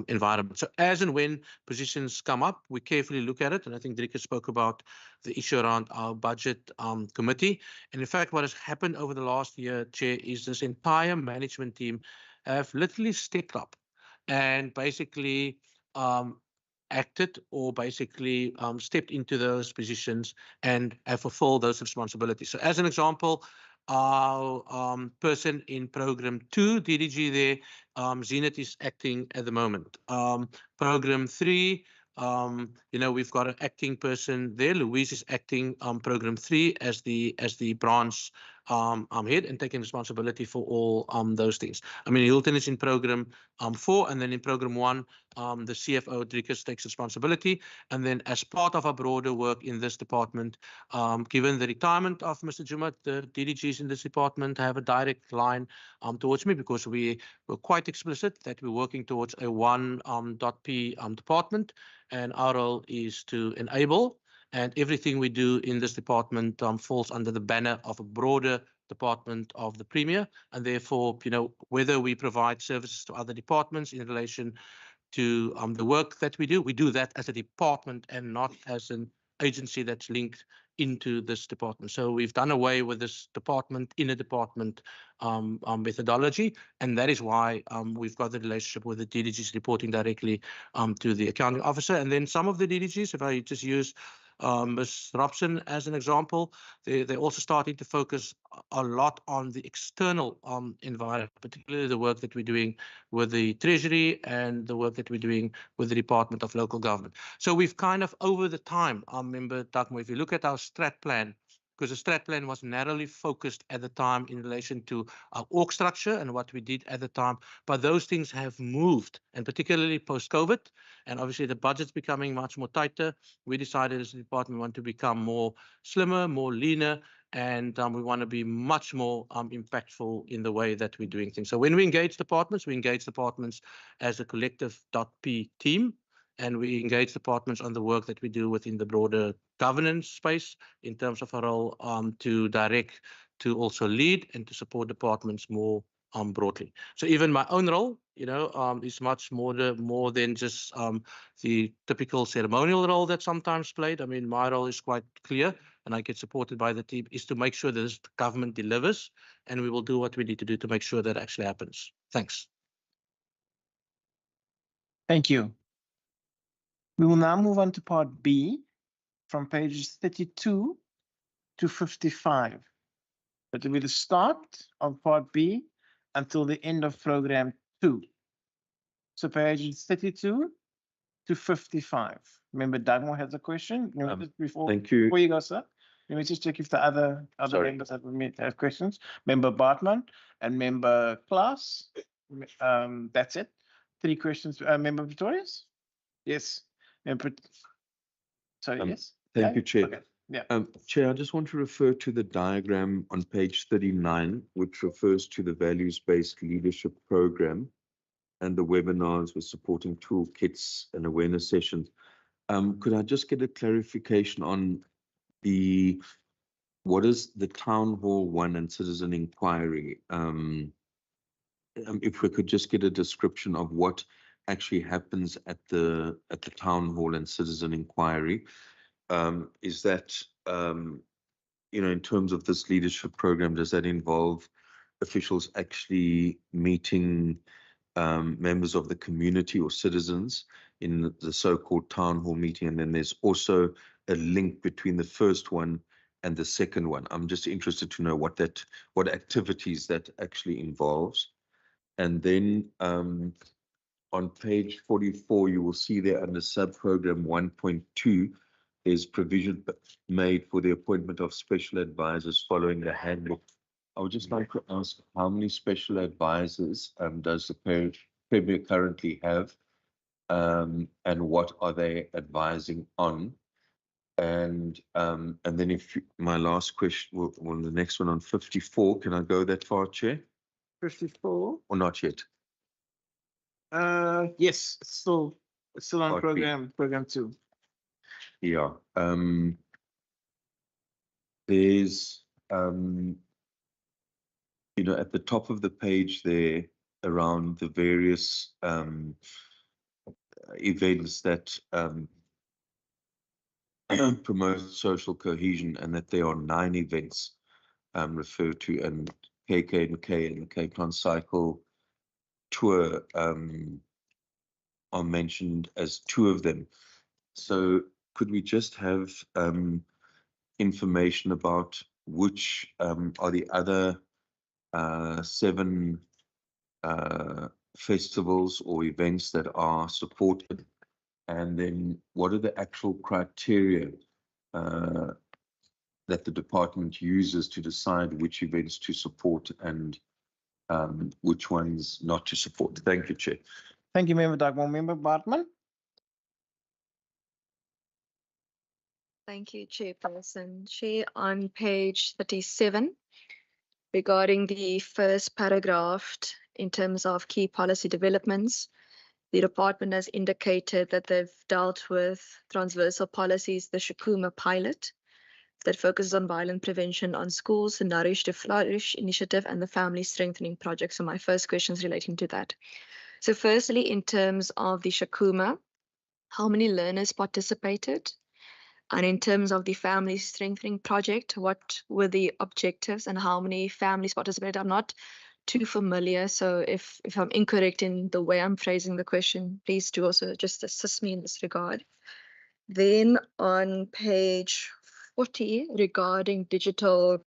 environment. So as and when positions come up, we carefully look at it. And I think Drika spoke about the issue around our budget committee. And in fact, what has happened over the last year, Chair, is this entire management team have literally stepped up and basically acted or basically stepped into those positions and have fulfilled those responsibilities. So as an example, our person in program 2, DDG there, Zenith is acting at the moment. Program 3, you know, we've got an acting person there. Louise is acting program 3 as the branch head and taking responsibility for all those things. I mean, Hilton is in program 4, and then in program 1, the CFO Driekus takes responsibility. And then as part of our broader work in this department, given the retirement of Mr. Juma, the DDGs in this department have a direct line towards me, because we were quite explicit that we're working towards a 1.P department, and our role is to enable, and everything we do in this department falls under the banner of a broader department of the Premier. And therefore, you know, whether we provide services to other departments in relation to the work that we do that as a department and not as an agency that's linked into this department. So we've done away with this department in a department methodology, and that is why we've got the relationship with the DDGs reporting directly to the accounting officer. And then some of the DDGs, if I just use Ms. Robson as an example, they're also starting to focus a lot on the external environment, particularly the work that we're doing with the Treasury and the work that we're doing with the Department of Local Government. So we've kind of, over the time, Member Dagmo, if you look at our strat plan, because the strat plan was narrowly focused at the time in relation to our org structure and what we did at the time. But those things have moved, and particularly post-COVID, and obviously the budget's becoming much more tighter. We decided as a department we want to become more slimmer, more leaner, and we want to be much more impactful in the way that we're doing things. So when we engage departments as a collective .P team, and we engage departments on the work that we do within the broader governance space in terms of our role to direct, to also lead, and to support departments more broadly. So even my own role, you know, is much more than just the typical ceremonial role that sometimes played. I mean, my role is quite clear, and I get supported by the team, is to make sure that this government delivers, and we will do what we need to do to make sure that actually happens. Thanks. Thank you. We will now move on to part B from pages 32 to 55. That will be the start of part B until the end of program 2. So pages 32 to 55. Member Dagmo has a question. Thank you. Before you go, sir, let me just check if the other members have questions. Member Bartman and Member Klaas. That's it. 3 questions. Member Pretorius? Yes. Sorry, yes. Thank you, Chair. Okay. Yeah. Chair, I just want to refer to the diagram on page 39, which refers to the values-based leadership program and the webinars with supporting toolkits and awareness sessions. Could I just get a clarification on what is the town hall 1 and citizen inquiry? If we could just get a description of what actually happens at the town hall and citizen inquiry. Is that, you know, in terms of this leadership program, does that involve officials actually meeting members of the community or citizens in the so-called town hall meeting? And then there's also a link between the first one and the second one. I'm just interested to know what activities that actually involves. And then on page 44, you will see there under sub-program 1.2, there's provision made for the appointment of special advisors following the handbook. I would just like to ask, how many special advisors does the Premier currently have, and what are they advising on? And then my last question, well, the next one on 54, can I go that far, Chair? 54. Or not yet? Yes, it's still on Part B. program 2. Yeah. There's at the top of the page there, around the various events that promote social cohesion, and that there are 9 events referred to, and KK&K and the Cape Town Cycle Tour are mentioned as 2 of them. So could we just have information about which are the other 7 festivals or events that are supported, and then what are the actual criteria that the department uses to decide which events to support and which ones not to support? Thank you, Chair. Thank you, Member Dugmore. Member Bartman? Thank you, Chairperson. Chair, on page 37, regarding the first paragraph in terms of key policy developments, the department has indicated that they've dealt with transversal policies, the Shakuma pilot, that focuses on violent prevention on schools, the Nourish to Flourish initiative, and the family strengthening project. So my first question is relating to that. So firstly, in terms of the Shakuma, how many learners participated? And in terms of the family strengthening project, what were the objectives and how many families participated? I'm not too familiar, so if I'm incorrect in the way I'm phrasing the question, please do also just assist me in this regard. Then on page 40, regarding digital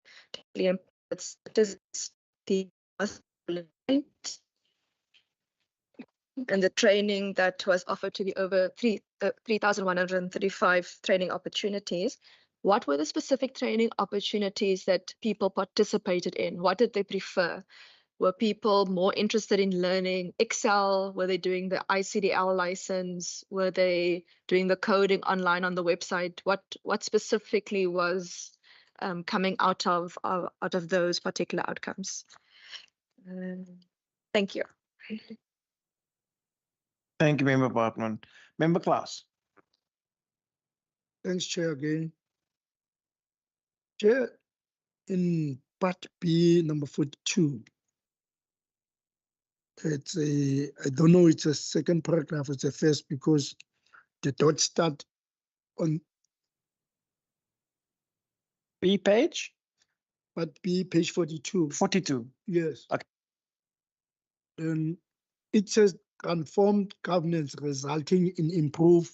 statistics, and the training that was offered to the over 3,135 training opportunities. What were the specific training opportunities that people participated in? What did they prefer? Were people more interested in learning Excel? Were they doing the ICDL license? Were they doing the coding online on the website? What specifically was coming out of those particular outcomes? Thank you. Thank you, Member Bartman. Member Klaas? Thanks, Chair, again. Chair, in part B, number 42, it's I don't know, it's a second paragraph, it's a first, because the dot start on B page? Part B, page 42. 42. Yes. Okay. It says transformed governance resulting in improved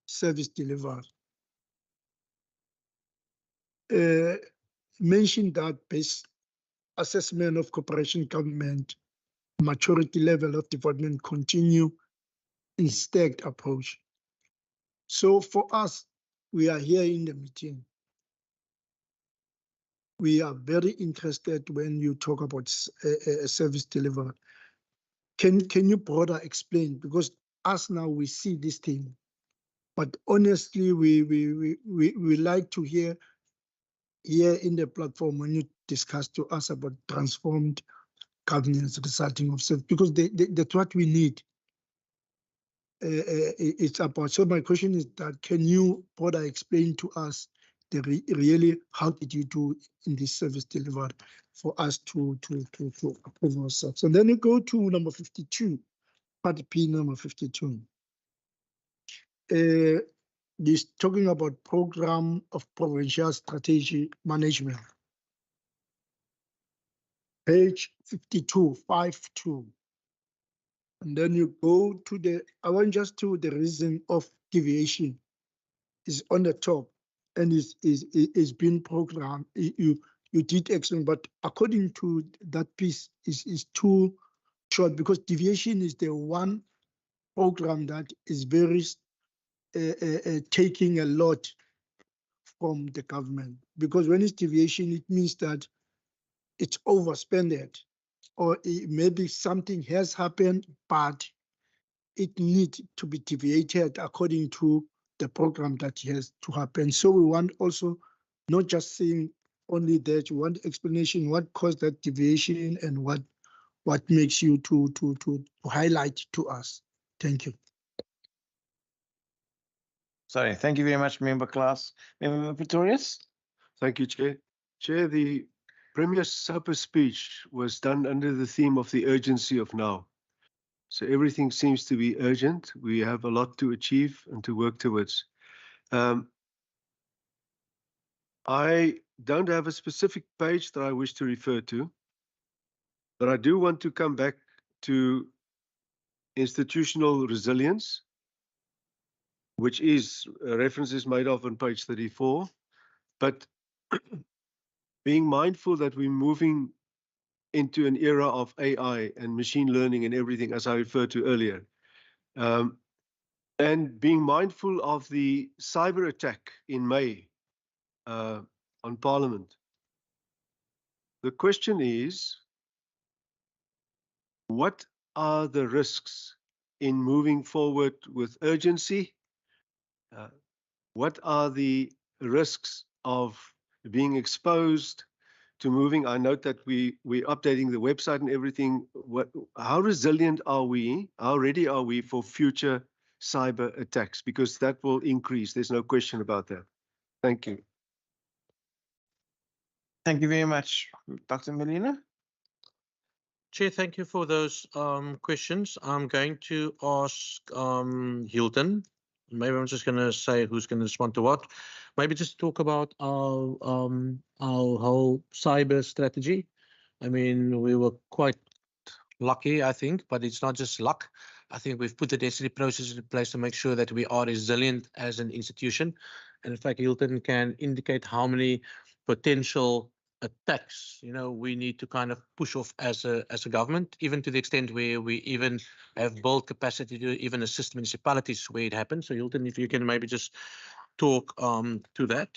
service delivery. Mentioned that based assessment of corporation government maturity level of development continue in stacked approach. So for us, we are here in the meeting. We are very interested when you talk about a service delivery. Can you broader explain? Because us now we see this thing, but honestly, we like to hear here in the platform when you discuss to us about transformed governance resulting of service, because that's what we need. It's about. So my question is that, can you broader explain to us really how did you do in this service delivered for us to approve ourselves? And then you go to number 52, part P number 52. This talking about program of provincial strategy management. Page 52, 52. And then you go to I want just to the reason of deviation is on the top. and is being programmed. You did excellent, but according to that piece is too short, because deviation is the one program that is very taking a lot from the government, because when it's deviation, it means that it's overspended, or maybe something has happened, but it needs to be deviated according to the program that has to happen. So we want also not just saying only that, you want explanation what caused that deviation and what makes you to highlight to us. Thank you. Sorry, thank you very much, Member Klaas. Member Pretorius? Thank you, Chair. Chair, the Premier's supper speech was done under the theme of the urgency of now. So everything seems to be urgent. We have a lot to achieve and to work towards. I don't have a specific page that I wish to refer to, but I do want to come back to institutional resilience, which is references made of on page 34, but being mindful that we're moving into an era of AI and machine learning and everything, as I referred to earlier. And being mindful of the cyber attack in May on Parliament. The question is, what are the risks in moving forward with urgency? What are the risks of being exposed to moving? I note that we're updating the website and everything. How resilient are we? How ready are we for future cyber attacks? Because that will increase. There's no question about that. Thank you. Thank you very much, Dr. Molina. Chair, thank you for those questions. I'm going to ask Hilton. Maybe I'm just going to say who's going to respond to what. Maybe just talk about our whole cyber strategy. I mean, we were quite lucky, I think, but it's not just luck. I think we've put the necessary processes in place to make sure that we are resilient as an institution. And in fact, Hilton can indicate how many potential attacks, we need to kind of push off as a government, even to the extent where we even have built capacity to even assist municipalities where it happens. So Hilton, if you can maybe just talk to that.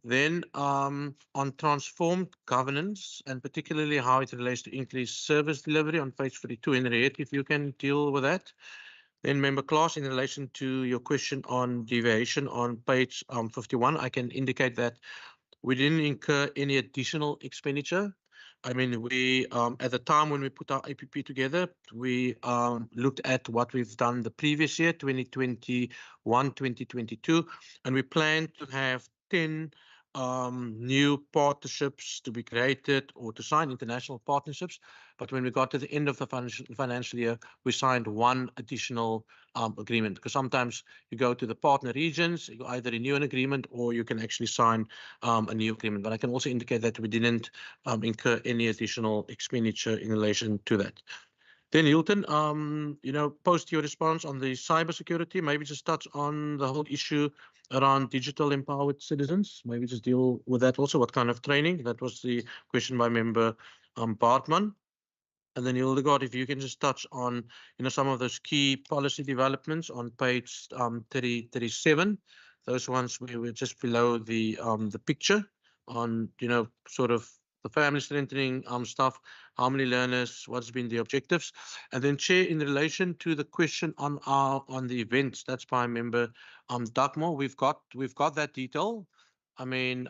Then on transformed governance, and particularly how it relates to increased service delivery on page 42, Henriette, if you can deal with that. Then Member Klaas, in relation to your question on deviation on page 51, I can indicate that we didn't incur any additional expenditure. I mean, we at the time when we put our APP together, we looked at what we've done the previous year, 2021, 2022, and we plan to have 10 new partnerships to be created or to sign international partnerships. But when we got to the end of the financial year, we signed one additional agreement, because sometimes you go to the partner regions, you either renew an agreement or you can actually sign a new agreement. But I can also indicate that we didn't incur any additional expenditure in relation to that. Then Hilton, post your response on the cybersecurity, maybe just touch on the whole issue around digital empowered citizens. Maybe just deal with that also. What kind of training? That was the question by Member Bartman. And then Hildegard, if you can just touch on, some of those key policy developments on page 37. Those ones we were just below the picture on, sort of the family strengthening stuff, how many learners, what's been the objectives. And then Chair, in relation to the question on the events, that's by Member Dagmar, we've got that detail. I mean,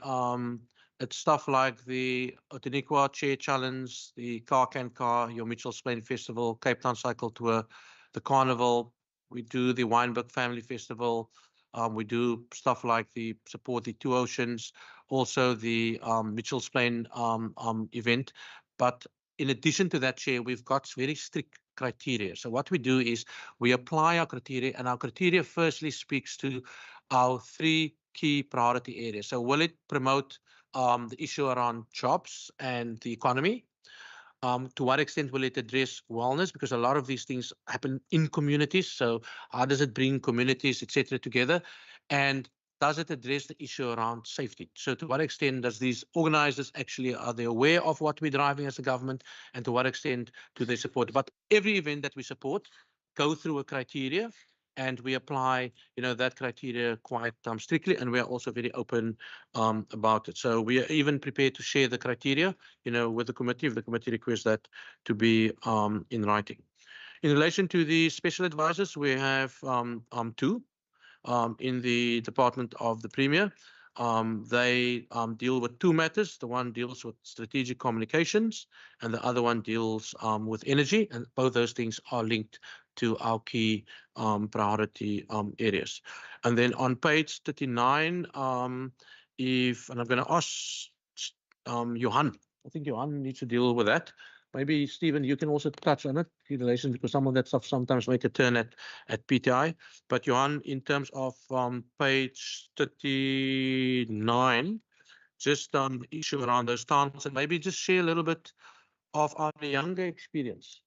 it's stuff like the Otaniqua Chair Challenge, the Car Can Car, your Mitchell's Plain Festival, Cape Town Cycle Tour, the Carnival. We do the Wynberg Family Festival. We do stuff like the support the Two Oceans, also the Mitchell's Plain event. But in addition to that, Chair, we've got very strict criteria. So what we do is we apply our criteria, and our criteria firstly speaks to our 3 key priority areas. So will it promote the issue around jobs and the economy? To what extent will it address wellness? Because a lot of these things happen in communities. So how does it bring communities, etc., together? And does it address the issue around safety? So to what extent does these organizers actually, are they aware of what we're driving as a government, and to what extent do they support? But every event that we support go through a criteria, and we apply, that criteria quite strictly, and we are also very open about it. So we are even prepared to share the criteria, with the committee if the committee requests that to be in writing. In relation to the special advisors, we have two in the Department of the Premier. They deal with two matters. The one deals with strategic communications, and the other one deals with energy, and both those things are linked to our key priority areas. And then on page 39, and I'm going to ask Johan. I think Johan needs to deal with that. Maybe, Stephen, you can also touch on it in relation, because some of that stuff sometimes make a turn at PTI. But Johan, in terms of page 39, just issue around those towns, and maybe just share a little bit of our younger experience,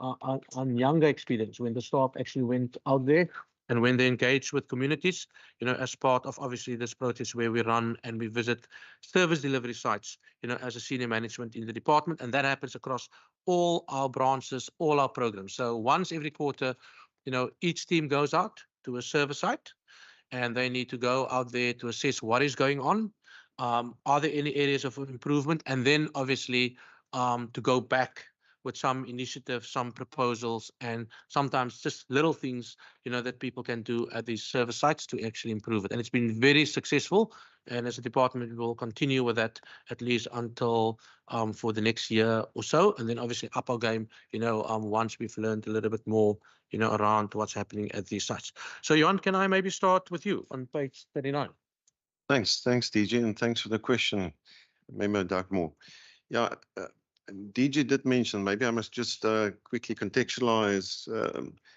on younger experience when the staff actually went out there and when they engage with communities, as part of obviously this process where we run and we visit service delivery sites, as a senior management in the department. And that happens across all our branches, all our programs. So once every quarter, each team goes out to a service site, and they need to go out there to assess what is going on. Are there any areas of improvement? And then obviously to go back with some initiatives, some proposals, and sometimes just little things, that people can do at these service sites to actually improve it. And it's been very successful. And as a department, we will continue with that at least until for the next year or so. And then obviously up our game, once we've learned a little bit more, around what's happening at these sites. So Johan, can I maybe start with you on page 39? Thanks, DG, and thanks for the question, Member Dartmoor. Yeah, DG did mention, maybe I must just quickly contextualize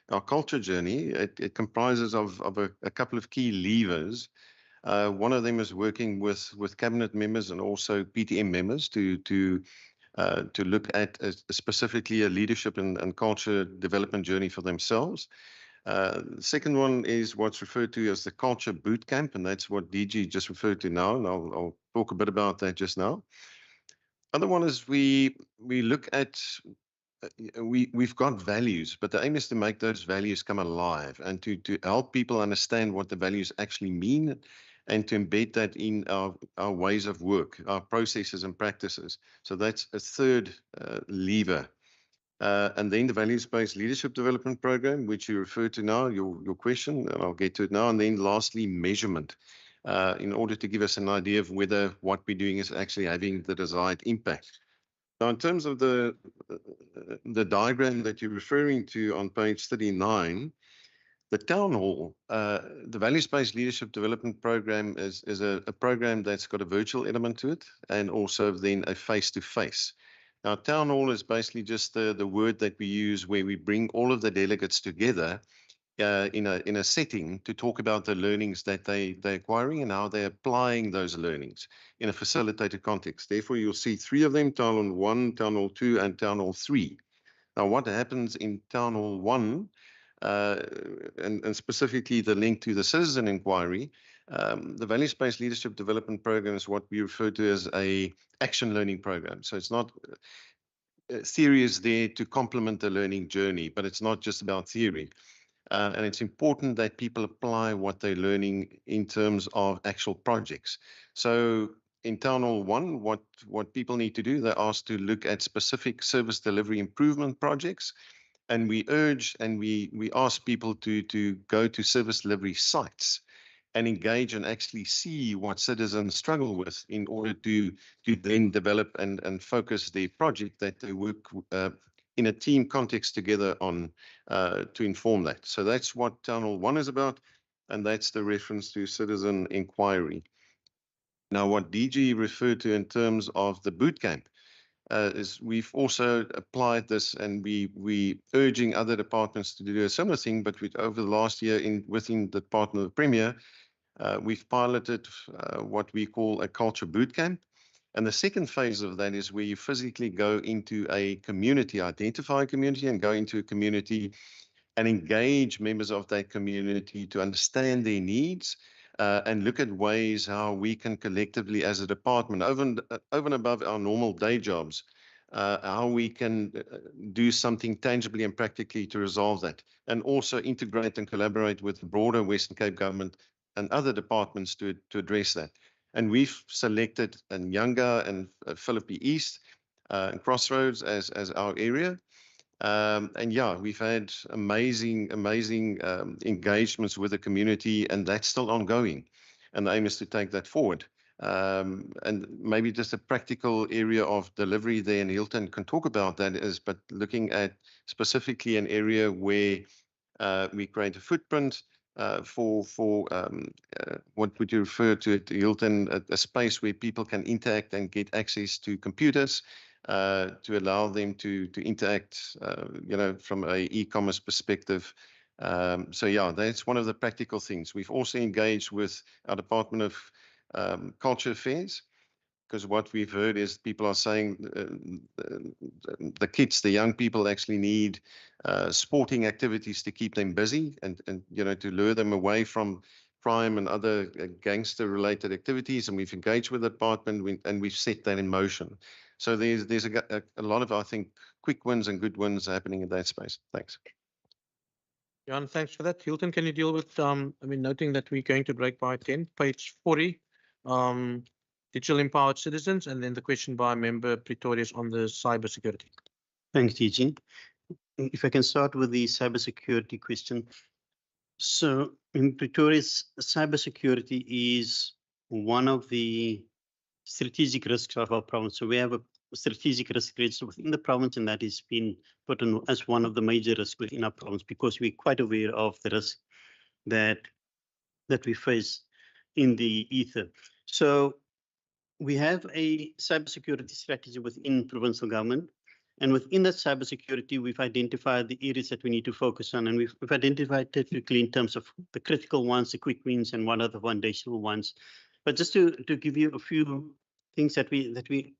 our culture journey. It comprises of a couple of key levers. One of them is working with cabinet members and also PTM members to look at specifically a leadership and culture development journey for themselves. The second one is what's referred to as the culture boot camp, and that's what DG just referred to now, and I'll talk a bit about that just now. Other one is we look at, we've got values, but the aim is to make those values come alive and to help people understand what the values actually mean, and to embed that in our ways of work, our processes and practices. So that's a third lever. And then the values-based leadership development program, which you refer to now, your question, and I'll get to it now. And then lastly, measurement, in order to give us an idea of whether what we're doing is actually having the desired impact. Now, in terms of the diagram that you're referring to on page 39, the town hall, the values-based leadership development program is a program that's got a virtual element to it, and also then a face-to-face. Now, town hall is basically just the word that we use where we bring all of the delegates together in a setting to talk about the learnings that they're acquiring and how they're applying those learnings in a facilitated context. Therefore, you'll see three of them: Town Hall 1, Town Hall 2, and Town Hall 3. Now, what happens in Town Hall 1, and specifically the link to the citizen inquiry, the values-based leadership development program is what we refer to as a action learning program. So it's not theory is there to complement the learning journey, but it's not just about theory. And it's important that people apply what they're learning in terms of actual projects. So in Town Hall 1, what people need to do, they're asked to look at specific service delivery improvement projects. And we urge and we ask people to go to service delivery sites and engage and actually see what citizens struggle with in order to then develop and focus their project that they work in a team context together on to inform that. So that's what Town Hall 1 is about, and that's the reference to citizen inquiry. Now, what DG referred to in terms of the boot camp is we've also applied this, and we urging other departments to do a similar thing, but over the last year within the Department of the Premier, we've piloted what we call a culture boot camp. And the second phase of that is where you physically go into a community, identify a community and go into a community and engage members of that community to understand their needs, and look at ways how we can collectively as a department, over and above our normal day jobs, how we can do something tangibly and practically to resolve that, and also integrate and collaborate with the broader Western Cape government and other departments to address that. And we've selected Nyanga and Philippi East and Crossroads as our area. And yeah, we've had amazing engagements with the community, and that's still ongoing. And the aim is to take that forward. And maybe just a practical area of delivery there, and Hilton can talk about that, is but looking at specifically an area where we create a footprint for what would you refer to at Hilton, a space where people can interact and get access to computers, to allow them to interact, from a e-commerce perspective. So yeah, that's one of the practical things. We've also engaged with our Department of Culture Affairs, because what we've heard is people are saying the kids, the young people actually need sporting activities to keep them busy and to lure them away from crime and other gangster-related activities. And we've engaged with the department and we've set that in motion. So there's a lot of, I think, quick wins and good wins happening in that space. Thanks. Jan, thanks for that. Hilton, can you deal with, noting that we're going to break by 10, page 40, digital empowered citizens, and then the question by member Pretorius on the cybersecurity. Thanks, DG. If I can start with the cybersecurity question. So in Pretorius, cybersecurity is one of the strategic risks of our province. So we have a strategic risk register within the province, and that has been put on as one of the major risks within our province, because we're quite aware of the risk that we face in the ether. So we have a cybersecurity strategy within provincial government, and within that cybersecurity, we've identified the areas that we need to focus on, and we've identified typically in terms of the critical ones, the quick wins, and what are the foundational ones. But just to give you a few things that we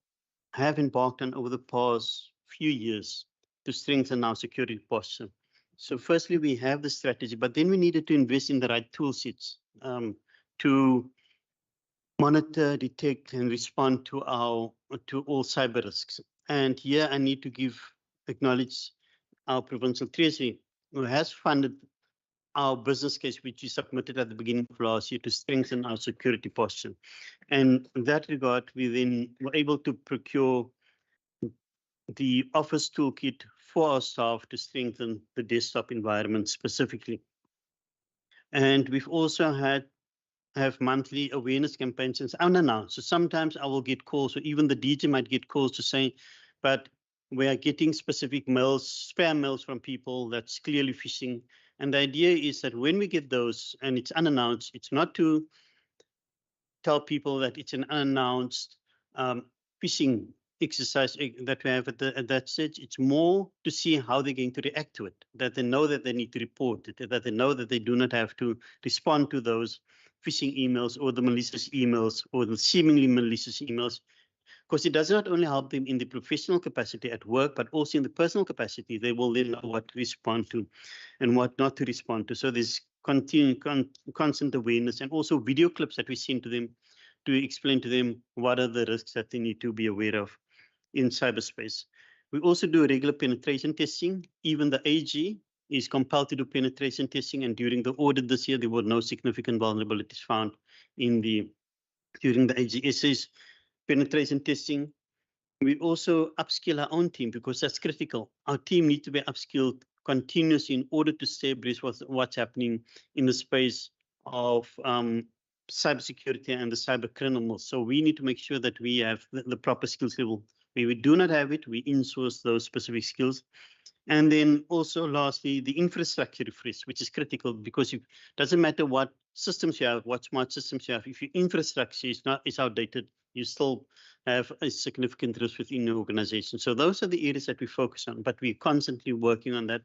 have embarked on over the past few years to strengthen our security posture. So firstly, we have the strategy, but then we needed to invest in the right tool sets to monitor, detect, and respond to all cyber risks. And here I need to acknowledge our provincial treasury, who has funded our business case, which we submitted at the beginning of last year, to strengthen our security posture. And in that regard, we then were able to procure the Office toolkit for our staff to strengthen the desktop environment specifically. And we've also have monthly awareness campaigns and unannounced. So sometimes I will get calls, or even the DJ might get calls to say, but we are getting specific mails, spam mails from people that's clearly phishing. And the idea is that when we get those and it's unannounced, it's not to tell people that it's an unannounced phishing exercise that we have at that stage. It's more to see how they're going to react to it, that they know that they need to report it, that they know that they do not have to respond to those phishing emails or the malicious emails or the seemingly malicious emails, because it does not only help them in the professional capacity at work, but also in the personal capacity. They will then know what to respond to and what not to respond to. So there's constant awareness, and also video clips that we send to them to explain to them what are the risks that they need to be aware of in cyberspace. We also do regular penetration testing. Even the AG is compelled to do penetration testing, and during the audit this year, there were no significant vulnerabilities found during the AGS's penetration testing. We also upskill our own team, because that's critical. Our team needs to be upskilled continuously in order to stay abreast with what's happening in the space of cybersecurity and the cyber criminals. So we need to make sure that we have the proper skills level. Where we do not have it, we in-source those specific skills. And then also lastly, the infrastructure refresh, which is critical, because it doesn't matter what systems you have, what smart systems you have, if your infrastructure is outdated, you still have a significant risk within the organization. So those are the areas that we focus on, but we're constantly working on that.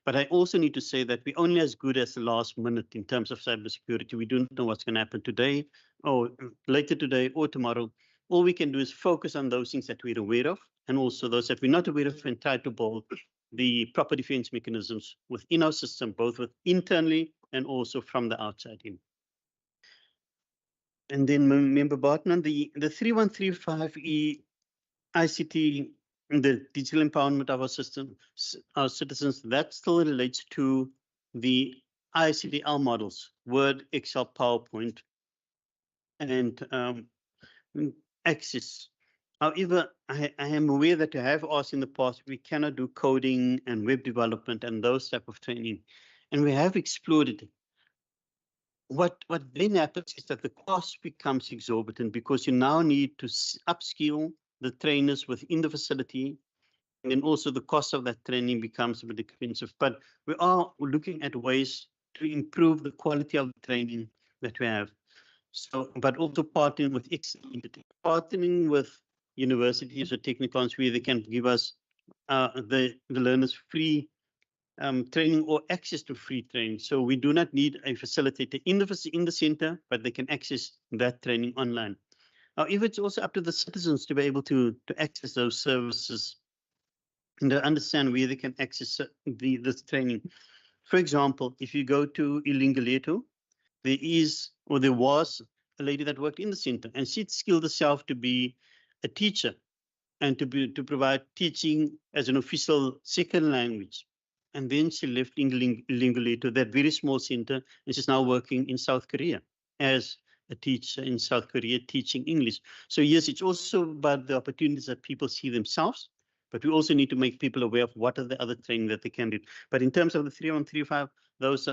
But I also need to say that we're only as good as the last minute in terms of cybersecurity. We don't know what's going to happen today or later today or tomorrow. All we can do is focus on those things that we're aware of, and also those that we're not aware of, and try to build the proper defense mechanisms within our system, both internally and also from the outside in. And then Member Bartman, the 3135E ICT, the digital empowerment of our citizens, that still relates to the ICDL models, Word, Excel, PowerPoint, and Access. However, I am aware that I have asked in the past, we cannot do coding and web development and those type of training, and we have explored it. What then happens is that the cost becomes exorbitant because you now need to upskill the trainers within the facility, and then also the cost of that training becomes a bit expensive. But we are looking at ways to improve the quality of the training that we have. So, but also partnering with partnering with universities or technicons where they can give us the learners free training or access to free training. So we do not need a facilitator in the center, but they can access that training online. However, it's also up to the citizens to be able to access those services and to understand where they can access this training. For example, if you go to Ilingaleto, there was a lady that worked in the center, and she'd skilled herself to be a teacher and to provide teaching as an official second language. And then she left Ilingaleto, that very small center, and she's now working in South Korea as a teacher in South Korea, teaching English. So yes, it's also about the opportunities that people see themselves, but we also need to make people aware of what are the other training that they can do. But in terms of the 3135,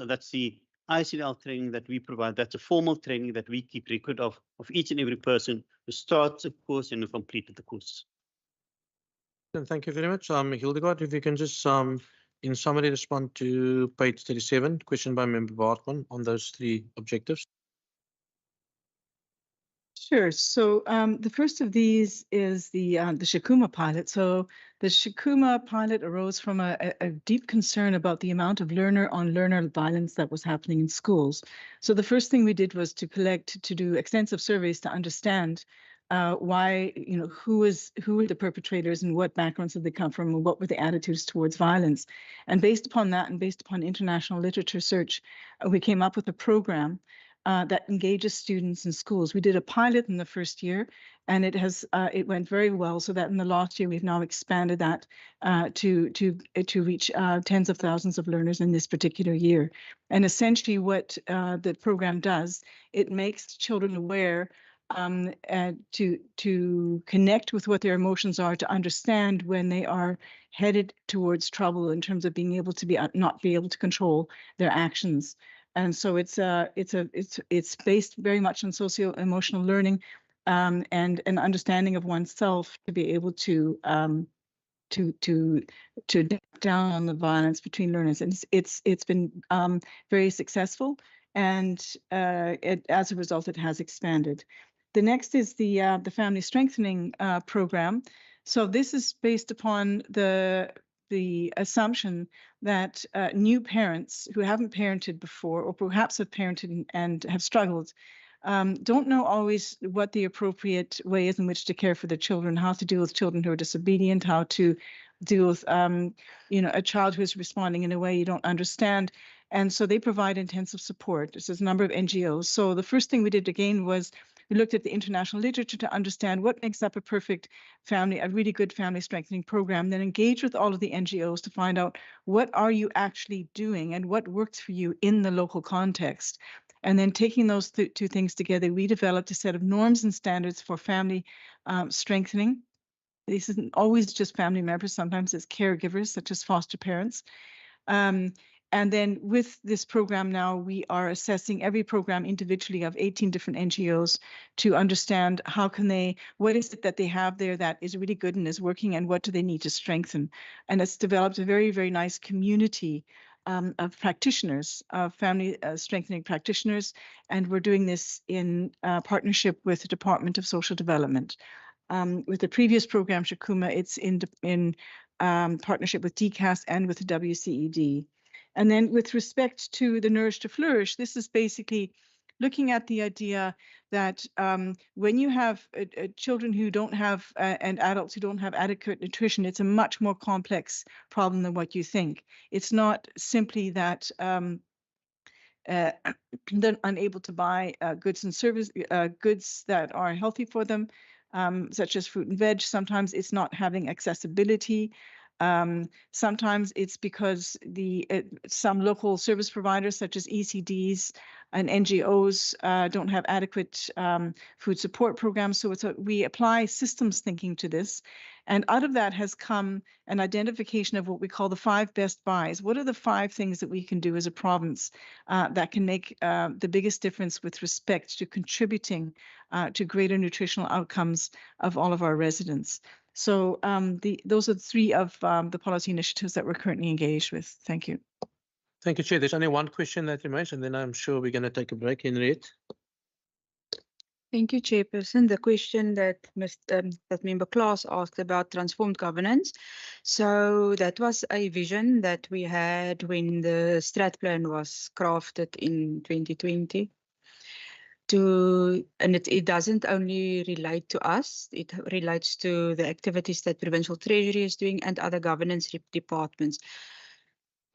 that's the ICDL training that we provide. That's a formal training that we keep record of each and every person who starts a course and who completed the course. Thank you very much. Hildegard, if you can just in summary respond to page 37, question by Member Bartman on those three objectives. Sure. So the first of these is the Shikuma pilot. So the Shikuma pilot arose from a deep concern about the amount of learner-on-learner violence that was happening in schools. So the first thing we did was to do extensive surveys to understand why, who were the perpetrators and what backgrounds did they come from and what were the attitudes towards violence. And based upon that and based upon international literature search, we came up with a program that engages students in schools. We did a pilot in the first year, and it went very well. So that in the last year, we've now expanded that to reach tens of thousands of learners in this particular year. And essentially, what the program does, it makes children aware to connect with what their emotions are, to understand when they are headed towards trouble in terms of being able to not be able to control their actions. And so it's based very much on socio-emotional learning and an understanding of oneself to be able to damp down on the violence between learners. And it's been very successful, and as a result, it has expanded. The next is the family strengthening program. So this is based upon the assumption that new parents who haven't parented before, or perhaps have parented and have struggled, don't know always what the appropriate way is in which to care for their children, how to deal with children who are disobedient, how to deal with a child who is responding in a way you don't understand. And so they provide intensive support. There's a number of NGOs. So the first thing we did again was we looked at the international literature to understand what makes up a perfect family, a really good family strengthening program, then engage with all of the NGOs to find out what are you actually doing and what works for you in the local context. And then taking those two things together, we developed a set of norms and standards for family strengthening. This isn't always just family members. Sometimes it's caregivers, such as foster parents. And then with this program now, we are assessing every program individually of 18 different NGOs to understand what is it that they have there that is really good and is working, and what do they need to strengthen. And it's developed a very, very nice community of practitioners, of family strengthening practitioners. And we're doing this in partnership with the Department of Social Development. With the previous program, Shikuma, it's in partnership with DCAS and with the WCED. And then with respect to the Nourish to Flourish, this is basically looking at the idea that when you have children who don't have and adults who don't have adequate nutrition, it's a much more complex problem than what you think. It's not simply that they're unable to buy goods and goods that are healthy for them, such as fruit and veg. Sometimes it's not having accessibility. Sometimes it's because some local service providers, such as ECDs and NGOs, don't have adequate food support programs. So we apply systems thinking to this. And out of that has come an identification of what we call the 5 best buys. What are the 5 things that we can do as a province that can make the biggest difference with respect to contributing to greater nutritional outcomes of all of our residents? So those are 3 of the policy initiatives that we're currently engaged with. Thank you. Thank you, Chair. There's only one question that remains, and then I'm sure we're going to take a break, Henriette. Thank you, Chairperson. The question that that Member Klaas asked about transformed governance. So that was a vision that we had when the strat plan was crafted in 2020. And it doesn't only relate to us, it relates to the activities that Provincial Treasury is doing and other governance departments.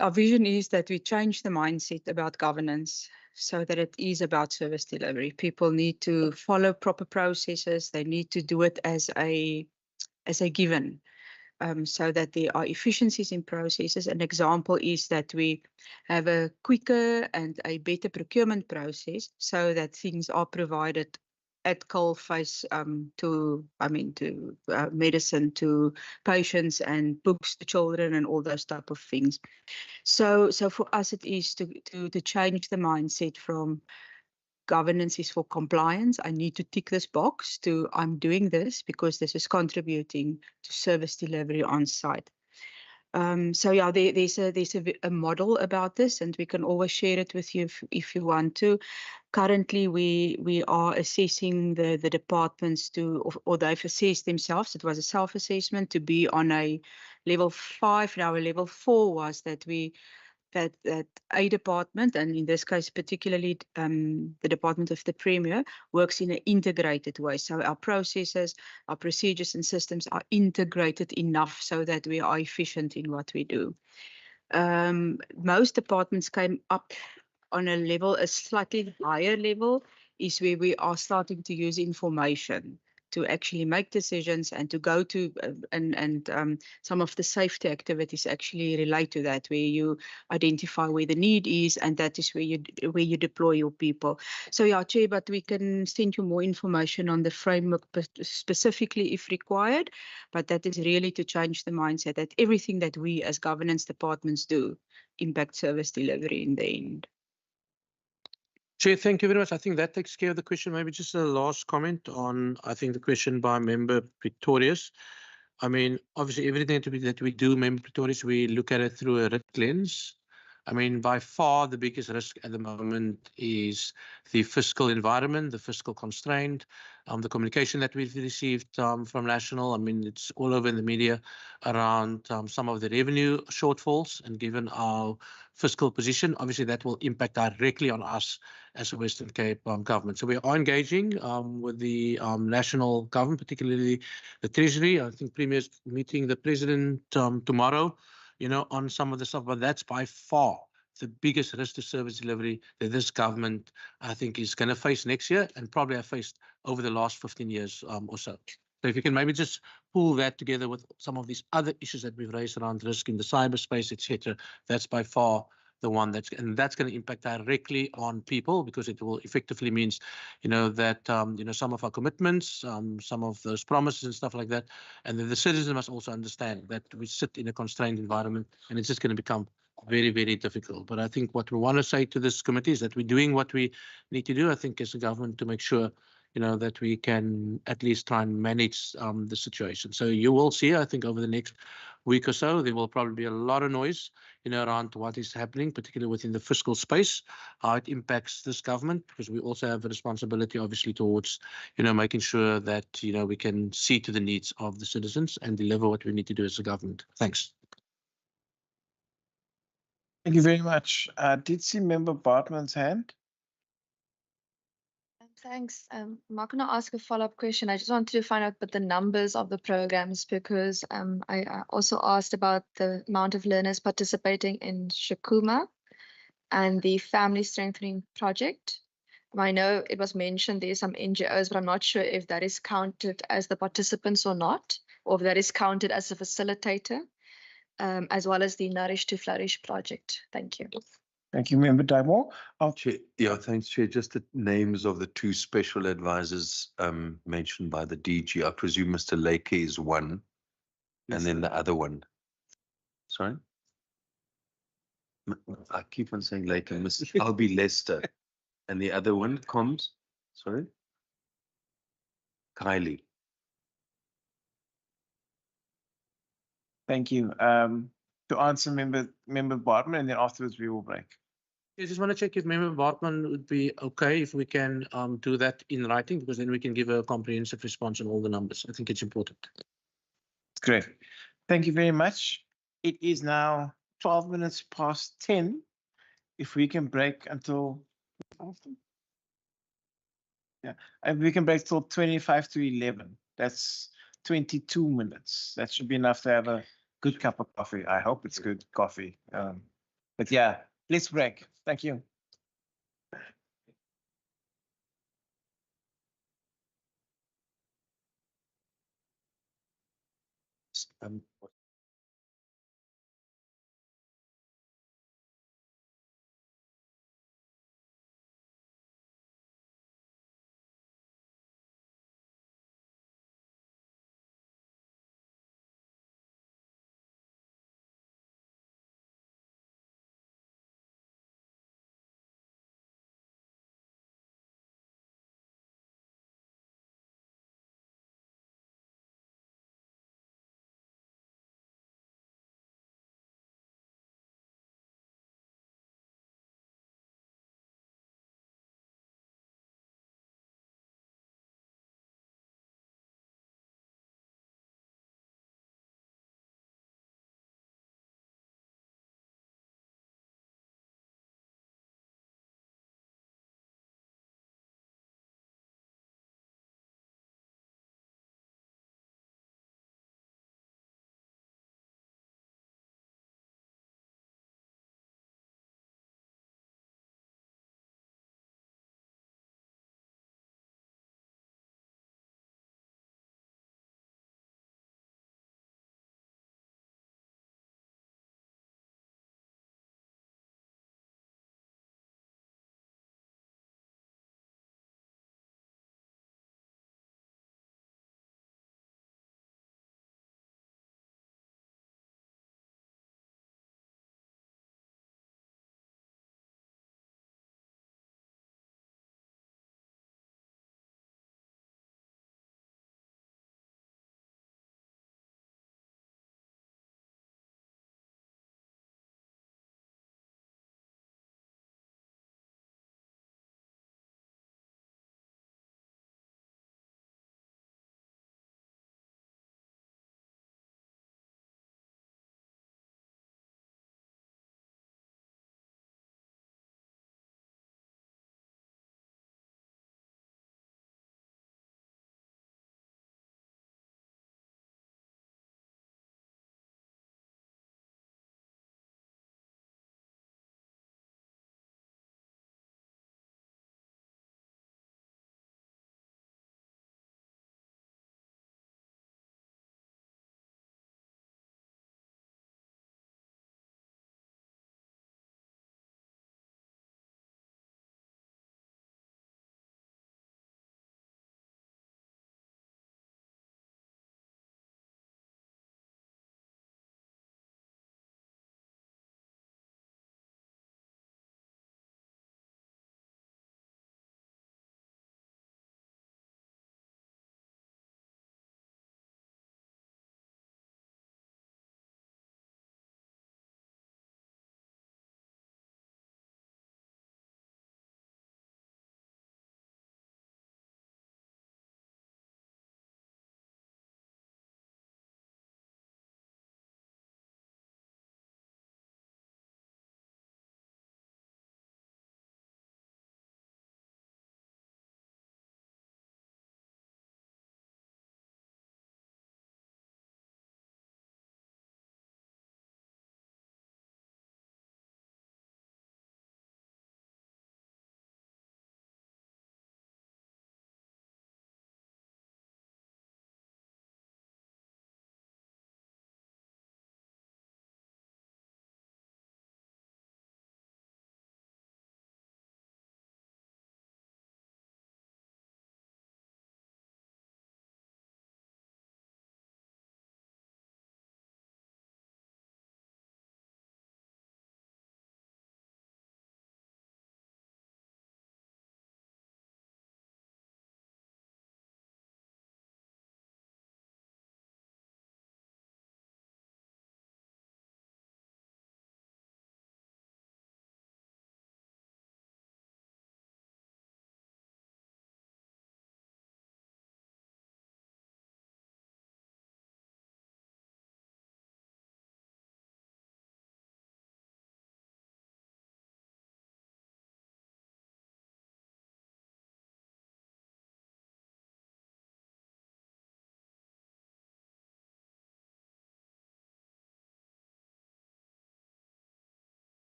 Our vision is that we change the mindset about governance so that it is about service delivery. People need to follow proper processes. They need to do it as a given, so that there are efficiencies in processes. An example is that we have a quicker and a better procurement process so that things are provided at coal face to medicine, to patients and books to children and all those type of things. So for us, it is to change the mindset from governance is for compliance. I need to tick this box to I'm doing this because this is contributing to service delivery on site. So yeah, there's a model about this, and we can always share it with you if you want to. Currently, we are assessing the departments or they've assessed themselves. It was a self-assessment to be on a level 5. Now a level 4 was that that a department, and in this case particularly the Department of the Premier, works in an integrated way. So our processes, our procedures and systems are integrated enough so that we are efficient in what we do. Most departments came up on a slightly higher level, is where we are starting to use information to actually make decisions and to go to some of the safety activities actually relate to that, where you identify where the need is, and that is where you deploy your people. So yeah, Chair, but we can send you more information on the framework specifically if required, but that is really to change the mindset that everything that we as governance departments do impacts service delivery in the end. Chair, thank you very much. I think that takes care of the question. Maybe just a last comment on, I think, the question by Member Pretorius. I mean, obviously, everything that we do, Member Pretorius, we look at it through a risk lens. I mean, by far, the biggest risk at the moment is the fiscal environment, the fiscal constraint, the communication that we've received from National. I mean, it's all over in the media around some of the revenue shortfalls, and given our fiscal position, obviously that will impact directly on us as a Western Cape government. So we are engaging with the national government, particularly the Treasury. I think Premier's meeting the President tomorrow, on some of the stuff, but that's by far the biggest risk to service delivery that this government, I think, is going to face next year, and probably have faced over the last 15 years or so. So if you can maybe just pull that together with some of these other issues that we've raised around risk in the cyberspace, etc., that's by far the one that's going to impact directly on people, because it will effectively means, that, some of our commitments, some of those promises and stuff like that, and then the citizens must also understand that we sit in a constrained environment, and it's just going to become very, very difficult. But I think what we want to say to this committee is that we're doing what we need to do, I think, as a government, to make sure that we can at least try and manage the situation. So you will see, I think, over the next week or so, there will probably be a lot of noise, around what is happening, particularly within the fiscal space, how it impacts this government, because we also have a responsibility, obviously, towards, making sure that, we can see to the needs of the citizens and deliver what we need to do as a government. Thanks. Thank you very much. Did see Member Bartman's hand? Thanks. I'm not going to ask a follow-up question. I just wanted to find out about the numbers of the programs, because I also asked about the amount of learners participating in Shakuma. and the family strengthening project. I know it was mentioned there's some NGOs, but I'm not sure if that is counted as the participants or not, or if that is counted as a facilitator, as well as the Nourish to Flourish project. Thank you. Thank you, Member Dymore. Chair, yeah, thanks, Chair. Just the names of the two special advisors mentioned by the DG. I presume Mr. Lake is one, and then the other one. Sorry? I keep on saying Lake and Mrs. Albie Lester. And the other one, comms, sorry? Kylie. Thank you. To answer Member Bartman, and then afterwards we will break. I just want to check if Member Bartman would be okay if we can do that in writing, because then we can give a comprehensive response on all the numbers. I think it's important. Great. Thank you very much. It is now 12 minutes past 10. If we can break until, yeah, and we can break till 25 to 11. That's 22 minutes. That should be enough to have a good cup of coffee. I hope it's good coffee. But yeah, let's break. Thank you.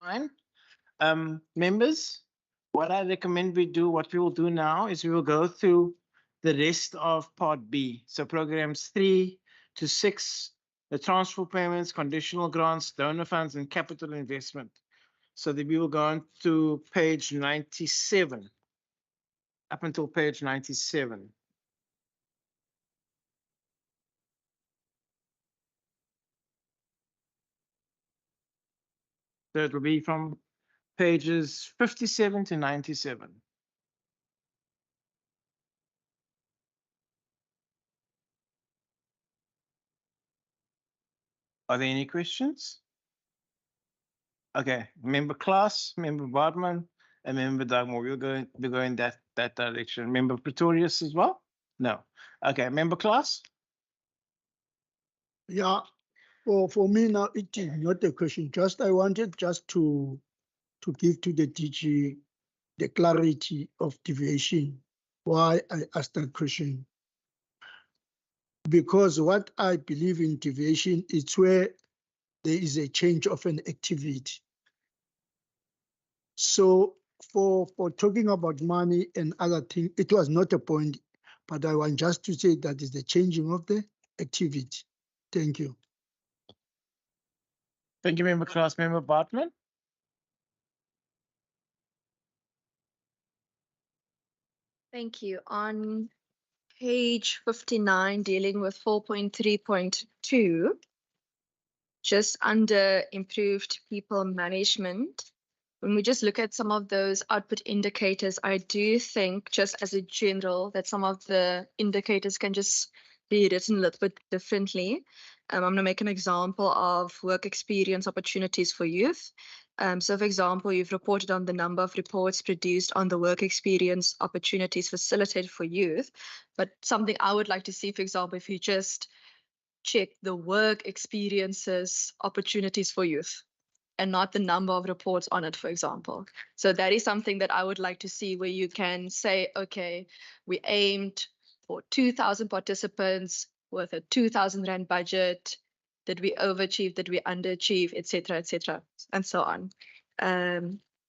Fine. Members, what I recommend we do, what we will do now is we will go through the rest of Part B. So programs 3 to 6, the transfer payments, conditional grants, donor funds, and capital investment. So that we will go on to page 97, up until page 97. So it will be from pages 57 to 97. Are there any questions? Okay, member Klaas, member Bartman, and member Dagmore. We'll go in that direction. Member Pretorius as well? No. Okay, member Klaas? Yeah, for me now, it is not a question. Just I wanted just to give to the DG the clarity of deviation. Why I asked that question? Because what I believe in deviation is where there is a change of an activity. So for talking about money and other things, it was not a point, but I want just to say that is the changing of the activity. Thank you. Thank you, member Klaas. Member Bartman? Thank you. On page 59, dealing with 4.3.2, just under improved people management, when we just look at some of those output indicators, I do think just as a general that some of the indicators can just be written a little bit differently. I'm going to make an example of work experience opportunities for youth. So for example, you've reported on the number of reports produced on the work experience opportunities facilitated for youth. But something I would like to see, for example, if you just check the work experiences opportunities for youth and not the number of reports on it, for example. So that is something that I would like to see where you can say, okay, we aimed for 2,000 participants with a 2,000 Rand budget. Did we overachieve? Did we underachieve? Et cetera, and so on.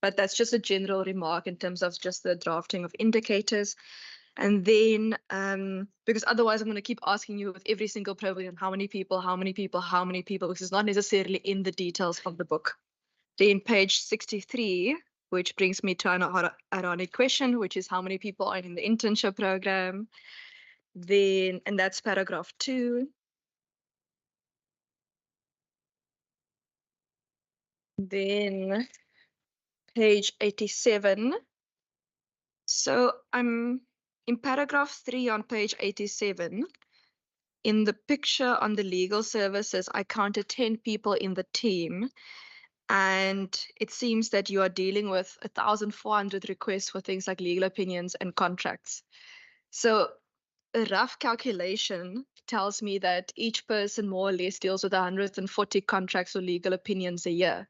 But that's just a general remark in terms of just the drafting of indicators. And then, because otherwise I'm going to keep asking you with every single program, how many people, because it's not necessarily in the details of the book. Then page 63, which brings me to an ironic question, which is how many people are in the internship program. Then, and that's paragraph 2. Then page 87. So I'm in paragraph 3 on page 87. In the picture on the legal services, I counted 10 people in the team. And it seems that you are dealing with 1,400 requests for things like legal opinions and contracts. So a rough calculation tells me that each person more or less deals with 140 contracts or legal opinions a year.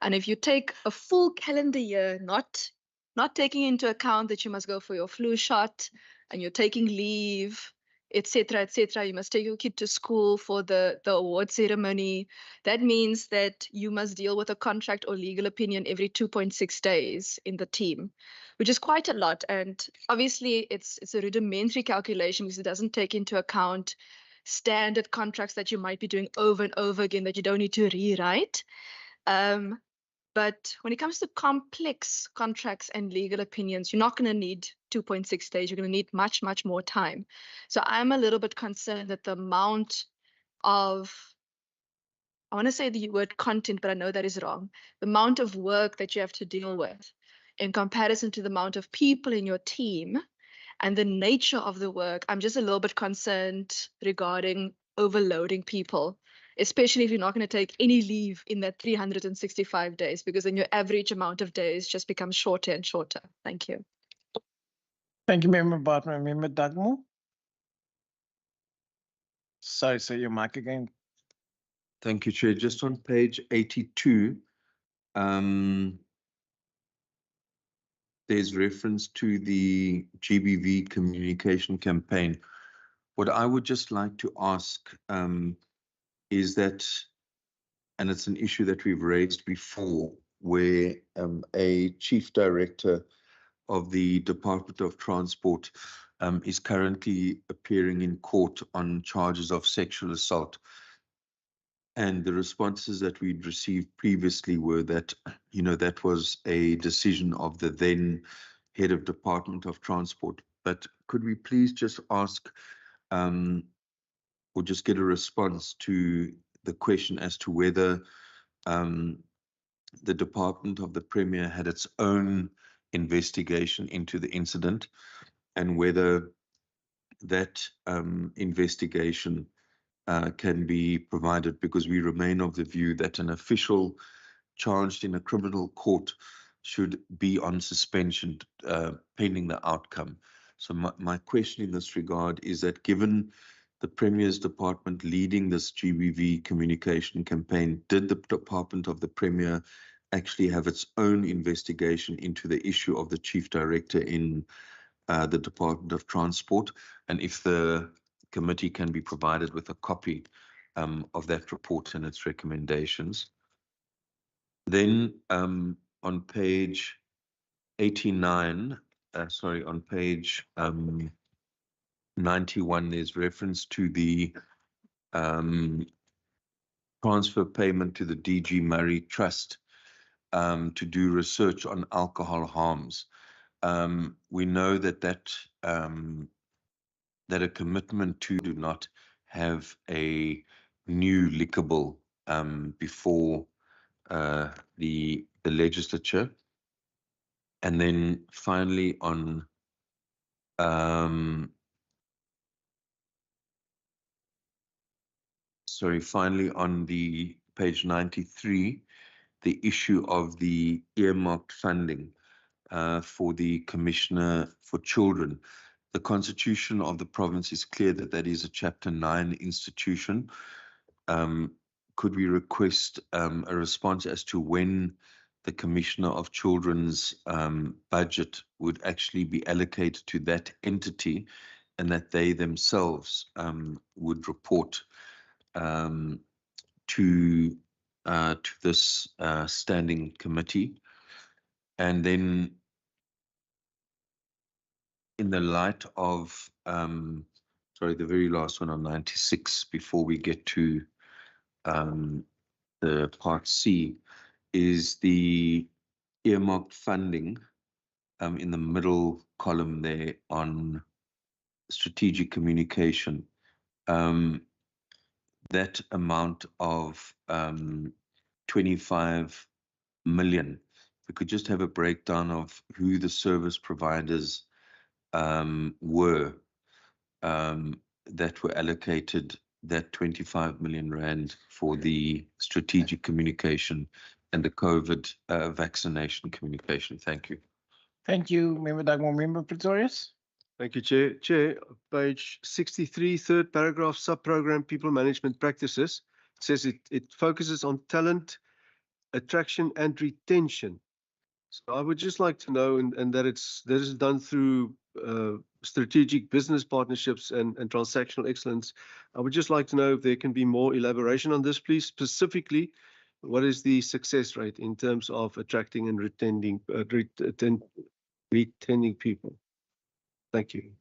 And if you take a full calendar year, not taking into account that you must go for your flu shot and you're taking leave, et cetera, you must take your kid to school for the award ceremony. That means that you must deal with a contract or legal opinion every 2.6 days in the team, which is quite a lot. And obviously it's a rudimentary calculation because it doesn't take into account standard contracts that you might be doing over and over again that you don't need to rewrite. But when it comes to complex contracts and legal opinions, you're not going to need 2.6 days. You're going to need much, much more time. So I'm a little bit concerned that the amount of, I want to say the word content, but I know that is wrong. The amount of work that you have to deal with in comparison to the amount of people in your team and the nature of the work, I'm just a little bit concerned regarding overloading people, especially if you're not going to take any leave in that 365 days, because then your average amount of days just becomes shorter and shorter. Thank you. Thank you, Member Bartman. Member Dagmore? Sorry, sir, your mic again. Thank you, Chair. Just on page 82, there's reference to the GBV communication campaign. What I would just like to ask is that, and it's an issue that we've raised before, where a chief director of the Department of Transport is currently appearing in court on charges of sexual assault. And the responses that we'd received previously were that, that was a decision of the then head of Department of Transport. But could we please just ask, or just get a response to the question as to whether the Department of the Premier had its own investigation into the incident, and whether that investigation can be provided, because we remain of the view that an official charged in a criminal court should be on suspension pending the outcome. So my question in this regard is that, given the Premier's department leading this GBV communication campaign, did the Department of the Premier actually have its own investigation into the issue of the Chief Director in the Department of Transport? And if the committee can be provided with a copy of that report and its recommendations. Then on page 89, on page 91, there's reference to the transfer payment to the DG Murray Trust to do research on alcohol harms. We know that a commitment to do not have a new liquor bill before the legislature. And then finally on finally on the page 93, the issue of the earmarked funding for the Commissioner for Children. The constitution of the province is clear that that is a Chapter 9 institution. Could we request a response as to when the Commissioner of Children's budget would actually be allocated to that entity, and that they themselves would report to this standing committee? And then, in the light of, the very last one on 96, before we get to the part C, is the earmarked funding in the middle column there on strategic communication. That amount of 25 million, we could just have a breakdown of who the service providers were that were allocated that 25 million rand for the strategic communication and the COVID vaccination communication. Thank you. Thank you, Member Dugmore. Member Pretorius? Thank you, Chair. Chair, page 63, third paragraph, sub-program People Management Practices, says it focuses on talent, attraction and retention. So I would just like to know, and that is done through strategic business partnerships and transactional excellence. I would just like to know if there can be more elaboration on this, please. Specifically, what is the success rate in terms of attracting and retaining people? Thank you.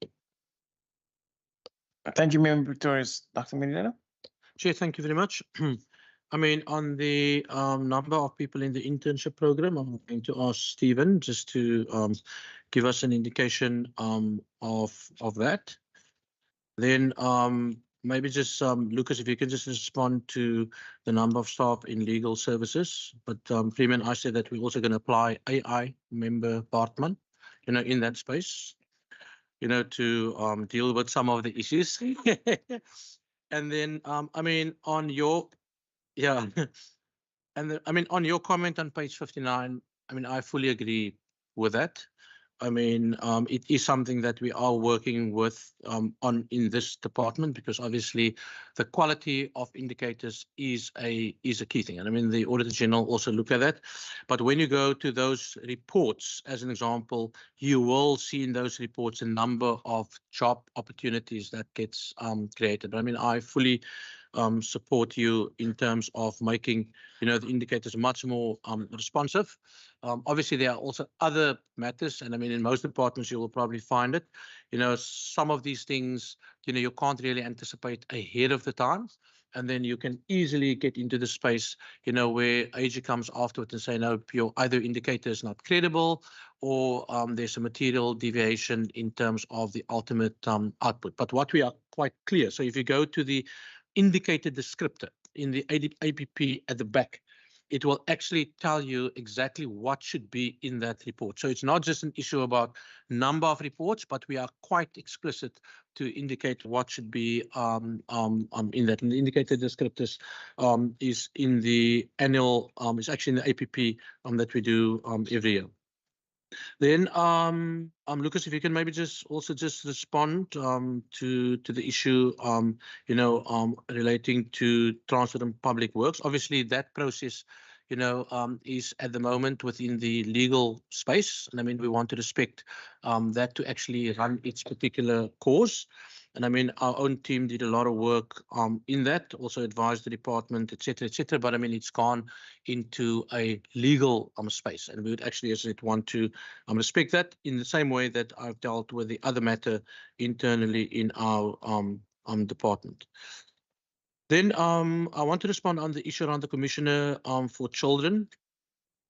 Thank you, Member Pretorius. Dr. Medina? Chair, thank you very much. I mean, on the number of people in the internship program, I'm going to ask Stephen just to give us an indication of that. Then maybe just Lucas, if you can just respond to the number of staff in legal services. But Premier and I said that we're also going to apply AI, Member Bartman, in that space, to deal with some of the issues. And then, I mean, on your, and I mean, on your comment on page 59, I mean, I fully agree with that. I mean, it is something that we are working with on in this department, because obviously the quality of indicators is a key thing. And I mean, the Auditor General also look at that. But when you go to those reports, as an example, you will see in those reports a number of job opportunities that gets created. I mean, I fully support you in terms of making, the indicators much more responsive. Obviously, there are also other matters, and I mean, in most departments, you will probably find it. Some of these things, you can't really anticipate ahead of the time. And then you can easily get into the space, where AG comes afterwards and say, no, your either indicator is not credible, or there's a material deviation in terms of the ultimate output. But what we are quite clear, so if you go to the indicator descriptor in the APP at the back, it will actually tell you exactly what should be in that report. So it's not just an issue about number of reports, but we are quite explicit to indicate what should be in that. And the indicator descriptors is in the annual, it's actually in the APP that we do every year. Then, Lucas, if you can maybe just respond to the issue, relating to transport and public works. Obviously, that process, is at the moment within the legal space, and I mean we want to respect that to actually run its particular course. And I mean, our own team did a lot of work in that, also advised the department, et cetera, but I mean, it's gone into a legal space, and we would actually, as it want to respect that in the same way that I've dealt with the other matter internally in our department. Then I want to respond on the issue around the Commissioner for Children.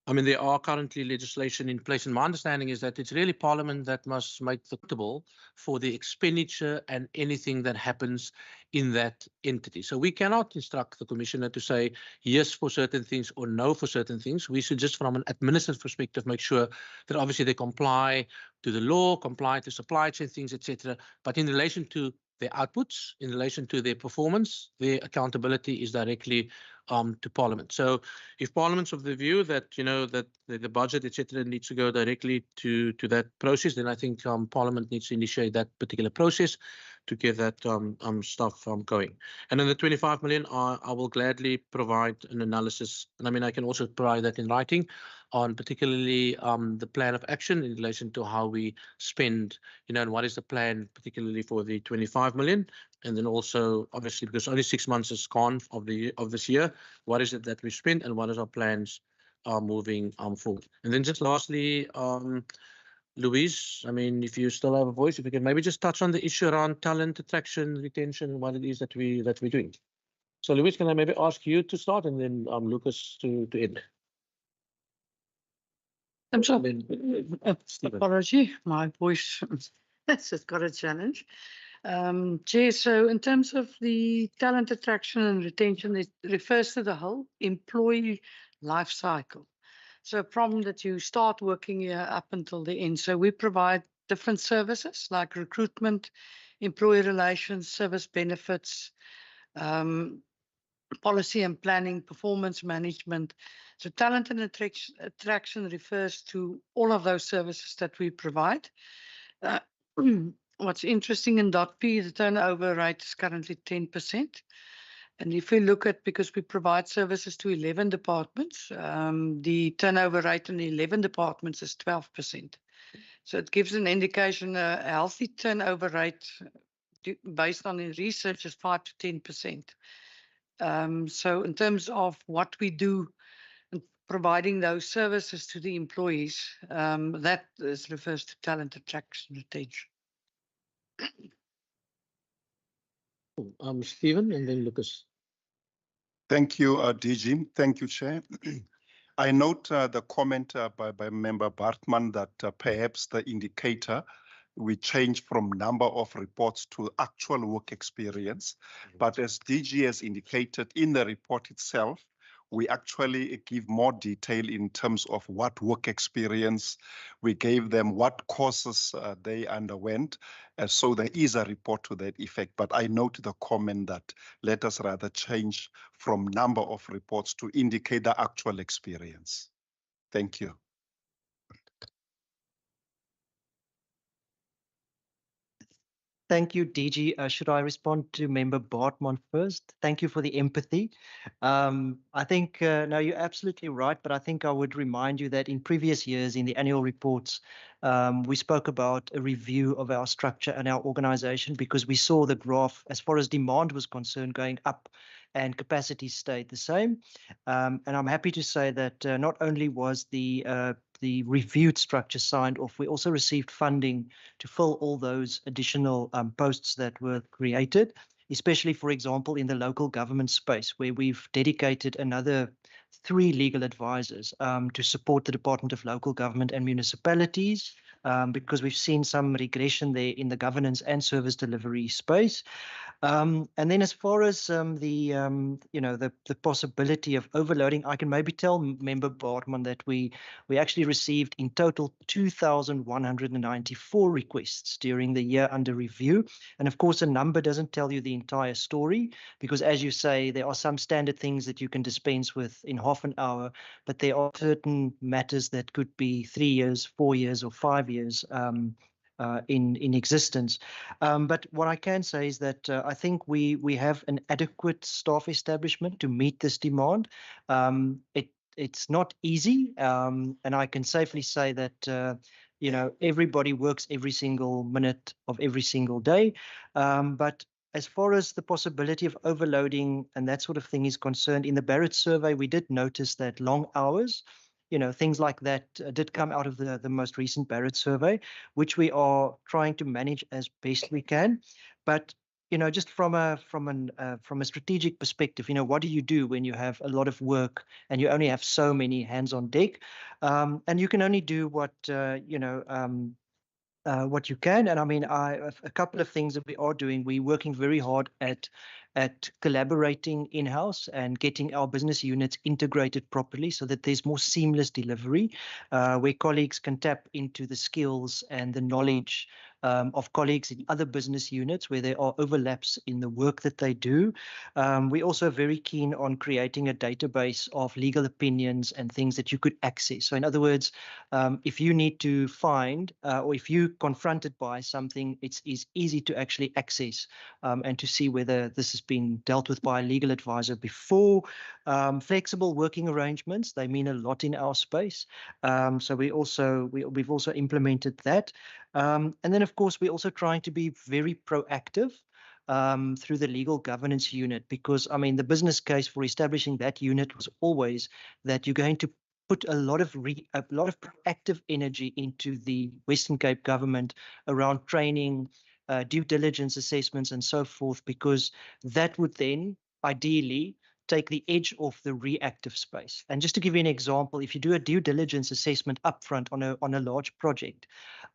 I mean, there are currently legislation in place, and my understanding is that it's really Parliament that must make accountable for the expenditure and anything that happens in that entity. So we cannot instruct the Commissioner to say yes for certain things or no for certain things. We should just, from an administrative perspective, make sure that obviously they comply to the law, comply to supply chain things, etc. But in relation to their outputs, in relation to their performance, their accountability is directly to Parliament. So if Parliament's of the view that, that the budget, etc., needs to go directly to that process, then I think Parliament needs to initiate that particular process to get that stuff going. And then the 25 million, I will gladly provide an analysis. And I mean, I can also provide that in writing on particularly the plan of action in relation to how we spend, and what is the plan particularly for the 25 million. And then also, obviously, because only 6 months is gone of this year, what is it that we spent and what is our plans moving forward. And then just lastly, Louise, I mean, if you still have a voice, if you can maybe just touch on the issue around talent attraction, retention, and what it is that we're doing. So Louise, can I maybe ask you to start, and then Lucas to end? I'm sorry. Apology, my voice has just got a challenge. Chair, so in terms of the talent attraction and retention, it refers to the whole employee life cycle. So from that you start working here up until the end. So we provide different services like recruitment, employee relations, service benefits, policy and planning, performance management. So talent and attraction refers to all of those services that we provide. What's interesting in .P, the turnover rate is currently 10%. And if we look at, because we provide services to 11 departments, the turnover rate in the 11 departments is 12%. So it gives an indication a healthy turnover rate based on the research is 5 to 10%. So in terms of what we do and providing those services to the employees, that refers to talent attraction retention. Stephen, and then Lucas. Thank you, DG. Thank you, Chair. I note the comment by Member Bartman that perhaps the indicator we change from number of reports to actual work experience. But as DG has indicated in the report itself, we actually give more detail in terms of what work experience we gave them, what courses they underwent. So there is a report to that effect. But I note the comment that let us rather change from number of reports to indicate the actual experience. Thank you. Thank you, DG. Should I respond to Member Bartman first? Thank you for the empathy. I think, no, you're absolutely right, but I think I would remind you that in previous years in the annual reports, we spoke about a review of our structure and our organization because we saw the graph as far as demand was concerned going up and capacity stayed the same. And I'm happy to say that not only was the reviewed structure signed off, we also received funding to fill all those additional posts that were created, especially, for example, in the local government space, where we've dedicated another 3 legal advisors to support the Department of Local Government and Municipalities, because we've seen some regression there in the governance and service delivery space. And then as far as the possibility of overloading, I can maybe tell Member Bartman that we actually received in total 2,194 requests during the year under review. And of course, a number doesn't tell you the entire story, because as you say, there are some standard things that you can dispense with in half an hour, but there are certain matters that could be 3 years, 4 years, or 5 years in existence. But what I can say is that I think we have an adequate staff establishment to meet this demand. It's not easy, and I can safely say that everybody works every single minute of every single day. But as far as the possibility of overloading and that sort of thing is concerned, in the Barrett survey, we did notice that long hours, things like that did come out of the most recent Barrett survey, which we are trying to manage as best we can. But just from a strategic perspective, what do you do when you have a lot of work and you only have so many hands on deck, and you can only do what you can. And I mean, a couple of things that we are doing. We're working very hard at collaborating in-house and getting our business units integrated properly so that there's more seamless delivery, where colleagues can tap into the skills and the knowledge of colleagues in other business units where there are overlaps in the work that they do. We're also very keen on creating a database of legal opinions and things that you could access. So in other words, if you need to find or if you're confronted by something, it's easy to actually access and to see whether this has been dealt with by a legal advisor before. Flexible working arrangements, they mean a lot in our space. So we've also implemented that. And then, of course, we're also trying to be very proactive through the legal governance unit, because, I mean, the business case for establishing that unit was always that you're going to put a lot of proactive energy into the Western Cape government around training, due diligence assessments, and so forth, because that would then ideally take the edge off the reactive space. And just to give you an example, if you do a due diligence assessment upfront on a large project,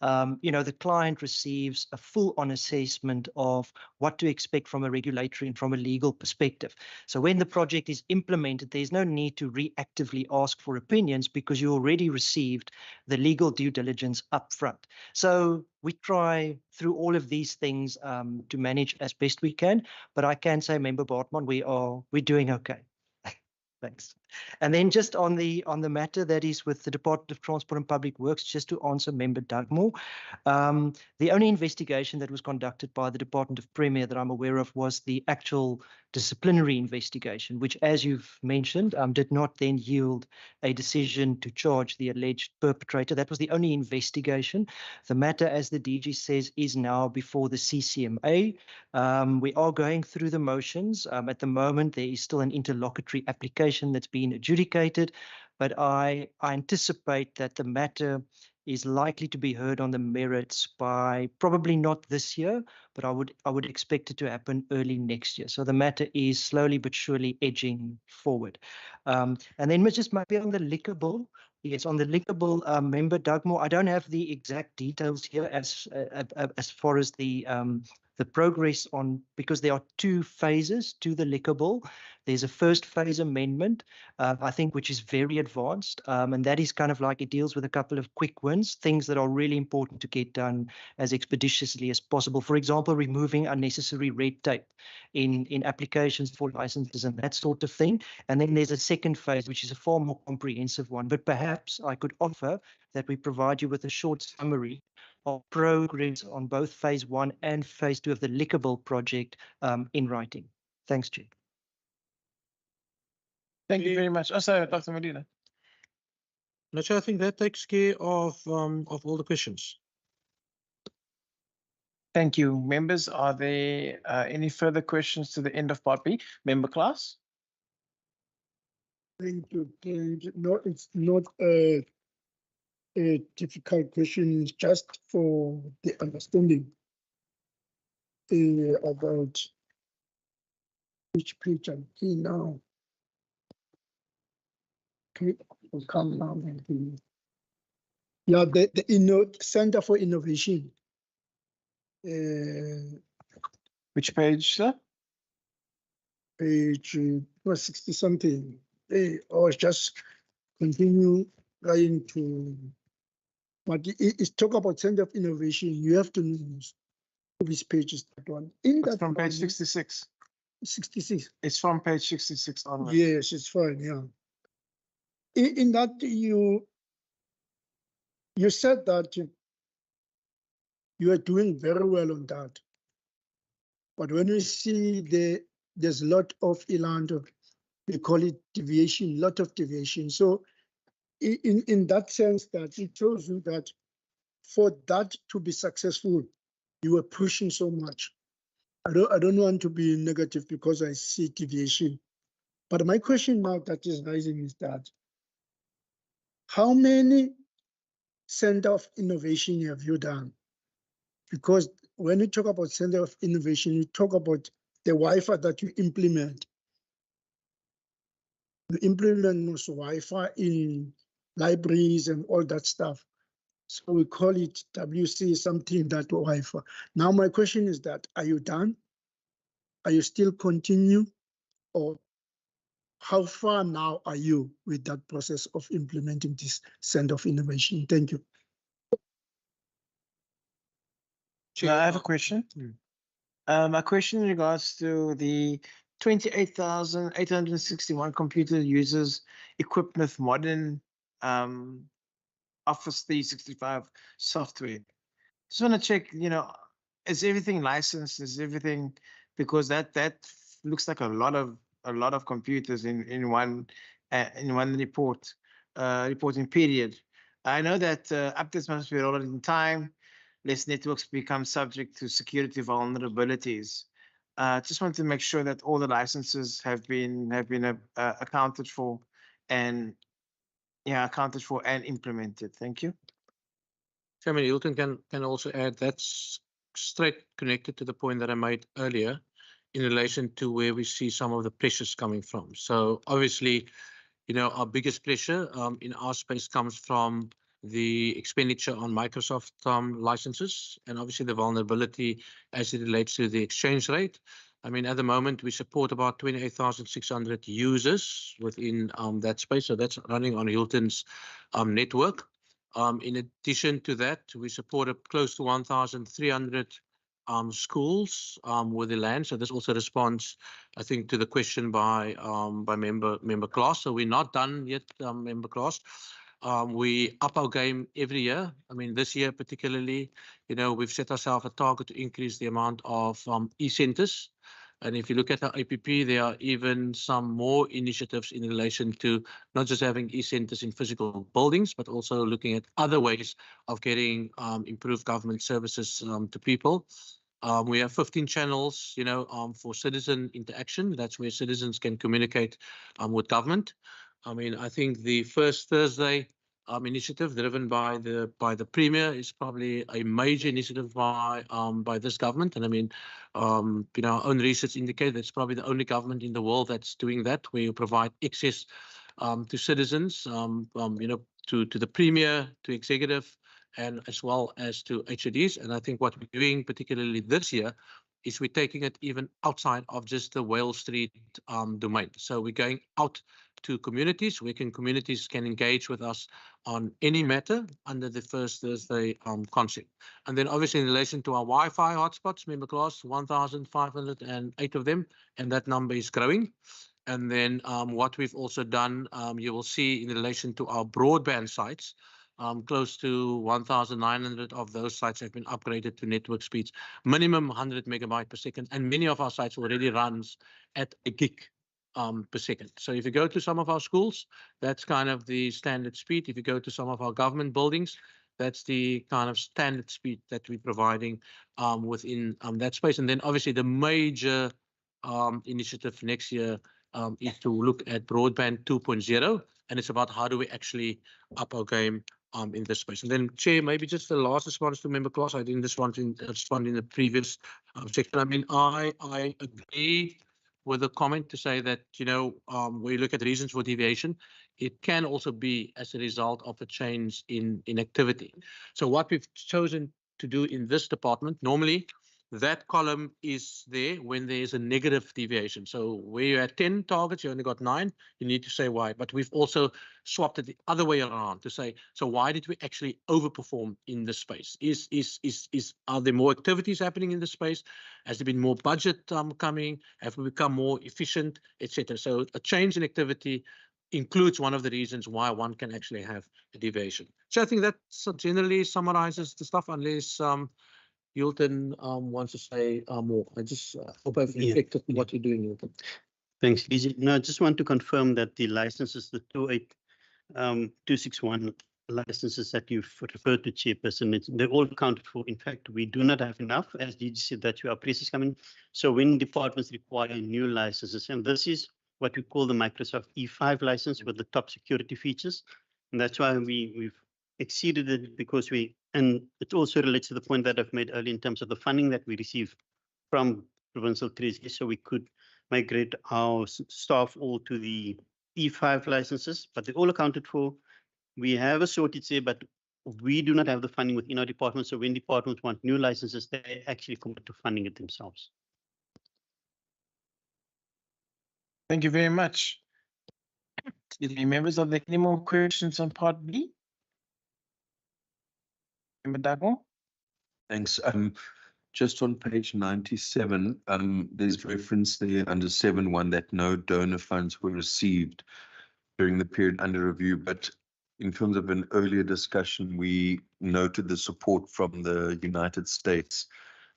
the client receives a full-on assessment of what to expect from a regulatory and from a legal perspective. So when the project is implemented, there's no need to reactively ask for opinions because you already received the legal due diligence upfront. So we try through all of these things to manage as best we can, but I can say, Member Bartman, we're doing okay. Thanks. And then just on the matter that is with the Department of Transport and Public Works, just to answer Member Dugmore, the only investigation that was conducted by the Department of Premier that I'm aware of was the actual disciplinary investigation, which, as you've mentioned, did not then yield a decision to charge the alleged perpetrator. That was the only investigation. The matter, as the DG says, is now before the CCMA. We are going through the motions. At the moment, there is still an interlocutory application that's been adjudicated, but I anticipate that the matter is likely to be heard on the merits by probably not this year, but I would expect it to happen early next year. So the matter is slowly but surely edging forward. And then just maybe on the liquor bill. Yes, on the liquor bill, Member Dugmore, I don't have the exact details here as far as the progress on, because there are 2 phases to the liquor bill. There's a first phase amendment, I think, which is very advanced, and that is kind of like it deals with a couple of quick wins, things that are really important to get done as expeditiously as possible. For example, removing unnecessary red tape in applications for licenses and that sort of thing. And then there's a second phase, which is a far more comprehensive one. But perhaps I could offer that we provide you with a short summary of progress on both phase 1 and phase 2 of the liquor bill project in writing. Thanks, Chair. Thank you very much. Also, Dr. Medina. No, Chair, I think that takes care of all the questions. Thank you. Members, are there any further questions to the end of Part B? Member Class? Thank you. No, it's not a difficult question. It's just for the understanding about which page I'm in now. Okay, will come now. Yeah, the Center for Innovation. Which page, sir? Page 60 something. I was just continue trying to, but it's talk about Center of Innovation. You have to know which page is that one. In It's that from page one, 66. 66. It's from page 66 onward. Yes, it's fine. Yeah. In that you said that you are doing very well on that, but when we see there's a lot of eland, we call it deviation, lot of deviation. So in that sense, that it shows you that for that to be successful, you were pushing so much. I don't want to be negative because I see deviation, but my question now that is rising is that how many Center of Innovation have you done? Because when you talk about Center of Innovation, you talk about the Wi-Fi that you implement. You implement also Wi-Fi in libraries and all that stuff. So we call it WC something that Wi-Fi. Now my question is that, are you done? Are you still continue? Or how far now are you with that process of implementing this Center of Innovation? Thank you. Chair, I have a question. My question in regards to the 28,861 computer users equipped with modern Office 365 software. Just want to check, is everything licensed? Is everything, because that looks like a lot of computers in one reporting period. I know that updates must be rolled in time. Less networks become subject to security vulnerabilities. Just want to make sure that all the licenses have been accounted for and implemented. Thank you. Chairman Hilton can also add that's straight connected to the point that I made earlier in relation to where we see some of the pressures coming from. So obviously, our biggest pressure in our space comes from the expenditure on Microsoft licenses, and obviously the vulnerability as it relates to the exchange rate. I mean, at the moment, we support about 28,600 users within that space. So that's running on Hilton's network. In addition to that, we supported close to 1,300 schools with the land. So this also responds, I think, to the question by member Class. So we're not done yet, member Class. We up our game every year. I mean, this year particularly, we've set ourselves a target to increase the amount of e-centers. And if you look at our APP, there are even some more initiatives in relation to not just having e-centers in physical buildings, but also looking at other ways of getting improved government services to people. We have 15 channels, for citizen interaction. That's where citizens can communicate with government. I mean, I think the First Thursday initiative driven by the Premier is probably a major initiative by this government. And I mean, our own research indicates that's probably the only government in the world that's doing that, where you provide access to citizens, to the Premier, to executive, and as well as to HODs. And I think what we're doing, particularly this year, is we're taking it even outside of just the Wales Street domain. So we're going out to communities where communities can engage with us on any matter under the First Thursday concept. And then obviously in relation to our Wi-Fi hotspots, member Class, 1,508 of them, and that number is growing. And then what we've also done, you will see in relation to our broadband sites, close to 1,900 of those sites have been upgraded to network speeds, minimum 100 megabyte per second, and many of our sites already runs at a gig per second. So if you go to some of our schools, that's kind of the standard speed. If you go to some of our government buildings, That's the kind of standard speed that we're providing within that space. And then obviously the major initiative next year is to look at broadband 2.0, and it's about how do we actually up our game in this space. And then, Chair, maybe just the last response to Member Klaas. I didn't respond in the previous section. I mean, I agree with the comment to say that, you know, when you look at reasons for deviation, it can also be as a result of a change in activity. So what we've chosen to do in this department, normally that column is there when there's a negative deviation. So where you had 10 targets, you only got 9, you need to say why. But we've also swapped it the other way around to say, so why did we actually overperform in this space? Are there more activities happening in the space? Has there been more budget coming? Have we become more efficient, etc.? So a change in activity includes one of the reasons why one can actually have a deviation. So I think that generally summarizes the stuff, unless Hilton wants to say more. I just hope I've reflected what you're doing, Hilton. Thanks, Lizzie. No, I just want to confirm that the licenses, the 26261 licenses that you've referred to, Chairperson, they're all accounted for. In fact, we do not have enough, as DG said, that your price is coming. So when departments require new licenses, and this is what we call the Microsoft E5 license with the top security features. And that's why we've exceeded it, because and it also relates to the point that I've made earlier in terms of the funding that we receive from Provincial Treasury, so we could migrate our staff all to the E5 licenses, but they're all accounted for. We have a shortage there, but we do not have the funding within our department. So when departments want new licenses, they actually commit to funding it themselves. Thank you very much. Excuse me, members, are there any more questions on Part B? Member Dagmo? Thanks. Just on page 97, there's reference there under 7.1 that no donor funds were received during the period under review. But in terms of an earlier discussion, we noted the support from the United States.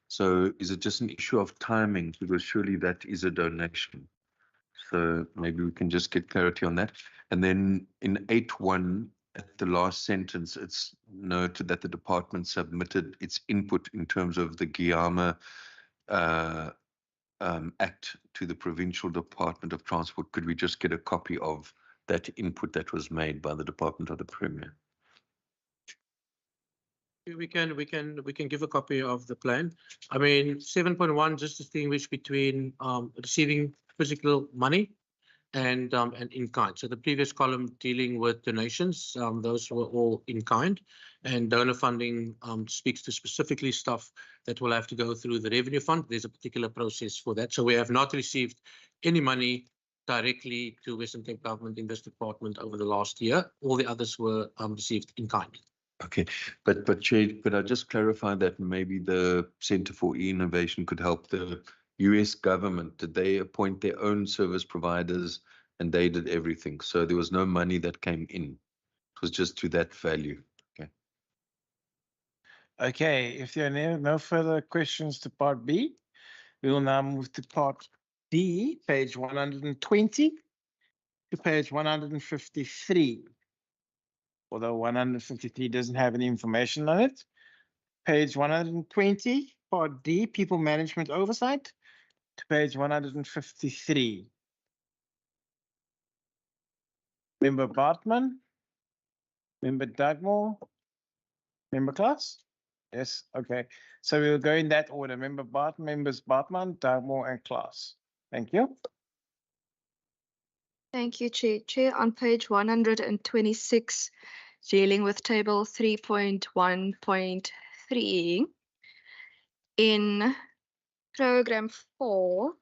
So is it just an issue of timing? Because surely that is a donation. So maybe we can just get clarity on that. And then in 8.1, at the last sentence, it's noted that the department submitted its input in terms of the Guiama Act to the Provincial Department of Transport. Could we just get a copy of that input that was made by the Department of the Premier? We can give a copy of the plan. I mean, 7.1 just distinguish between receiving physical money and in kind. So the previous column dealing with donations, those were all in kind, and donor funding speaks to specifically stuff that will have to go through the revenue fund. There's a particular process for that. So we have not received any money directly to Western Cape Government in this department over the last year. All the others were received in kind. Okay, but Chair, could I just clarify that maybe the Center for E-Innovation could help the US government? Did they appoint their own service providers and they did everything? So there was no money that came in. It was just to that value. Okay. Okay, if there are no further questions to Part B, we will now move to Part D, page 120 to page 153. Although 153 doesn't have any information on it. Page 120, Part D, People Management Oversight, to page 153. Member Bartman, Member Dugmore, Member Klaas? Yes, okay. So we'll go in that order. Members Bartman, Dugmore, and Klaas. Thank you. Thank you, Chair. Chair, on page 126, dealing with table 3.1.3, in program 4,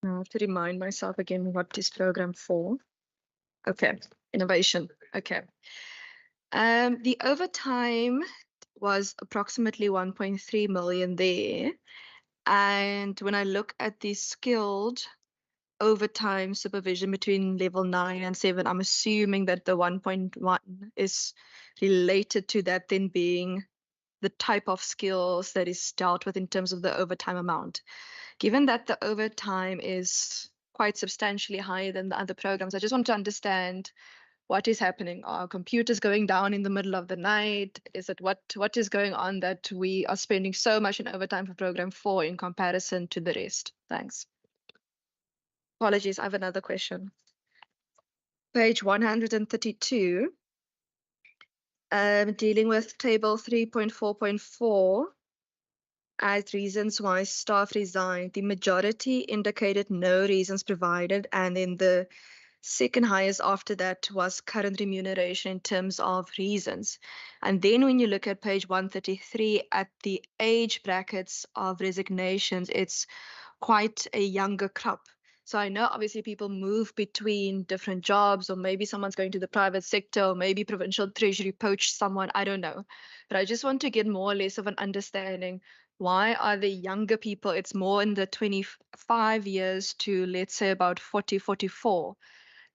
I have to remind myself again what is program 4. Okay, innovation. Okay. The overtime was approximately 1.3 million there. And when I look at the skilled overtime supervision between level 9 and 7, I'm assuming that the 1.1 is related to that then being the type of skills that is dealt with in terms of the overtime amount. Given that the overtime is quite substantially higher than the other programs, I just want to understand what is happening? Are computers going down in the middle of the night? Is it what is going on that we are spending so much in overtime for program 4 in comparison to the rest? Thanks. Apologies, I have another question. Page 132, dealing with table 3.4.4. As reasons why staff resigned, the majority indicated no reasons provided, and then the second highest after that was current remuneration in terms of reasons. And then when you look at page 133 at the age brackets of resignations, it's quite a younger crop. So I know obviously people move between different jobs, or maybe someone's going to the private sector, or maybe Provincial Treasury poached someone, I don't know. But I just want to get more or less of an understanding. Why are the younger people, it's more in the 25 years to let's say about 40, 44,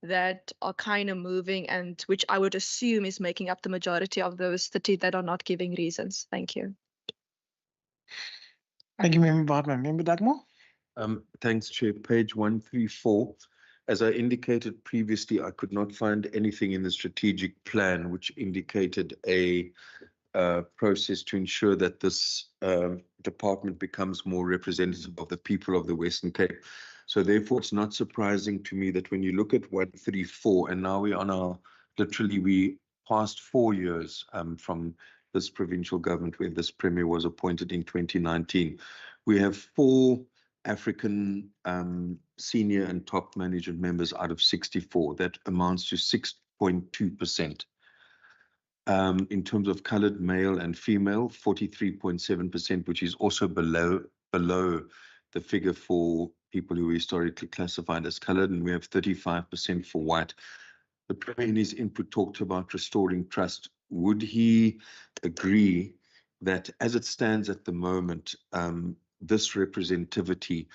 that are kind of moving, and which I would assume is making up the majority of those 30 that are not giving reasons. Thank you. Thank you, Member Bartman. Member Dagmore? Thanks, Chair. Page 134. As I indicated previously, I could not find anything in the strategic plan which indicated a process to ensure that this department becomes more representative of the people of the Western Cape. So therefore, it's not surprising to me that when you look at 134, and now we're on our, literally we past 4 years from this provincial government where this premier was appointed in 2019, we have 4 African senior and top management members out of 64. That amounts to 6.2%. In terms of colored male and female, 43.7%, which is also below the figure for people who are historically classified as colored, and we have 35% for white. The Premier in his input talked about restoring trust. Would he agree that as it stands at the moment, this representativity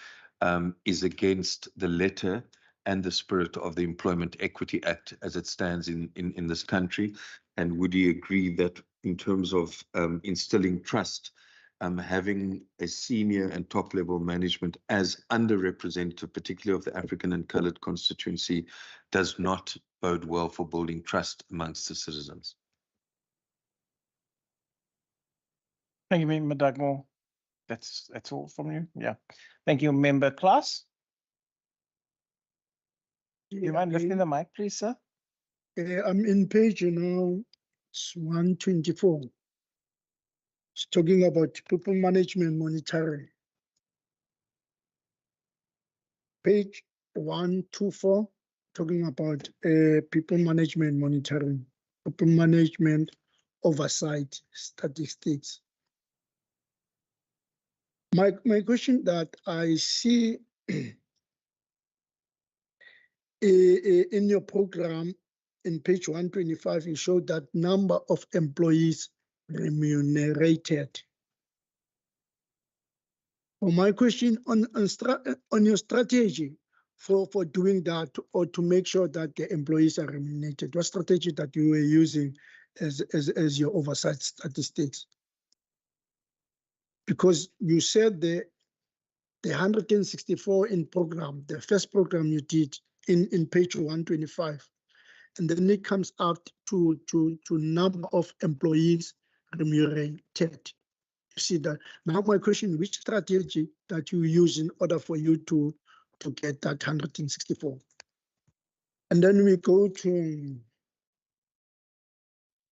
is against the letter and the spirit of the Employment Equity Act as it stands in this country? And would he agree that in terms of instilling trust, having a senior and top level management as underrepresented, particularly of the African and colored constituency, does not bode well for building trust amongst the citizens? Thank you, Member Dagmore. That's all from you. Yeah. Thank you, Member Klaas. You mind lifting the mic, please, sir? I'm in page now, it's 124. It's talking about people management monitoring. Page 124, talking about people management monitoring, people management oversight statistics. My question that I see in your program in page 125, you show that number of employees remunerated. Well, my question on your strategy for doing that, or to make sure that the employees are remunerated, what strategy that you were using as your oversight statistics? Because you said the 164 in program, the first program you did in page 125, and then it comes out to number of employees remunerated. You see that. Now my question, which strategy that you use in order for you to get that 164? And then we go to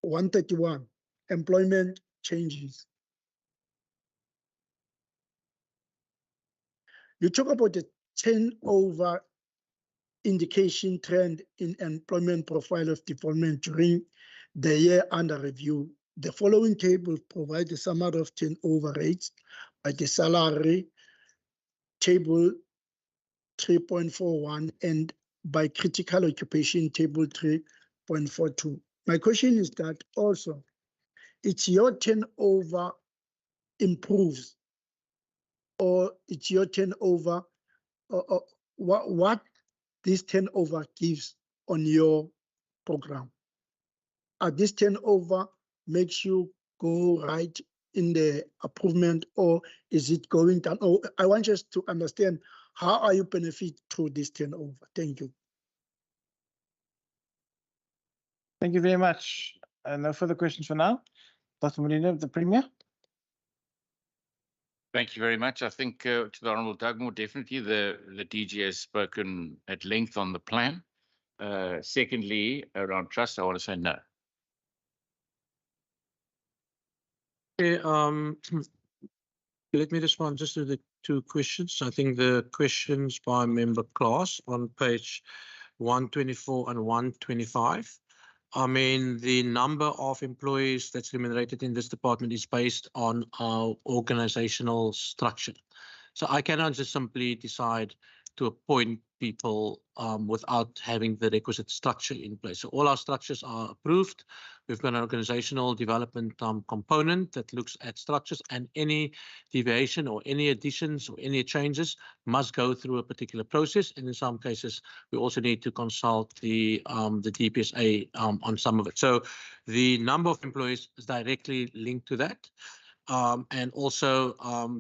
131, employment changes. You talk about the turnover indication trend in employment profile of development during the year under review. The following table provides a summary of turnover rates by the salary table 3.41 and by critical occupation table 3.42. My question is that also, it's your turnover improves, or it's your turnover, what this turnover gives on your program? This turnover makes you go right in the improvement, or is it going down? Oh, I want us to understand, how are you benefit through this turnover? Thank you. Thank you very much. No further questions for now. Dr. Molina, the Premier. Thank you very much. I think to the Honourable Dugmore, definitely the DG has spoken at length on the plan. Secondly, around trust, I want to say no. Okay, let me respond just to the two questions. I think the questions by member Klaas on page 124 and 125. I mean, the number of employees that's remunerated in this department is based on our organizational structure. So I cannot just simply decide to appoint people without having the requisite structure in place. So all our structures are approved. We've got an organizational development component that looks at structures, and any deviation or any additions or any changes must go through a particular process. And in some cases, we also need to consult the DPSA on some of it. So the number of employees is directly linked to that. And also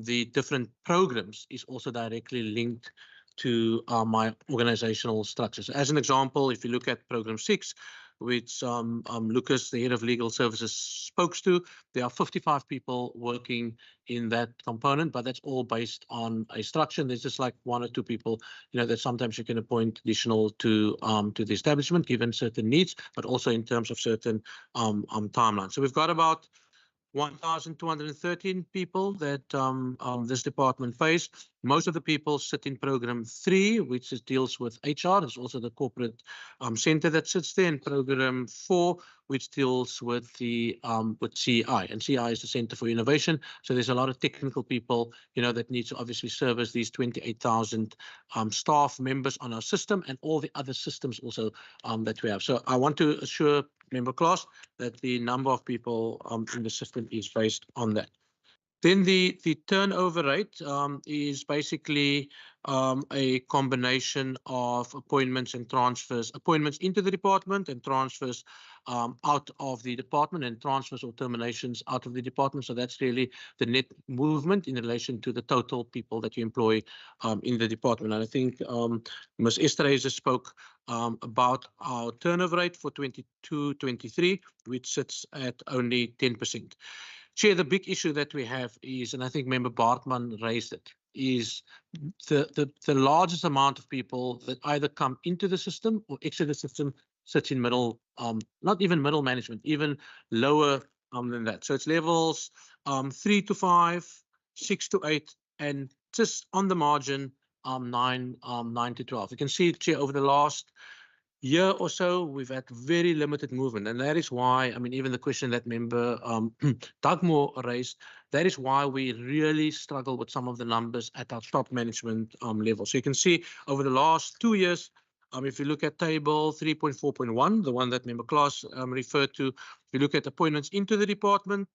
the different programs is also directly linked to my organizational structures. As an example, if you look at program 6, which Lucas, the head of legal services, spoke to, there are 55 people working in that component, but that's all based on a structure. There's just like 1 or 2 people, that sometimes you can appoint additional to the establishment given certain needs, but also in terms of certain timelines. So we've got about 1,213 people that this department face. Most of the people sit in program 3, which deals with HR. There's also the corporate center that sits there, in program 4, which deals with the with CI, and CI is the Center for Innovation. So there's a lot of technical people, that need to obviously service these 28,000 staff members on our system and all the other systems also that we have. So I want to assure Member Klaas that the number of people in the system is based on that. Then the turnover rate is basically a combination of appointments and transfers, appointments into the department and transfers out of the department, and transfers or terminations out of the department. So that's really the net movement in relation to the total people that you employ in the department. And I think Ms. Esterhuizen spoke about our turnover rate for 22-23, which sits at only 10%. Chair, the big issue that we have is, and I think Member Bartman raised it, is the largest amount of people that either come into the system or exit the system sits in middle, not even middle management, even lower than that. So it's levels 3 to 5, 6 to 8, and just on the margin 9 to 12. You can see, Chair, over the last year or so, we've had very limited movement. And that is why, I mean, even the question that Member Dugmore raised, that is why we really struggle with some of the numbers at our top management level. So you can see over the last 2 years, if you look at table 3.4.1, the one that Member Klaas referred to, if you look at appointments into the department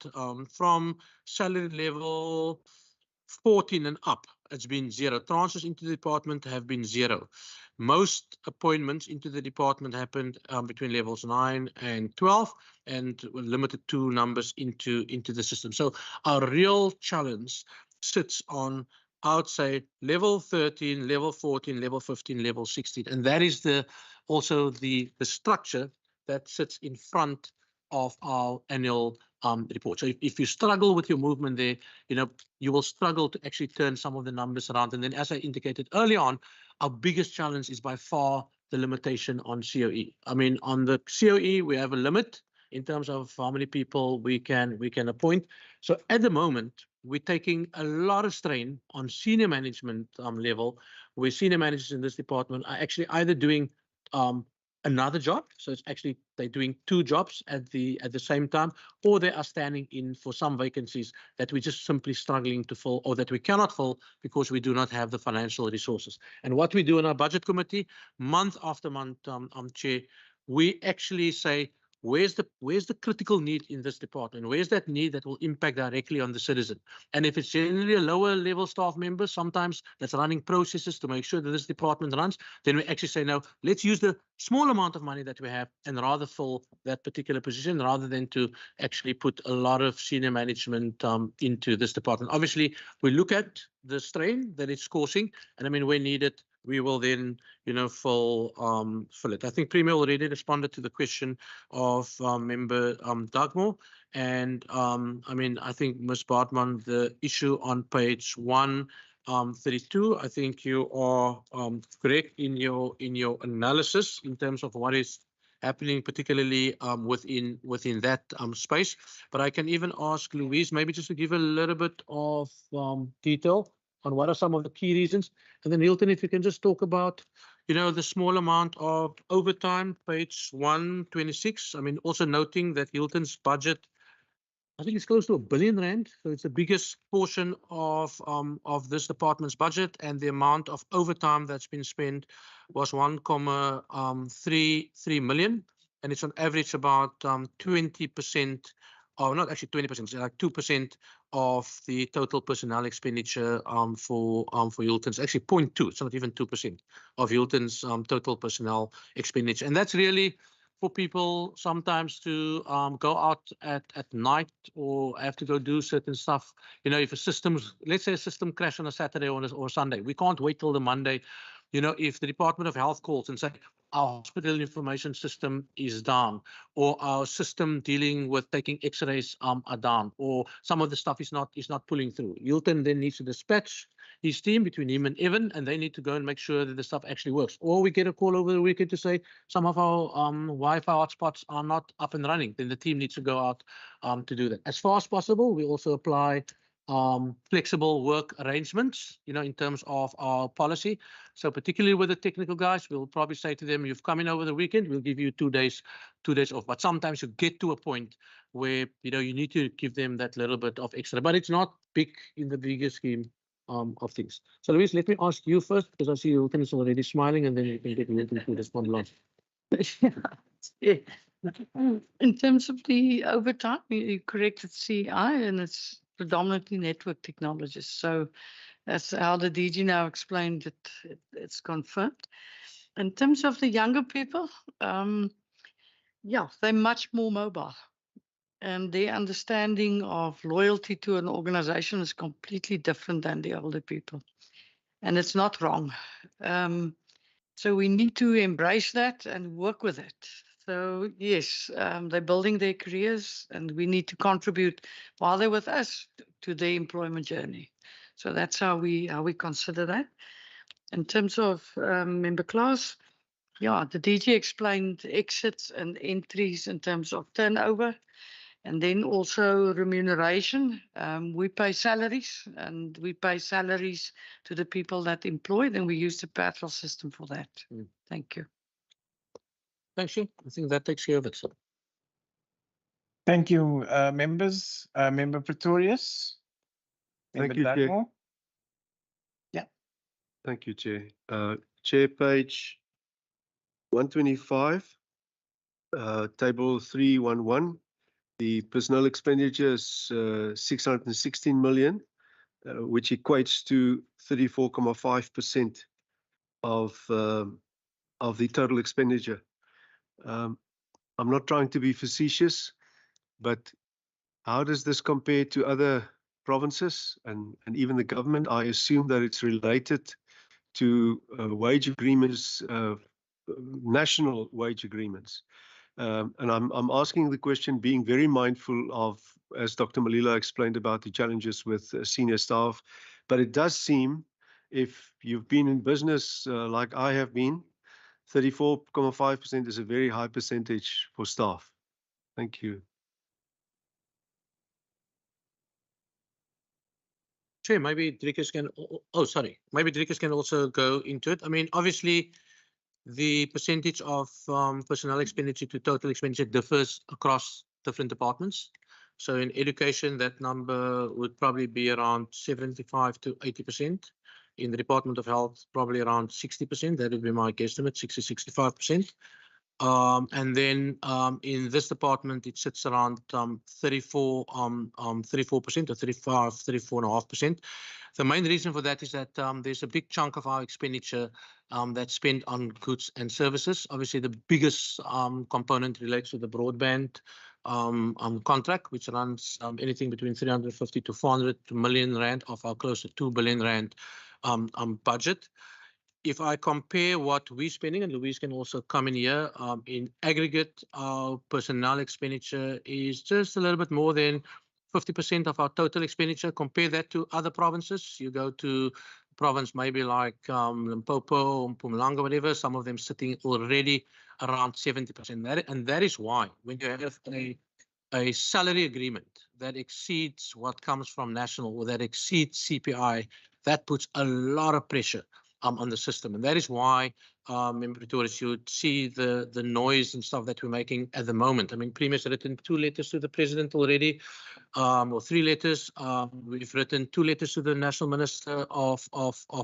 from salary level 14 and up, it's been 0. Transfers into the department have been 0. Most appointments into the department happened between levels 9 and 12, and limited 2 numbers into the system. So our real challenge sits on, I would say, level 13, level 14, level 15, level 16. And that is also the structure that sits in front of our annual report. So if you struggle with your movement there, you will struggle to actually turn some of the numbers around. And then, as I indicated early on, our biggest challenge is by far the limitation on COE. I mean, on the COE, we have a limit in terms of how many people we can appoint. So at the moment, we're taking a lot of strain on senior management level, where senior managers in this department are actually either doing another job, so it's actually they're doing 2 jobs at the same time, or they are standing in for some vacancies that we're just simply struggling to fill, or that we cannot fill because we do not have the financial resources. And what we do in our budget committee, month after month, Chair, we actually say, where's the critical need in this department? Where's that need that will impact directly on the citizen? And if it's generally a lower level staff member, sometimes that's running processes to make sure that this department runs, then we actually say, no, let's use the small amount of money that we have and rather fill that particular position, rather than to actually put a lot of senior management into this department. Obviously, we look at the strain that it's causing, and I mean, where needed, we will then, fill it. I think Premier already responded to the question of Member Dugmore. And I mean, I think Ms. Bartman, the issue on page 132, I think you are correct in your analysis in terms of what is happening, particularly within that space. But I can even ask Louise maybe just to give a little bit of detail on what are some of the key reasons. And then Hilton, if you can just talk about, the small amount of overtime, page 126. I mean, also noting that Hilton's budget, I think it's close to R1 billion. So it's the biggest portion of this department's budget, and the amount of overtime that's been spent was 1.33 million, and it's on average about 20%, or not actually 20%, it's like 2% of the total personnel expenditure for Hilton's. Actually 0.2, it's not even 2% of Hilton's total personnel expenditure, and that's really for people sometimes to go out at night or have to go do certain stuff. If a system's, let's say a system crash on a Saturday or Sunday, we can't wait till the Monday. If the Department of Health calls and say, our hospital information system is down, or our system dealing with taking x-rays are down, or some of the stuff is not pulling through. Hilton then needs to dispatch his team between him and Evan, and they need to go and make sure that the stuff actually works. Or we get a call over the weekend to say some of our Wi-Fi hotspots are not up and running. Then the team needs to go out to do that. As far as possible, we also apply flexible work arrangements, in terms of our policy. So particularly with the technical guys, we'll probably say to them, you've come in over the weekend, we'll give you 2 days off. But sometimes you get to a point where, you need to give them that little bit of extra, but it's not big in the bigger scheme of things. So Louise, let me ask you first, because I see Hilton is already smiling, and then you can get Hilton to respond last. Yeah. In terms of the overtime, you corrected CI, and it's predominantly network technologists. So that's how the DG now explained it. It's confirmed. In terms of the younger people, yeah, they're much more mobile, and their understanding of loyalty to an organization is completely different than the older people, and it's not wrong. So we need to embrace that and work with it. So yes, they're building their careers, and we need to contribute while they're with us to their employment journey. So that's how we consider that. In terms of member class, yeah, the DG explained exits and entries in terms of turnover, and then also remuneration. We pay salaries, and we pay salaries to the people that employ, and we use the patrol system for that. Thank you. Thanks, you. I think that takes care of it, sir. Thank you, members. Member Pretorius. Thank you, Chair. Dugmore. Yeah. Thank you, Chair. Chair, page 125, table 311. The personnel expenditure is 616 million, which equates to 34.5% of the total expenditure. I'm not trying to be facetious, but how does this compare to other provinces and even the government? I assume that it's related to wage agreements, national wage agreements. And I'm asking the question being very mindful of, as Dr. Malila explained, about the challenges with senior staff. But it does seem, if you've been in business like I have been, 34.5% is a very high percentage for staff. Thank you. Chair, maybe Driekus can, maybe Driekus can also go into it. I mean, obviously, the percentage of personnel expenditure to total expenditure differs across different departments. So in education, that number would probably be around 75 to 80%. In the Department of Health, probably around 60%. That would be my guesstimate, 60-65%. And then in this department, it sits around 34% or 34.5%. The main reason for that is that there's a big chunk of our expenditure that's spent on goods and services. Obviously, the biggest component relates to the broadband contract, which runs anything between 350 to 400 million rand of our close to 2 billion rand budget. if I compare what we're spending, and Louise can also come in here, in aggregate, our personnel expenditure is just a little bit more than 50% of our total expenditure. Compare that to other provinces. You go to province maybe like Limpopo, Mpumalanga, whatever, some of them sitting already around 70%. And that is why when you have a salary agreement that exceeds what comes from national or that exceeds CPI, that puts a lot of pressure on the system. And that is why, Member Pretorius, you see the noise and stuff that we're making at the moment. I mean, Premier's written 2 letters to the President already, or 3 letters. We've written 2 letters to the National Minister of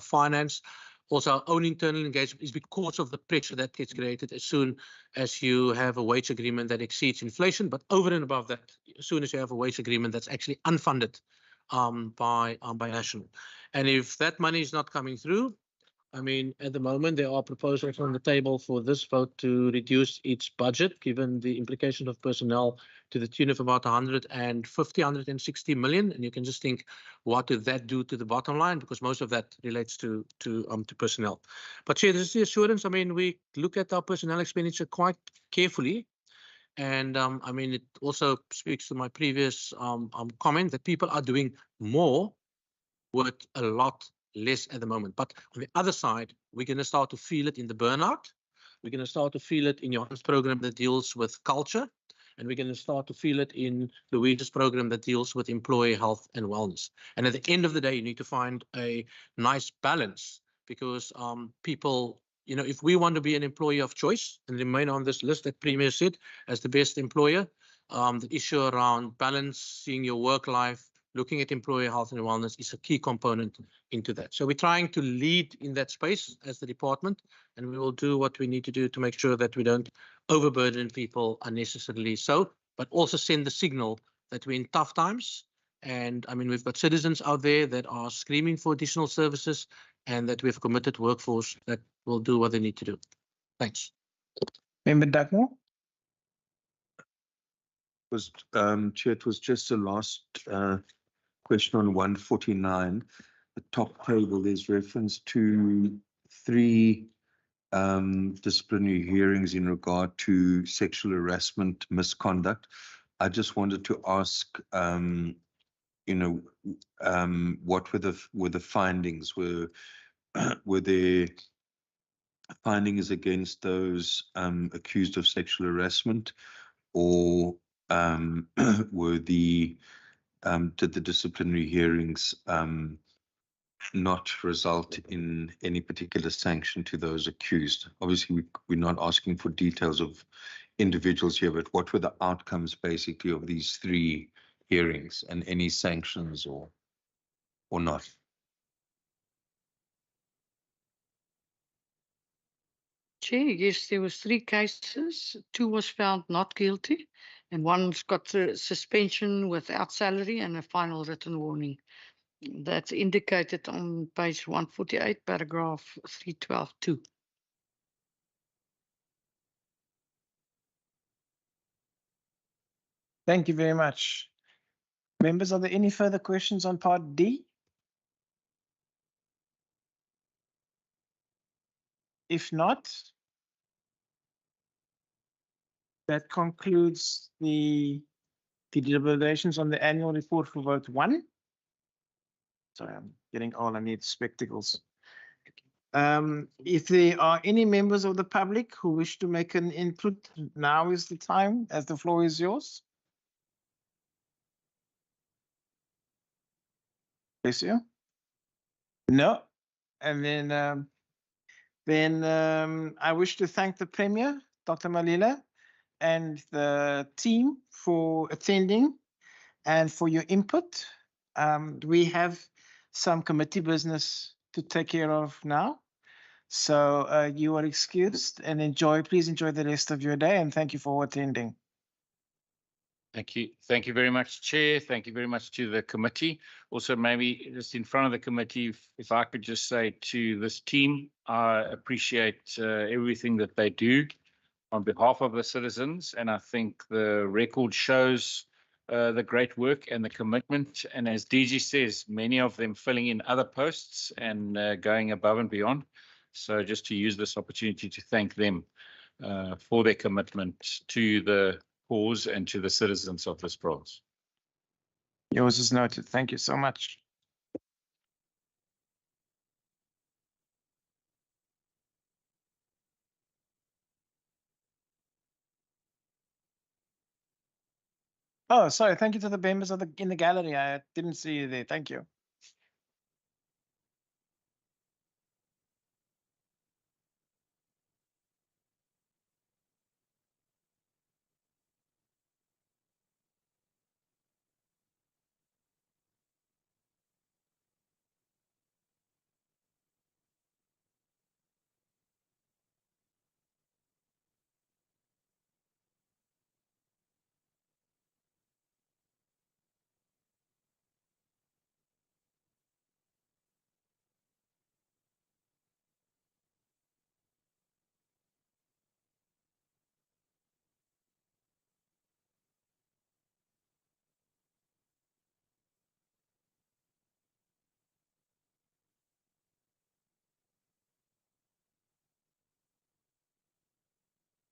Finance. Also, our own internal engagement is because of the pressure that gets created as soon as you have a wage agreement that exceeds inflation. But over and above that, as soon as you have a wage agreement that's actually unfunded by national. And if that money is not coming through, I mean, at the moment, there are proposals on the table for this vote to reduce its budget, given the implication of personnel to the tune of about 160 million. And you can just think, what did that do to the bottom line? Because most of that relates to personnel. But Chair, this is the assurance. I mean, we look at our personnel expenditure quite carefully. And I mean, it also speaks to my previous comment that people are doing more with a lot less at the moment. But on the other side, we're going to start to feel it in the burnout. We're going to start to feel it in Johan's program that deals with culture. And we're going to start to feel it in Louise's program that deals with employee health and wellness. And at the end of the day, you need to find a nice balance because people, you know, if we want to be an employer of choice and remain on this list that Premier said as the best employer, the issue around balancing your work life, looking at employee health and wellness is a key component into that. So we're trying to lead in that space as the department, and we will do what we need to do to make sure that we don't overburden people unnecessarily so, but also send the signal that we're in tough times. And I mean, we've got citizens out there that are screaming for additional services and that we have a committed workforce that will do what they need to do. Thanks. Member Dugmore? Chair, it was just a last question on 149. The top table, there's reference to 3 disciplinary hearings in regard to sexual harassment misconduct. I just wanted to ask, you know, what were the findings? Were there findings against those accused of sexual harassment, or were did the disciplinary hearings not result in any particular sanction to those accused? Obviously, we're not asking for details of individuals here, but what were the outcomes basically of these 3 hearings and any sanctions or not? Chair, yes, there was 3 cases. 2 was found not guilty, and 1's got a suspension without salary and a final written warning. That's indicated on page 148, paragraph 312(2). Thank you very much. Members, are there any further questions on Part D? If not, that concludes the deliberations on the annual report for vote 1. Sorry, I'm getting old. I need spectacles. If there are any members of the public who wish to make an input, now is the time, as the floor is yours. Bless you. No. And then I wish to thank the Premier, Dr. Malila, and the team for attending and for your input. We have some committee business to take care of now. So you are excused and please enjoy the rest of your day, and thank you for attending. Thank you. Thank you very much, Chair. Thank you very much to the committee. Also, maybe just in front of the committee, if I could just say to this team, I appreciate everything that they do on behalf of the citizens. And I think the record shows the great work and the commitment. And as DG says, many of them filling in other posts and going above and beyond. So just to use this opportunity to thank them for their commitment to the cause and to the citizens of this province. Yours is noted. Thank you so much. Oh, sorry. Thank you to the members of in the gallery. I didn't see you there. Thank you.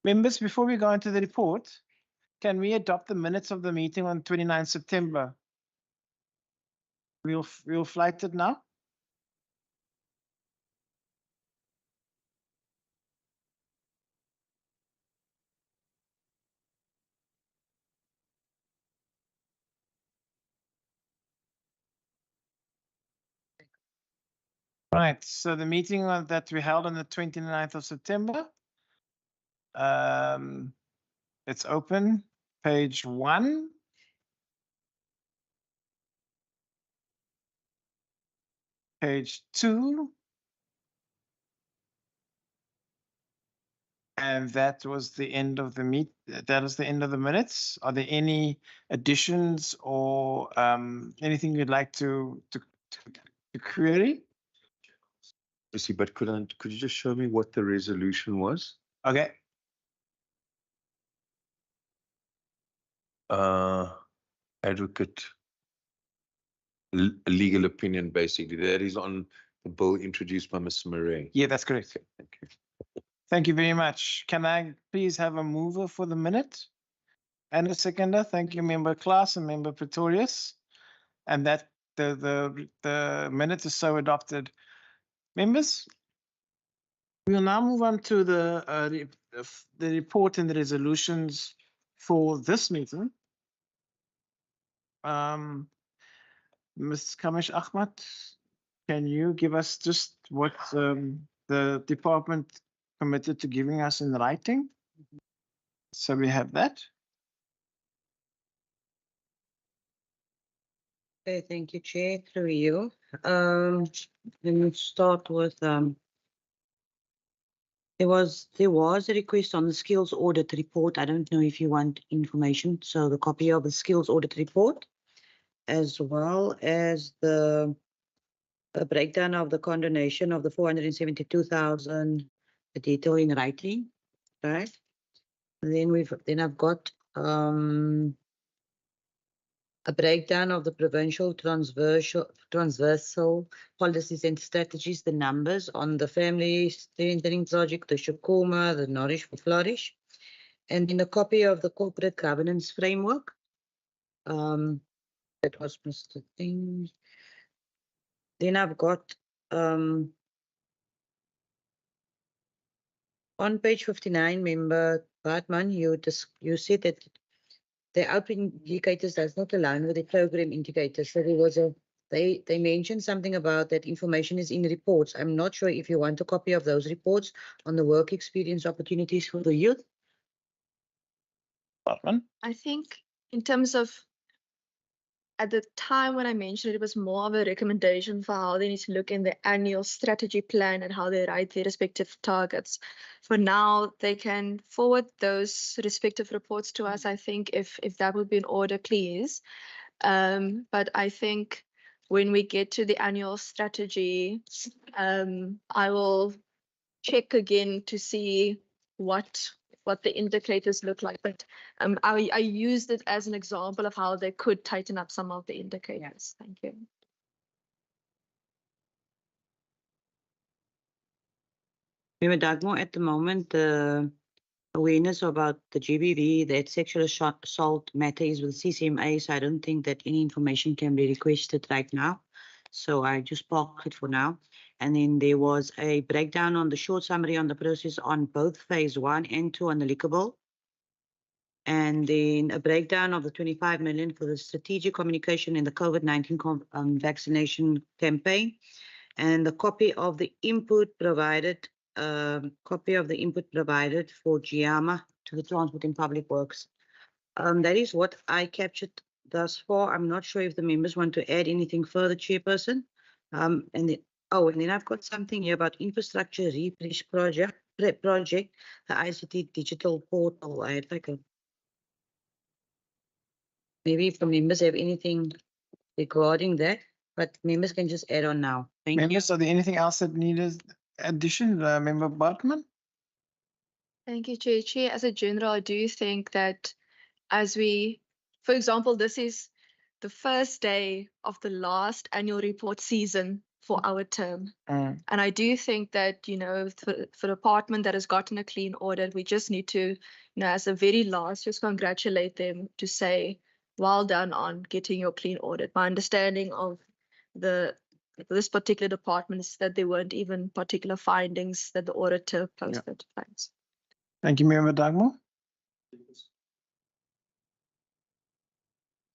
Members, before we go into the report, can we adopt the minutes of the meeting on 29 September? We'll flight it now. Right, so the meeting that we held on the 29th of September, it's open, page 1. Page 2. And that was the end of the that is the end of the minutes. Are there any additions or anything you'd like to query? See, but could you just show me what the resolution was? Okay. Advocate legal opinion, basically. That is on the bill introduced by Mr. Murray. Yeah, that's correct. Thank you. Thank you very much. Can I please have a mover for the minute and a seconder? Thank you, Member Klaas and Member Pretorius. And that the minute is so adopted. Members, we will now move on to the report and the resolutions for this meeting. Ms. Kamish Ahmad, can you give us just what the department committed to giving us in writing? So we have that. Okay, thank you, Chair. Through you. Let me start with there was a request on the skills audit report. I don't know if you want information. So the copy of the skills audit report, as well as the breakdown of the condonation of the 472,000, the detail in writing, right? And then I've got a breakdown of the provincial transversal policies and strategies, the numbers on the family strengthening project, the Shukuma, the Nourish for Flourish, and then a copy of the corporate governance framework. That was Mr. Thing. Then I've got on page 59, Member Bartman, you said that the output indicators does not align with the program indicators. So there was they mentioned something about that information is in reports. I'm not sure if you want a copy of those reports on the work experience opportunities for the youth. I think in terms of at the time when I mentioned it was more of a recommendation for how they need to look in the annual strategy plan and how they write their respective targets. For now, they can forward those respective reports to us, I think, if that would be in order, please. But I think when we get to the annual strategy, I will check again to see what the indicators look like. But I used it as an example of how they could tighten up some of the indicators. Thank you. Member Dugmore, at the moment, the awareness about the GBV, that sexual assault matter is with CCMA, so I don't think that any information can be requested right now. So I just park it for now. And then there was a breakdown on the short summary on the process on both phase 1 and 2 on the liquor bill. And then a breakdown of the 25 million for the strategic communication in the COVID-19 vaccination campaign. And the copy of the input provided for GIAMA to the Transport and Public Works. That is what I captured thus far. I'm not sure if the members want to add anything further, Chairperson. And then I've got something here about infrastructure refresh project, the ICT digital portal. I had like a, maybe if the members have anything regarding that, but members can just add on now. Thank you. Members, are there anything else that needed addition? Member Bartman? Thank you, Chair. Chair, as a general, I do think that for example, this is the first day of the last annual report season for our term. And I do think that, for the department that has gotten a clean audit, we just need to, as a very last, just congratulate them to say, well done on getting your clean audit. My understanding of this particular department is that there weren't even particular findings that the auditor posted. Yeah. Thanks. Thank you, Member Dugmore.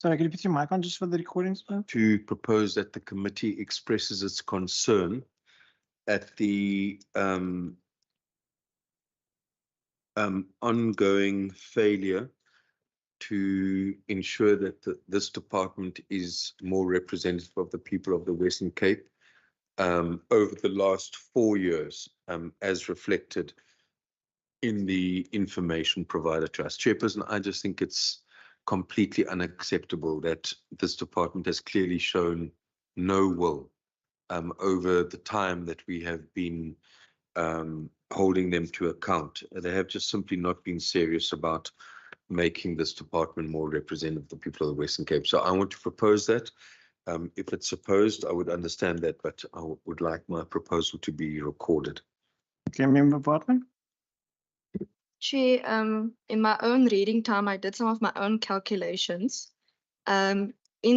Sorry, can you put your mic on just for the recordings? To propose that the committee expresses its concern at the ongoing failure to ensure that this department is more representative of the people of the Western Cape over the last 4 years, as reflected in the information provided to us. Chairperson, I just think it's completely unacceptable that this department has clearly shown no will over the time that we have been holding them to account. They have just simply not been serious about making this department more representative of the people of the Western Cape. So I want to propose that. If it's opposed, I would understand that, but I would like my proposal to be recorded. Okay, Member Bartman. Chair, in my own reading time, I did some of my own calculations. In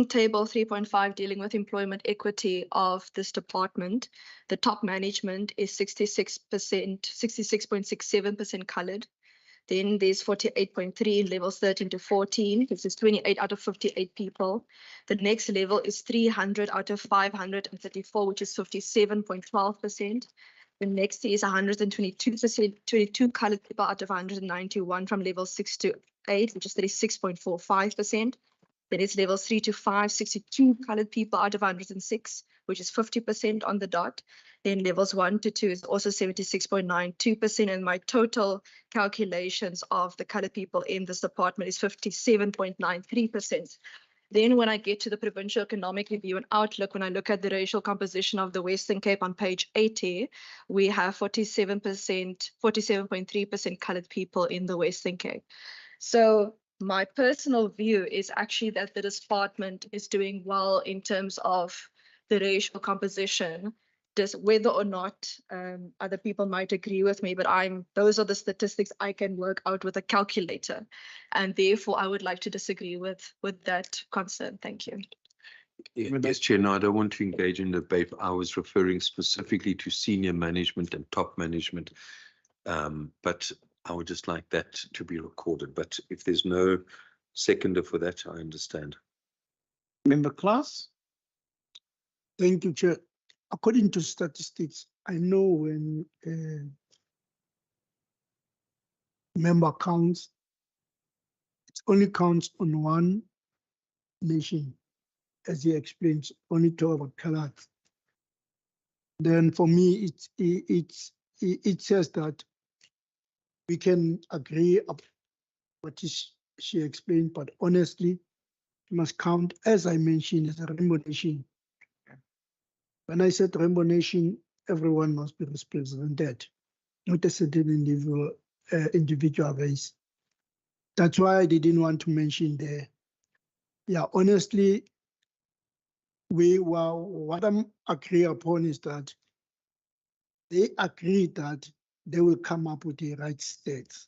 table 3.5, dealing with employment equity of this department, the top management is 66.67% colored. Then there's 48.3 in levels 13 to 14, which is 28 out of 58 people. The next level is 300 out of 534, which is 57.12%. The next is 22 colored people out of 191 from level 6 to 8, which is 36.45%. Then it's levels 3 to 5, 62 colored people out of 106, which is 50% on the dot. Then levels 1 to 2 is also 76.92%. And my total calculations of the colored people in this department is 57.93%. Then when I get to the Provincial Economic Review and Outlook, when I look at the racial composition of the Western Cape on page 80, we have 47.3% colored people in the Western Cape. So my personal view is actually that the department is doing well in terms of the racial composition. Just whether or not other people might agree with me, but those are the statistics I can work out with a calculator, and therefore I would like to disagree with that concern. Thank you. Yes, Chair. No, I don't want to engage in debate. I was referring specifically to senior management and top management, but I would just like that to be recorded. But if there's no seconder for that, I understand. Member Klaas. Thank you, Chair. According to statistics, I know when member counts, it only counts on one nation, as he explains, only to our colors. Then for me, it says that we can agree up what she explained, but honestly, we must count, as I mentioned, as a rainbow nation. When I said rainbow nation, everyone must be represented, not a certain individual race. That's why I didn't want to mention there. Yeah, honestly, what I'm agree upon is that they agree that they will come up with the right stats,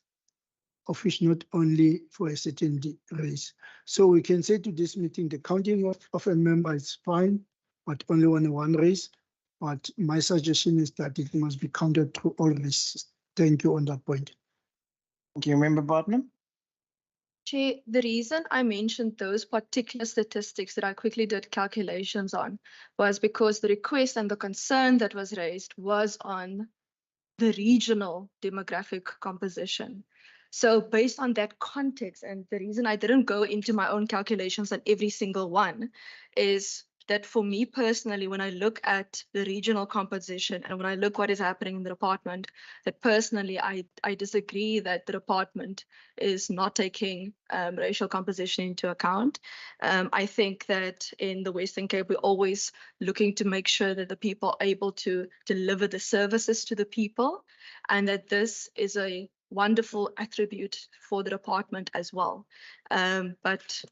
of which not only for a certain race. So we can say to this meeting, the counting of a member is fine, but only on one race. But my suggestion is that it must be counted through all races. Thank you on that point. Thank you, Member Bartman. Chair, the reason I mentioned those particular statistics that I quickly did calculations on was because the request and the concern that was raised was on the regional demographic composition. So based on that context, and the reason I didn't go into my own calculations on every single one is that for me personally, when I look at the regional composition and when I look what is happening in the department, that personally I disagree that the department is not taking racial composition into account. I think that in the Western Cape, we're always looking to make sure that the people are able to deliver the services to the people, and that this is a wonderful attribute for the department as well. But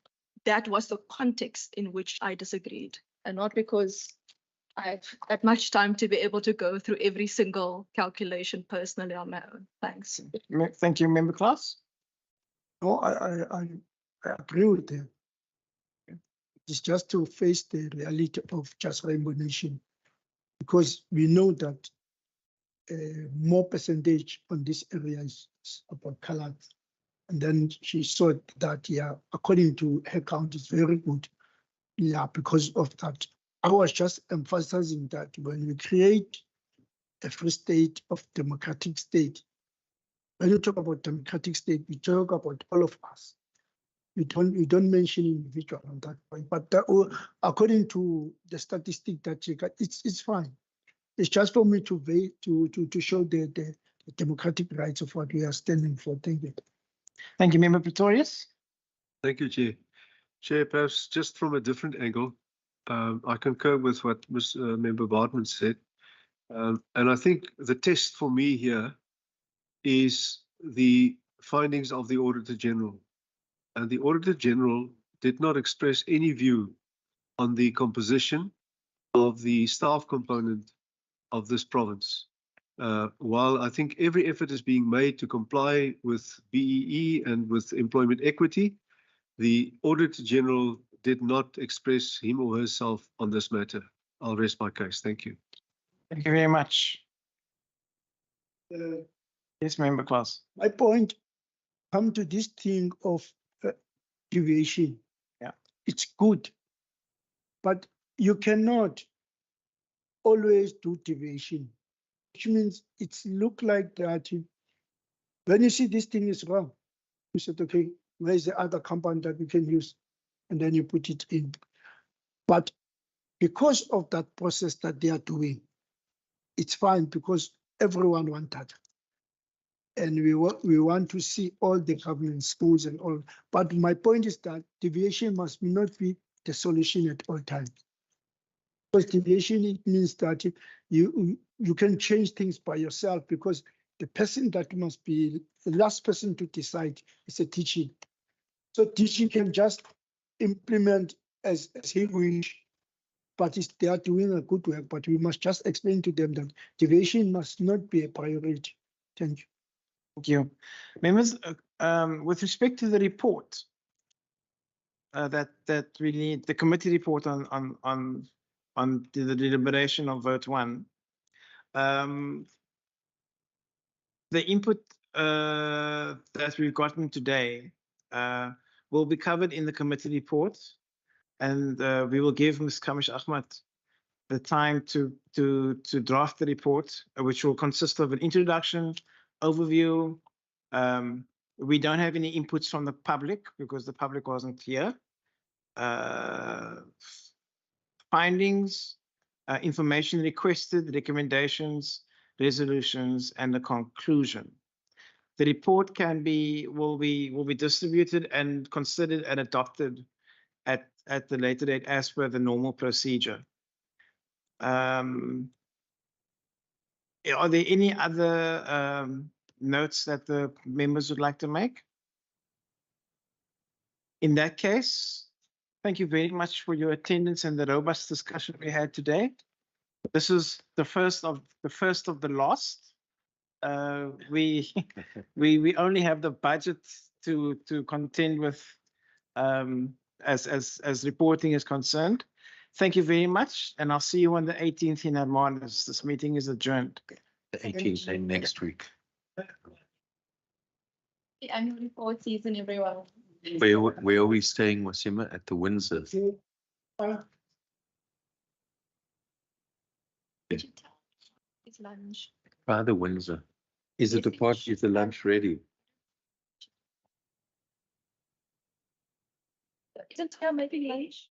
that was the context in which I disagreed, and not because I had much time to be able to go through every single calculation personally on my own. Thanks. Thank you, Member Klaas. No, I agree with them. It's just to face the reality of just Rainbow Nation, because we know that more percentage on this area is about colored. And then she saw that, yeah, according to her count, is very good. Yeah, because of that. I was just emphasizing that when we create a free state of democratic state, when you talk about democratic state, we talk about all of us. We don't mention individual on that point, but according to the statistic that you got, it's fine. It's just for me to show the democratic rights of what we are standing for. Thank you. Thank you, Member Pretorius. Thank you, Chair. Chair, perhaps just from a different angle, I concur with what Member Bartman said. And I think the test for me here is the findings of the Auditor General. And the Auditor General did not express any view on the composition of the staff component of this province. While I think every effort is being made to comply with BEE and with employment equity, the Auditor General did not express him or herself on this matter. I'll rest my case. Thank you. Thank you very much. Yes, Member Klaas. My point come to this thing of deviation. Yeah, it's good, but you cannot always do deviation, which means it's look like that. When you see this thing is wrong, you said, okay, where's the other compound that we can use? And then you put it in. But because of that process that they are doing, it's fine because everyone wants that. And we want to see all the government schools and all. But my point is that deviation must not be the solution at all times. Because deviation, it means that you can change things by yourself, because the person that must be the last person to decide is a teaching. So teaching can just implement as he wish, but they are doing a good work. But we must just explain to them that deviation must not be a priority. Thank you. Thank you. Members, with respect to the report that we need, the committee report on the deliberation of vote 1, the input that we've gotten today will be covered in the committee report, and we will give Ms. Kamish Ahmad the time to draft the report, which will consist of an introduction, overview. We don't have any inputs from the public because the public wasn't here. Findings, information requested, recommendations, resolutions, and the conclusion. The report will be distributed and considered and adopted at the later date as per the normal procedure. Are there any other notes that the members would like to make? In that case, thank you very much for your attendance and the robust discussion we had today. This is the first of the last. We we only have the budget to contend with as reporting is concerned. Thank you very much, and I'll see you on the 18th in Hermanus. This meeting is adjourned. The 18th and next week. The annual report season, everyone. Where are we staying, Wasima? At the Windsor? It's lunch. By the Windsor. Is it a party? Is the lunch ready? Isn't there maybe lunch?